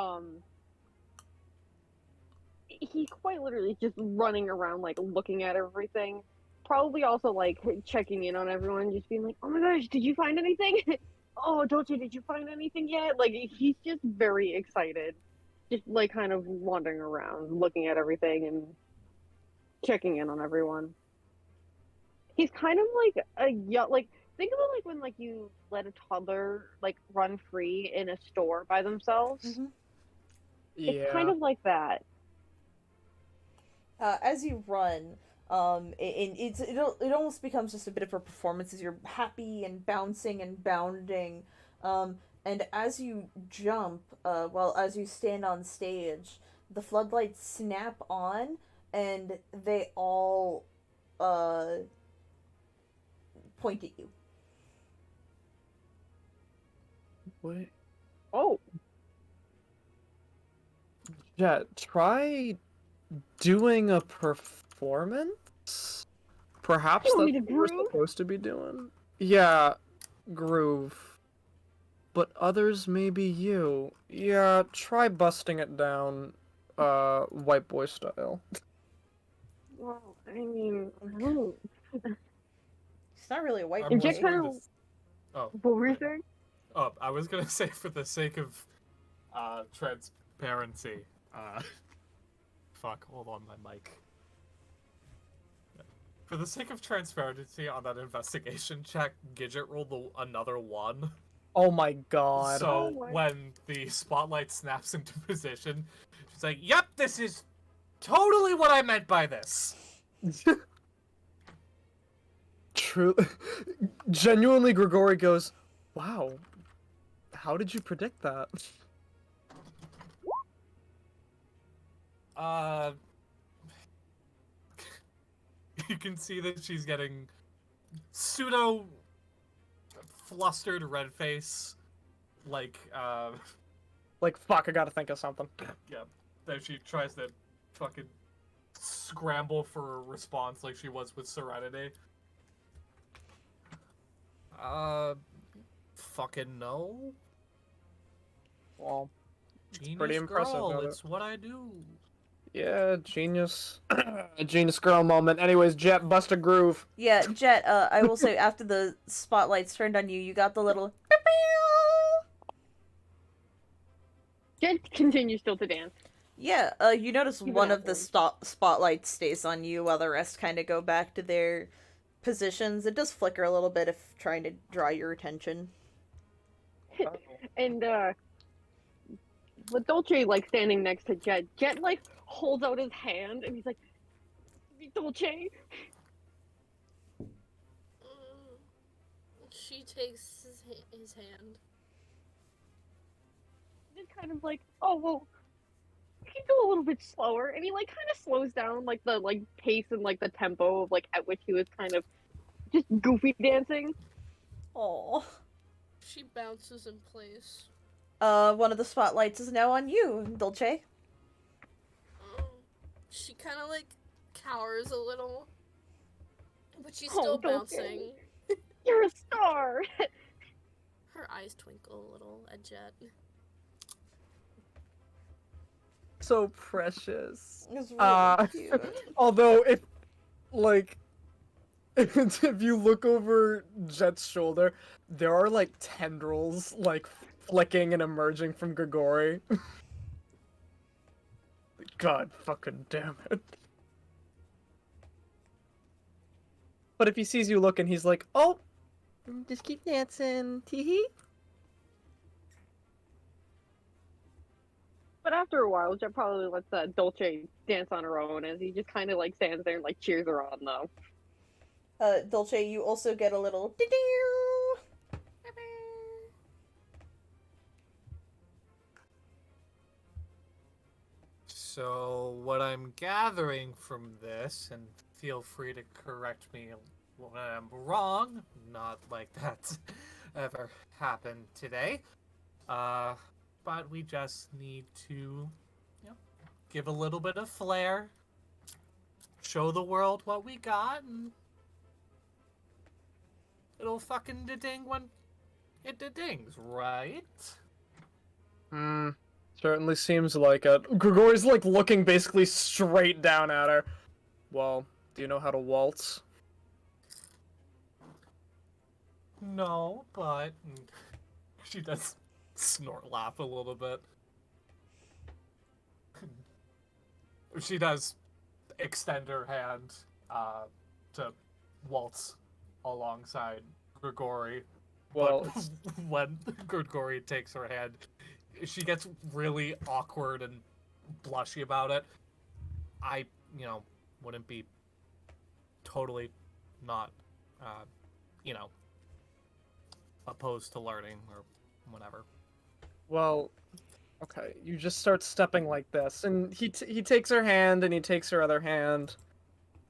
he's quite literally just running around, like looking at everything. Probably also like checking in on everyone, just being like, "Oh my gosh, did you find anything? Oh, Dolce, did you find anything yet?" Like he's just very excited, just like kind of wandering around, looking at everything and checking in on everyone. He's kind of like a young, like think about like when like you let a toddler like run free in a store by themselves. Mm-hmm. Yeah. It's kind of like that. As you run, it almost becomes just a bit of a performance as you're happy and bouncing and bounding, and as you jump, as you stand on stage, the floodlights snap on, and they all point at you. Wait. Oh, Yeah, try doing a performance? Perhaps You want that's me to what we're groove? supposed to be doing? Yeah, groove. But others may be you. Yeah, try busting it down, white boy style. well, I mean, I don't. It's not really a white I'm boy. Jet kind wondering of. this- Oh, What were you wait. saying? Oh, I was gonna say for the sake of transparency. Fuck, hold on my mic. For the sake of transparency on that investigation check, Gidget rolled another 1. Oh my god. So Oh my- when the spotlight snaps into position, she's like, "Yep, this is totally what I meant by this." True. Genuinely, Grigori goes, "Wow, how did you predict that?" You can see that she's getting pseudo flustered red face, like Like, fuck, I gotta think of something. yeah, that she tries to fucking scramble for a response like she was with Serenity. Fucking no. Well, Genius pretty impressive, girl, not it? it's what I do. yeah, genius. Genius girl moment. Anyways, Jet, bust a groove. Yeah, Jet, I will say, after the spotlights turned on you, you got the little... Jet continues still to dance. Yeah, you notice Even one of the afterwards. spotlights stays on you while the rest kind of go back to their positions. It does flicker a little bit if trying to draw your attention. And with Dolce like standing next to Jet, Jet like holds out his hand and he's like, "Dolce." She takes his hand. Just kind of like, "Oh well, we can go a little bit slower," and he like kind of slows down like the like pace and like the tempo of like at which he was kind of just goofy dancing. Oh. She bounces in place. One of the spotlights is now on you, Dolce. kind of like cowers a little, but she's Oh, still Dolce. bouncing. You're a star. Her eyes twinkle a little at Jet. So precious. It's really cute. Although if like if you look over Jet's shoulder, there are like tendrils like flicking and emerging from Grigori. God fucking damn it. But if he sees you looking, he's like, "Oh, just keep dancing, teehee." But after a while, Jet probably lets Dolce dance on her own as he just kind of like stands there and like cheers her on though. Dolce, you also get a little doo-doo. So, what I'm gathering from this, and feel free to correct me when I'm wrong, not like that's ever happened today, but we just need to, give a little bit of flair, show the world what we got, and it'll fucking da-ding when it da-dings, right? Certainly seems like it. Grigori's like looking basically straight down at her. Well, do you know how to waltz? No, but she does snort laugh a little bit. She does extend her hand to waltz alongside Grigori. Well, but when Grigori takes her hand, she gets really awkward and blushy about it. I, wouldn't be totally not, opposed to learning or whatever. well, okay. You just start stepping like this, and he takes her hand, and he takes her other hand.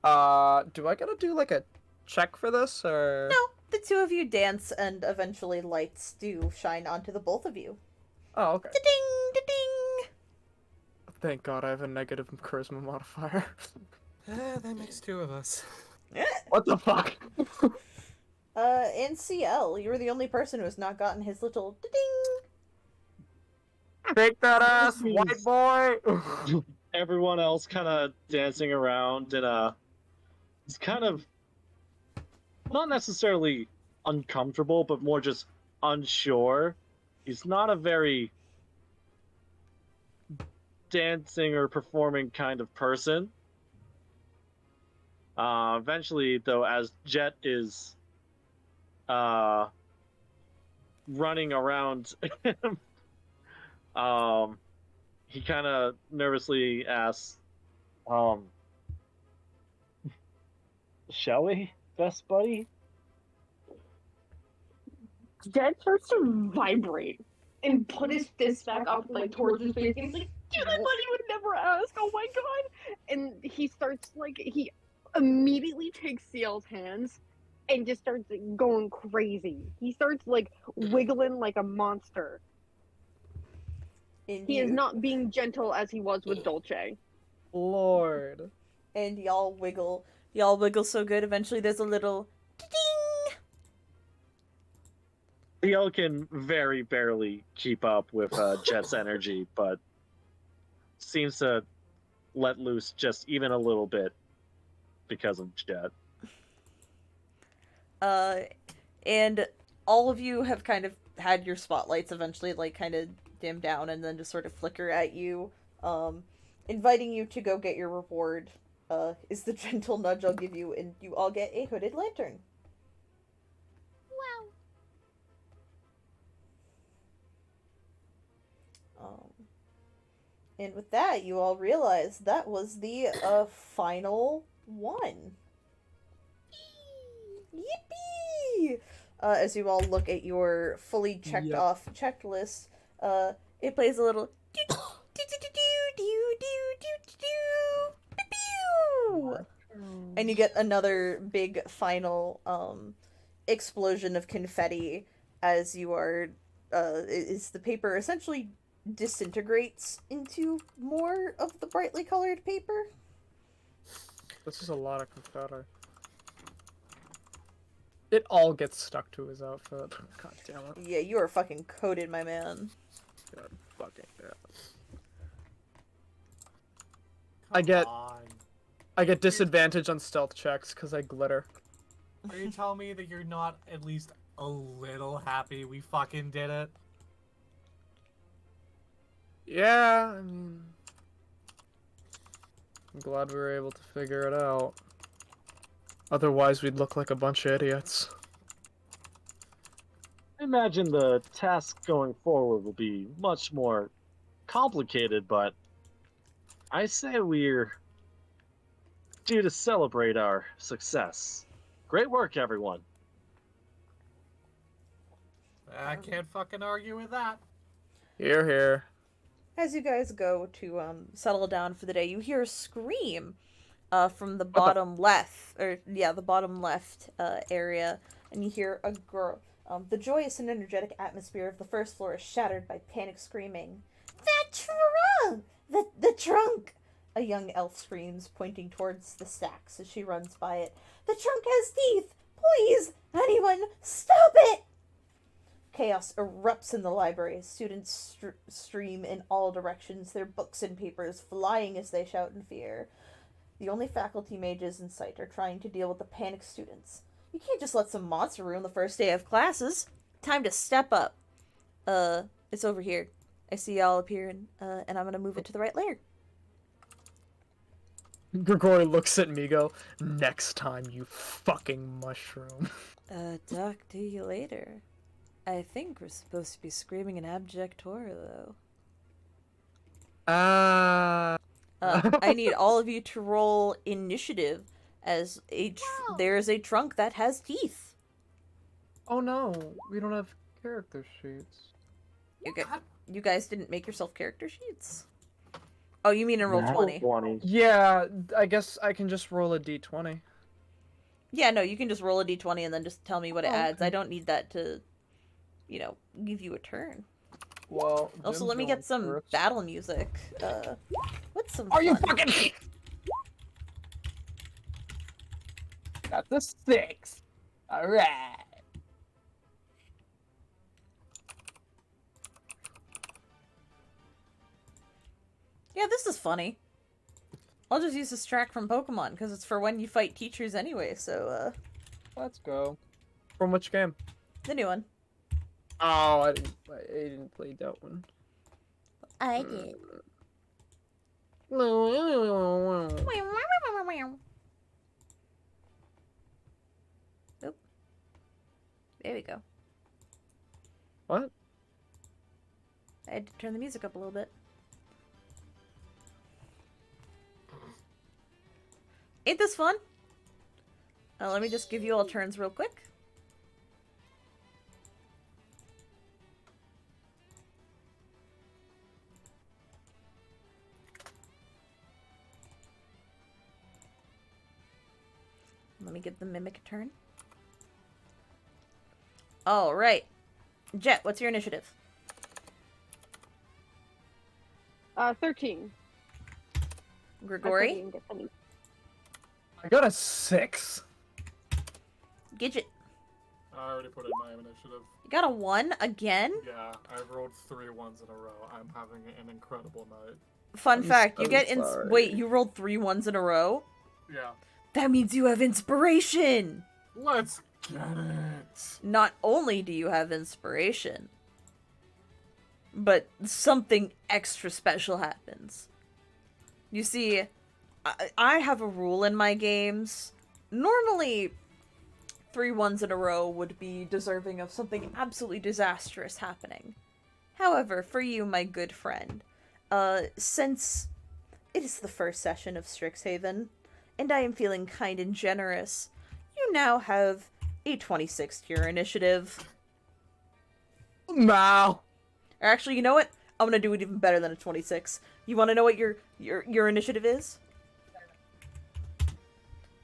Do I gotta do like a check for this, or No, the two of you dance, and eventually lights do shine onto the both of you. Oh, okay. Da-ding, da-ding. Thank God I have a negative charisma modifier. That makes two of us. What the fuck? And CL, you were the only person who has not gotten his little da-ding. Take that ass, white boy! Everyone else kind of dancing around and it's kind of not necessarily uncomfortable, but more just unsure. He's not a very dancing or performing kind of person. Eventually, though, as Jet is running around him, he kind of nervously asks, "Shall we, best buddy?" Jet starts to vibrate and put his fist back up like towards his face. He's like, "Dude, I thought you would never ask. Oh my god!" And he starts he immediately takes CL's hands and just starts going crazy. He starts like wiggling like a monster. And He is not being gentle as he was with Dolce. Lord. And y'all wiggle so good. Eventually, there's a little ding. Theo can very barely keep up with Jet's energy, but seems to let loose just even a little bit because of Jet. And all of you have kind of had your spotlights eventually like kind of dim down and then just sort of flicker at you, inviting you to go get your reward. Is the gentle nudge I'll give you, and you all get a hooded lantern. Wow. And with that, you all realize that was the final one. Yippee! As you all look at your fully checked off checklist, it plays a little and you get another big final explosion of confetti as you are is the paper essentially disintegrates into more of the brightly colored paper. This is a lot of confetti. It all gets stuck to his outfit. God damn it. Yeah, you are fucking coated, my man. God fucking damn it. Come on. I get disadvantage on stealth checks because I glitter. Are you telling me that you're not at least a little happy we fucking did it? Yeah, I mean... I'm glad we were able to figure it out. Otherwise, we'd look like a bunch of idiots. I imagine the task going forward will be much more complicated, but I say we're due to celebrate our success. Great work, everyone. I can't fucking argue with that. Here, here. As you guys go to settle down for the day, you hear a scream from the the- bottom left, the bottom left area, and you hear a girl. The joyous and energetic atmosphere of the first floor is shattered by panic screaming. The trunk! The trunk! A young elf screams, pointing towards the stacks as she runs by it. The trunk has teeth! Please! Anyone! Stop it! Chaos erupts in the library as students stream in all directions, their books and papers flying as they shout in fear. The only faculty mages in sight are trying to deal with the panicked students. You can't just let some monster ruin the first day of classes. Time to step up. It's over here. I see y'all appearing, and I'm gonna move it to the right layer. Grigori looks at Migo. Next time, you fucking mushroom. Talk to you later. I think we're supposed to be screaming an abject horror, though. I need all of you to roll initiative as there is a trunk that has teeth. Oh no, we don't have character sheets. You guys didn't make yourself character sheets? Oh, you mean in roll 20? 20. Yeah, I guess I can just roll a d20. Yeah, no, you can just roll a d20 and then just tell me what it adds. Okay. I don't need that to, give you a turn. Well, Also, Jim's let me going get some first. battle music. What's some Are you fun? fucking... That's a 6. Alright. Yeah, this is funny. I'll just use this track from Pokemon, because it's for when you fight teachers anyway, so, Let's go. From which game? the new one. Oh, I didn't play that one. I did. Oop. There we go. What? I had to turn the music up a little bit. Ain't this fun? Let me just give you all turns real quick. Let me give the mimic a turn. Alright. Jet, what's your initiative? 13. Grigori? I got a 6. Gidget. I already put in my initiative. You got a 1 again? Yeah, I've rolled 3 ones in a row. I'm having an incredible night. Fun I'm fact, you so get sorry. wait, you rolled 3 ones in a row? Yeah. That means you have inspiration! Let's get it! Not only do you have inspiration, but something extra special happens. You see, I have a rule in my games. Normally, 3 ones in a row would be deserving of something absolutely disastrous happening. However, for you, my good friend, since it is the first session of Strixhaven, and I am feeling kind and generous, you now have a 26 tier initiative. Wow. Or actually, you know what? I'm gonna do it even better than a 26. You wanna know what your initiative is?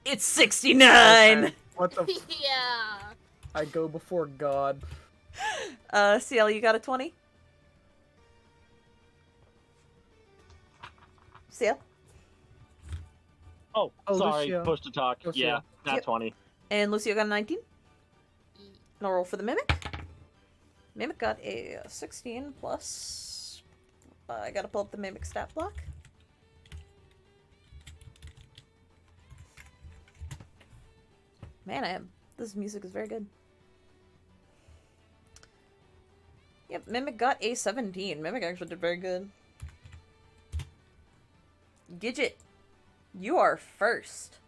It's 69! Okay. What the Yeah. I go before God. CL, you got a 20? CL? Oh, Oh, sorry. Lucio. Push to talk. Lucio. Yeah, not Yep. 20. And Lucio got a 19. E. And I'll roll for the Mimic. Mimic got a 16 plus... I gotta pull up the Mimic stat block. Man, this music is very good. Yep, Mimic got a 17. Mimic actually did very good. Gidget, you are first.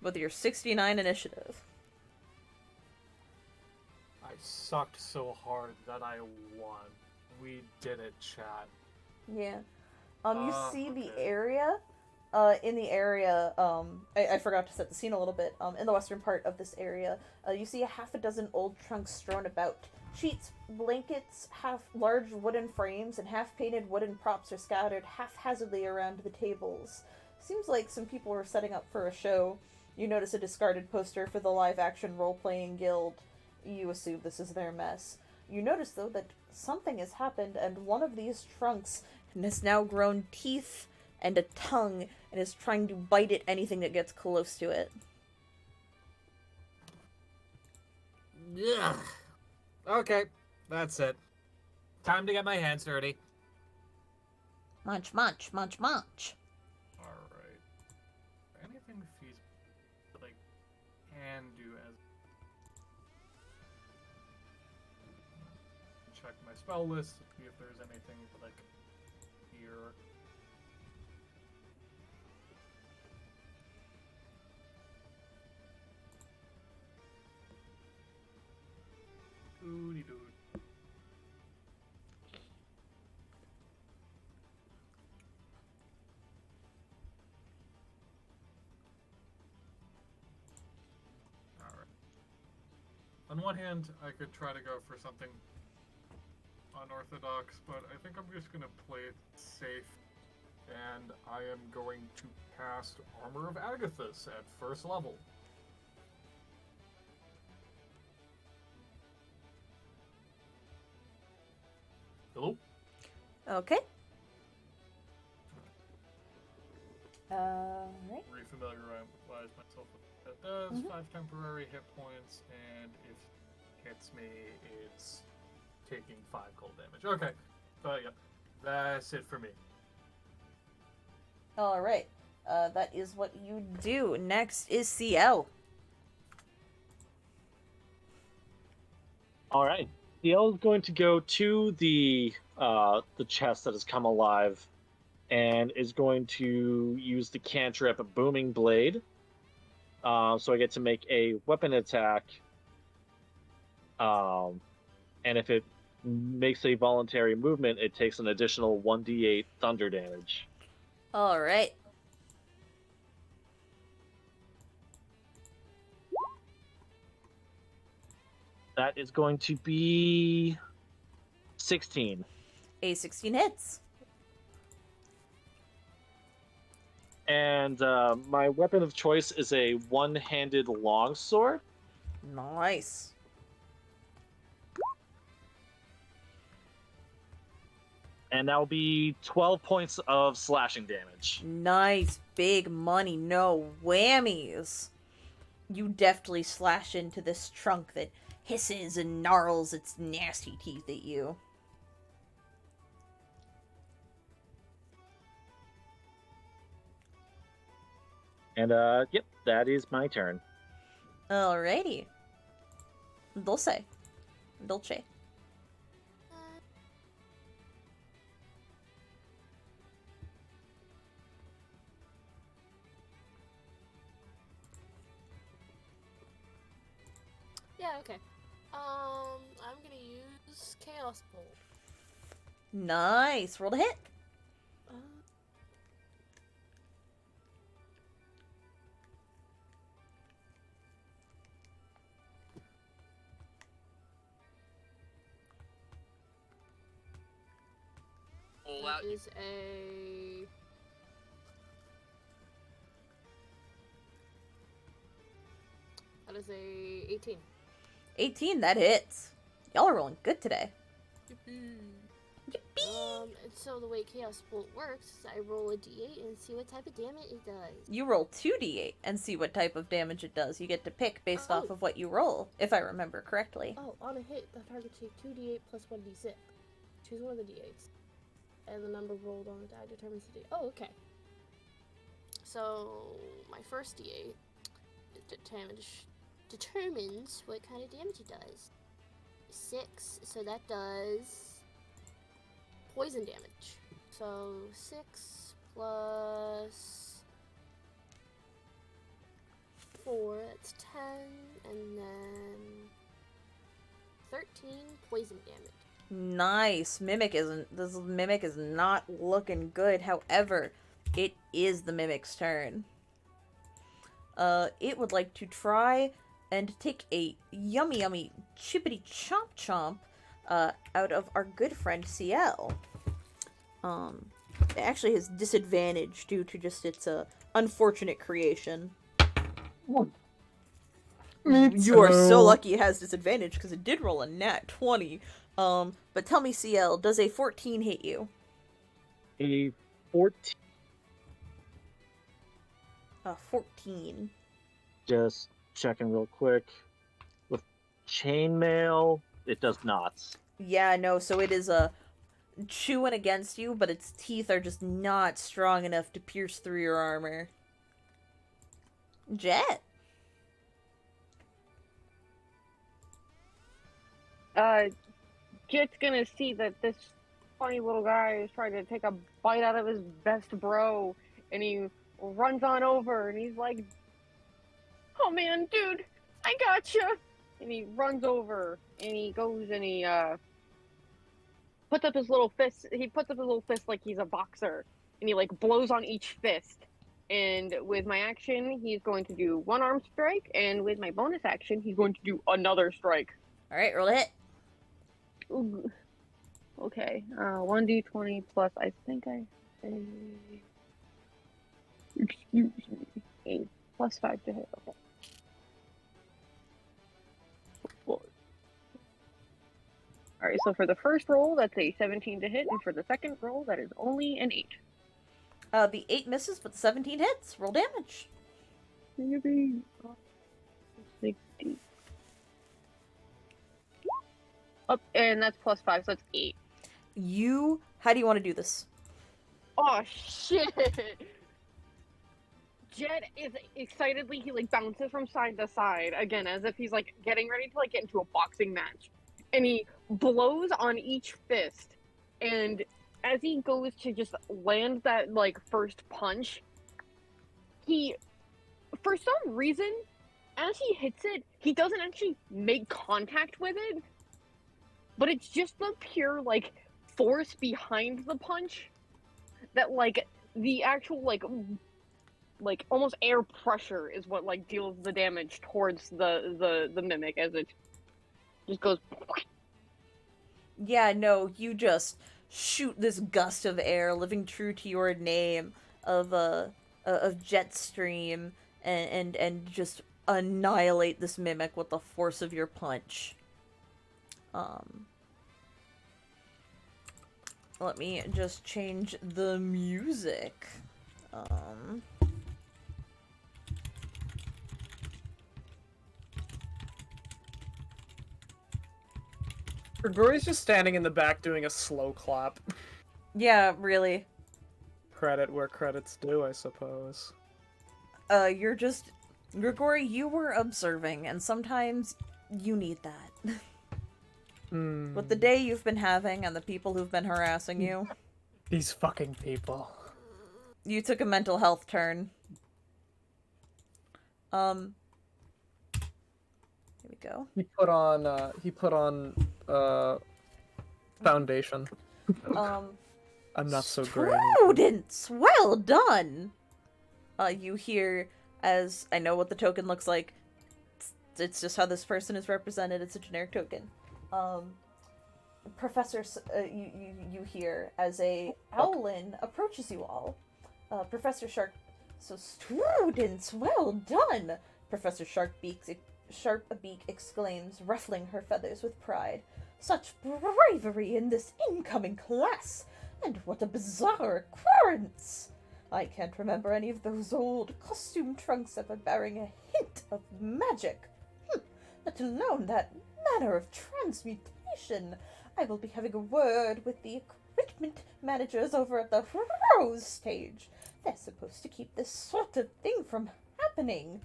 With your 69 initiative. I sucked so hard that I won. We did it, chat. Yeah. You see the Okay. area. In the area, I forgot to set the scene a little bit. In the western part of this area, you see a half a dozen old trunks strewn about. Sheets, blankets, half large wooden frames, and half-painted wooden props are scattered haphazardly around the tables. Seems like some people were setting up for a show. You notice a discarded poster for the live-action role-playing guild. You assume this is their mess. You notice, though, that something has happened, and one of these trunks has now grown teeth and a tongue, and is trying to bite at anything that gets close to it. Ugh. Okay, that's it. Time to get my hands dirty. Munch, munch, munch, munch. Alright. Anything feasible that I can do as... Check my spell list to see if there's anything that I can hear. Doody dood. Alright. On one hand, I could try to go for something unorthodox, but I think I'm just gonna play it safe. And I am going to cast Armor of Agathis at first level. Hello? Okay. Right. Refamiliarize myself with what that does. 5 temporary hit points, and if it hits me, it's taking 5 cold damage. Okay. Yeah. That's it for me. Alright. That is what you do. Next is CL. All right. CL is going to go to the chest that has come alive, and is going to use the cantrip Booming Blade. So I get to make a weapon attack. And if it makes a voluntary movement, it takes an additional 1d8 thunder damage. Alright. That is going to be 16. A 16 hits. And my weapon of choice is a one-handed longsword. Nice. And that will be 12 points of slashing damage. Nice. Big money. No whammies. You deftly slash into this trunk that hisses and gnarls its nasty teeth at you. And, yep, that is my turn. Alrighty. Dulce. Dolce. Yeah, okay. I'm gonna use Chaos Bolt. Nice. Roll to hit. That is a... That is a 18. 18, that hits. Y'all are rolling good today. Yippee. Yippee! And so the way Chaos Bolt works is I roll a d8 and see what type of damage it does. You roll 2d8 and see what type of damage it does. You get to pick based Oh. off of what you roll, if I remember correctly. Oh, on a hit, the target takes 2d8 plus 1d6. Choose one of the d8s. And the number rolled on the die determines the d8. Oh, okay. So, my first d8 determines what kind of damage it does. 6, so that does poison damage. So 6 plus 4, that's 10, and then 13 poison damage. Nice. This mimic is not looking good. However, it is the mimic's turn. It would like to try and take a yummy chippity chomp chomp out of our good friend CL. It actually has disadvantage due to just its unfortunate creation. You are so lucky it has disadvantage because it did roll a nat 20. But tell me, CL, does a 14 hit you? A 14. 14. Just checking real quick. With chainmail, it does not. Yeah, no, so it is chewing against you, but its teeth are just not strong enough to pierce through your armor. Jet? Jet's gonna see that this funny little guy is trying to take a bite out of his best bro, and he runs on over, and he's like, "Oh man, dude, I gotcha!" And he runs over, and he goes and he puts up his little fist. He puts up his little fist like he's a boxer, and he like blows on each fist. And with my action, he's going to do one arm strike, and with my bonus action, he's going to do another strike. All right, roll a hit. Ooh. Okay, 1d20 plus, I think excuse me, 8 plus 5 to hit. Okay. Alright, so for the first roll, that's a 17 to hit, and for the second roll, that is only an 8. The 8 misses, but 17 hits. Roll damage. 60. Up, and that's plus 5, so that's 8. How do you want to do this? Oh, shit! Jet is excitedly, he like bounces from side to side, again, as if he's like getting ready to like get into a boxing match. And he blows on each fist, and as he goes to just land that like first punch, he, for some reason, as he hits it, he doesn't actually make contact with it, but it's just the pure like force behind the punch that like the actual like almost air pressure is what like deals the damage towards the mimic as it just goes. Yeah, no, you just shoot this gust of air, living true to your name of Jetstream, and just annihilate this mimic with the force of your punch. Let me just change the music. Gregori's just standing in the back doing a slow clap. Yeah, really. Credit where credit's due, I suppose. You're just... Grigori, you were observing, and sometimes you need that. With the day you've been having and the people who've been harassing you. These fucking people. You took a mental health turn. Here we go. He put on foundation. I'm not so great. Students, well done! You hear, as I know what the token looks like. It's just how this person is represented. It's a generic token. Professor, you hear as a Owlin approaches you all. Professor Shark. So students, well done! Professor Sharpbeak exclaims, ruffling her feathers with pride. Such bravery in this incoming class! And what a bizarre occurrence! I can't remember any of those old costume trunks ever bearing a hint of magic. Let alone that manner of transmutation. I will be having a word with the equipment managers over at the Rose stage. They're supposed to keep this sort of thing from happening.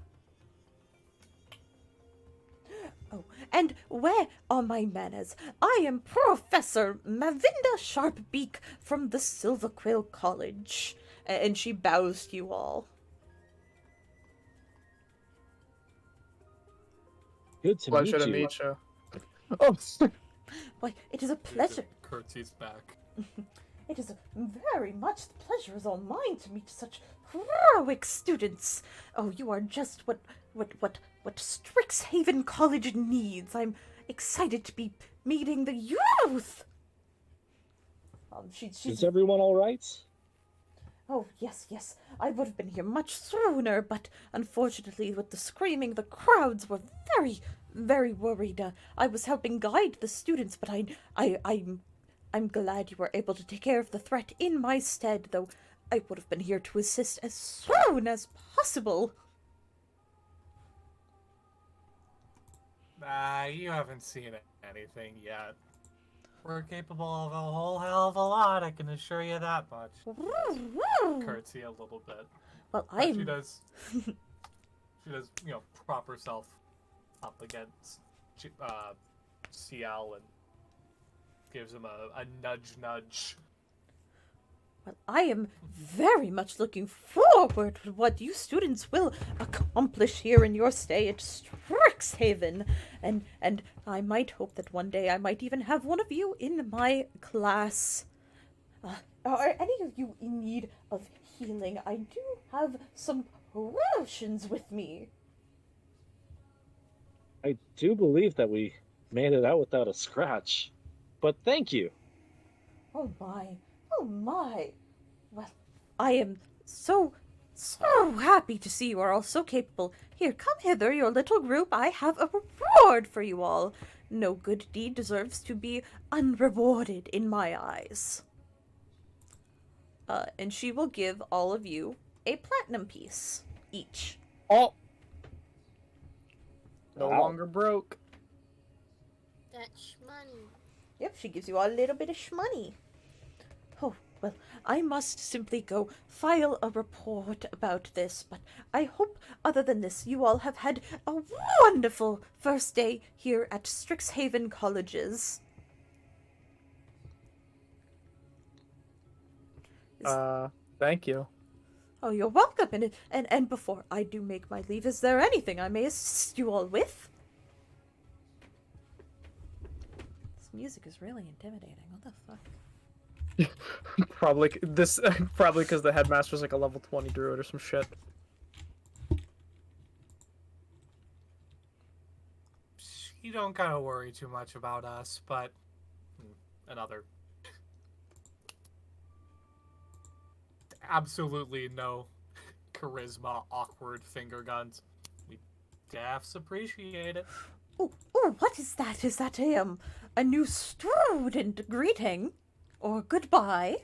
Oh, and where are my manners? I am Professor Mavinda Sharpbeak from the Silver Quill College. And she bows to you all. Good to Pleasure meet to you. meet you. Oh, Why, it is a pleasure. Curtsy's back. It is very much the pleasure is all mine to meet such heroic students. Oh, you are just what Strixhaven College needs. I'm excited to be meeting the youth. She's. Is everyone all right? Oh, yes. I would have been here much sooner, but unfortunately, with the screaming, the crowds were very, very worried. I was helping guide the students, but I'm glad you were able to take care of the threat in my stead, though I would have been here to assist as soon as possible. You haven't seen anything yet. We're capable of a whole hell of a lot, I can assure you that much. Curtsy a little bit. Well, But she does, prop herself up against CL and gives him a nudge. Well, I am very much looking forward to what you students will accomplish here in your stay at Strixhaven. And I might hope that one day I might even have one of you in my class. Are any of you in need of healing? I do have some potions with me. I do believe that we made it out without a scratch. But thank you. Oh my. Well, I am so happy to see you are all so capable. Here, come hither, your little group. I have a reward for you all. No good deed deserves to be unrewarded in my eyes. And she will give all of you a platinum piece each. oh. No Wow. longer broke. That's money. Yep, she gives you all a little bit of shmoney. Oh, well, I must simply go file a report about this, but I hope, other than this, you all have had a wonderful first day here at Strixhaven Colleges. Thank you. Oh, you're welcome. And before I do make my leave, is there anything I may assist you all with? This music is really intimidating. What the fuck? Probably because the headmaster's like a level 20 druid or some shit. You don't gotta worry too much about us, but another absolutely no charisma, awkward finger guns. We daffs appreciate it. Oh, what is that? Is that a new student greeting? Or goodbye?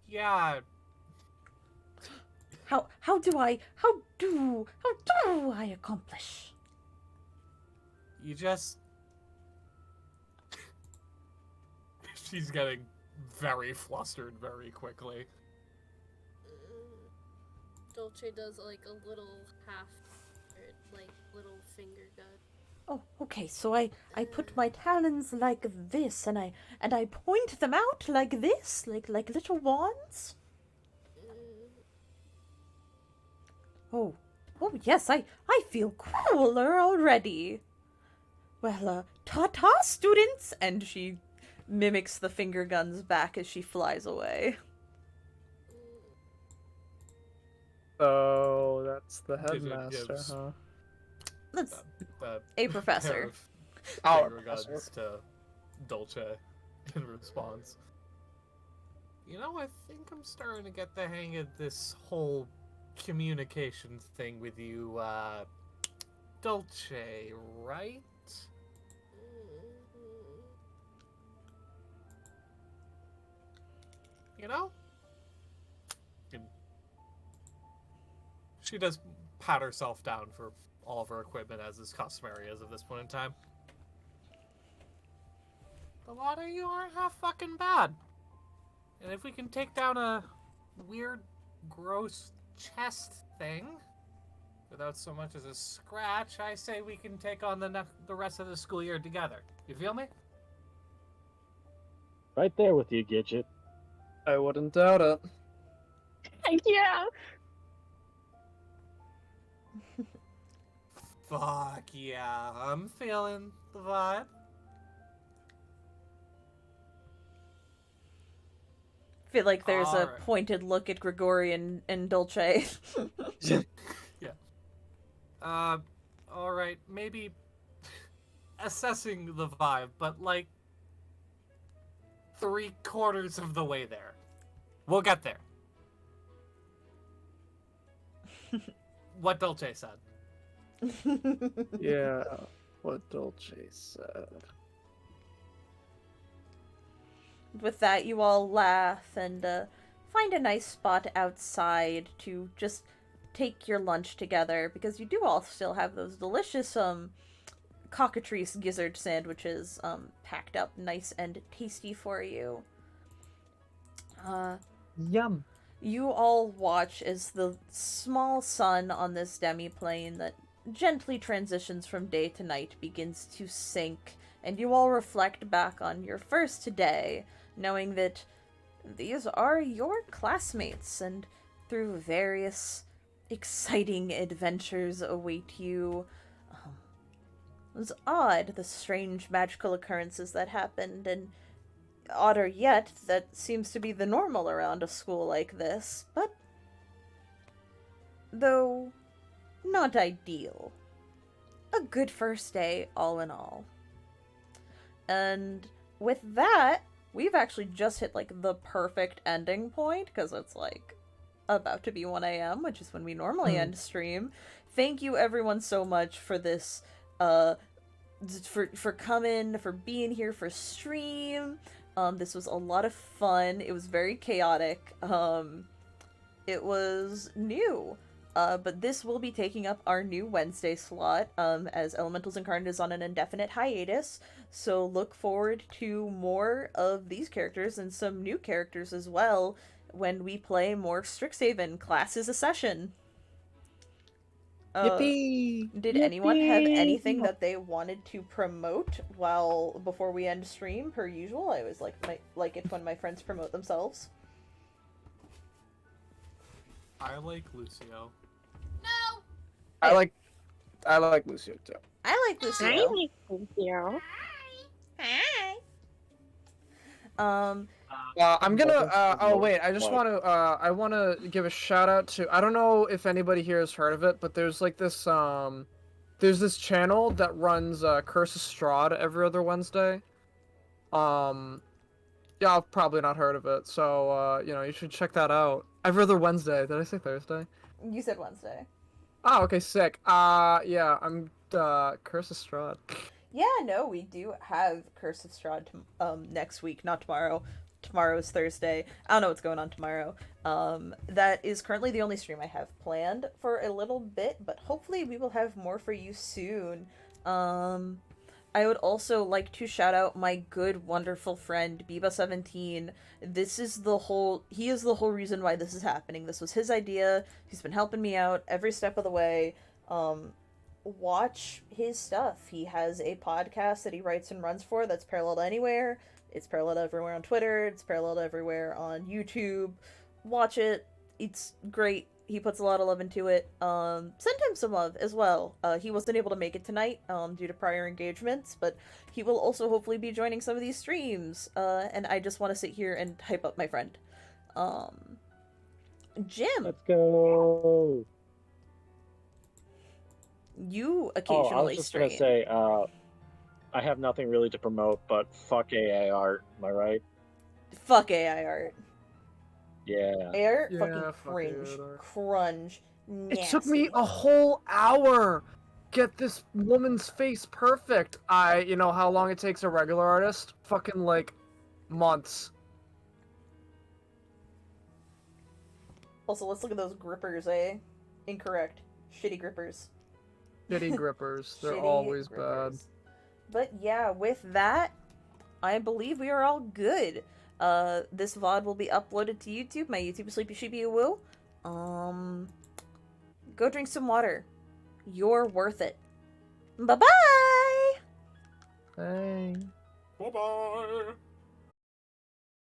Yeah. How do I accomplish? You just... She's getting very flustered very quickly. Dolce does like a little little finger gun. Oh, okay, so I put my talons like this, and I point them out like this, like little wands. Oh yes, I feel cooler already. Well, ta-ta, students! And she mimics the finger guns back as she flies away. Oh, that's the Did it headmaster, gives- huh? That's The a professor. Oh, finger guns to Dolce in response. You know, I think I'm starting to get the hang of this whole communication thing with you, Dolce, right? you know? And she does pat herself down for all of her equipment, as is customary as of this point in time. The lot of you aren't half fucking bad. And if we can take down a weird, gross chest thing without so much as a scratch, I say we can take on the rest of the school year together. You feel me? Right there with you, Gidget. I wouldn't doubt it. Yeah. Fuck yeah, I'm feeling the vibe. Feel like there's a Alright. pointed look at Gregorian and Dolce. Yeah. Alright, maybe assessing the vibe, but like 3/4 of the way there. We'll get there. What Dolce said. Yeah, what Dolce said. With that, you all laugh and find a nice spot outside to just take your lunch together, because you do all still have those delicious cockatrice gizzard sandwiches packed up nice and tasty for you. Yum. You all watch as the small sun on this demi-plane that gently transitions from day to night begins to sink, and you all reflect back on your first day, knowing that these are your classmates, and through various exciting adventures await you. It was odd, the strange magical occurrences that happened, and odder yet, that seems to be the normal around a school like this, but though not ideal. A good first day, all in all. And with that, we've actually just hit, like, the perfect ending point, because it's, like, about to be 1 a.m., which is when we normally end stream. Thank you, everyone, so much for this, for coming, for being here for stream. This was a lot of fun. It was very chaotic. It was new. But this will be taking up our new Wednesday slot, as Elementals Incarnate is on an indefinite hiatus. So look forward to more of these characters and some new characters as well when we play more Strixhaven. Class is a session. Yippee! Did anyone have anything that they wanted to promote before we end stream? Per usual, I always like it when my friends promote themselves. I like Lucio. No! I like Lucio too. I like Lucio. Lucio. Hi. I'm gonna. Oh wait, I just What? want to. I want to give a shout out to. I don't know if anybody here has heard of it, but there's like this. There's this channel that runs Curse of Strahd every other Wednesday. Yeah, I've probably not heard of it, so you should check that out. Every other Wednesday. Did I say Thursday? You said Wednesday. Oh, okay, sick. Yeah, I'm Curse of Strahd. Yeah, no, we do have Curse of Strahd next week, not tomorrow. Tomorrow is Thursday. I don't know what's going on tomorrow. That is currently the only stream I have planned for a little bit, but hopefully we will have more for you soon. I would also like to shout out my good, wonderful friend, Biba17. He is the whole reason why this is happening. This was his idea. He's been helping me out every step of the way. Watch his stuff. He has a podcast that he writes and runs for that's paralleled anywhere. It's paralleled everywhere on Twitter. It's paralleled everywhere on YouTube. Watch it. It's great. He puts a lot of love into it. Send him some love as well. He wasn't able to make it tonight due to prior engagements, but he will also hopefully be joining some of these streams. And I just want to sit here and hype up my friend. Jim, Let's go. you I occasionally was just stream. gonna say, I have nothing really to promote, but fuck AA art. Am I right? Fuck AI art. Yeah. Air Yeah, fucking fuck cringe. AI art. Crunge. It took me Nasty. a whole hour get this woman's face perfect. You know how long it takes a regular artist? Fucking like months. Also, let's look at those grippers, eh? Incorrect. Shitty grippers. Shitty grippers. They're Shitty always bad. grippers. But yeah, with that, I believe we are all good. This VOD will be uploaded to YouTube. My YouTube Sleepy Sheepy Woo. Go drink some water. You're worth it. Bye-bye! Hey. Bye bye.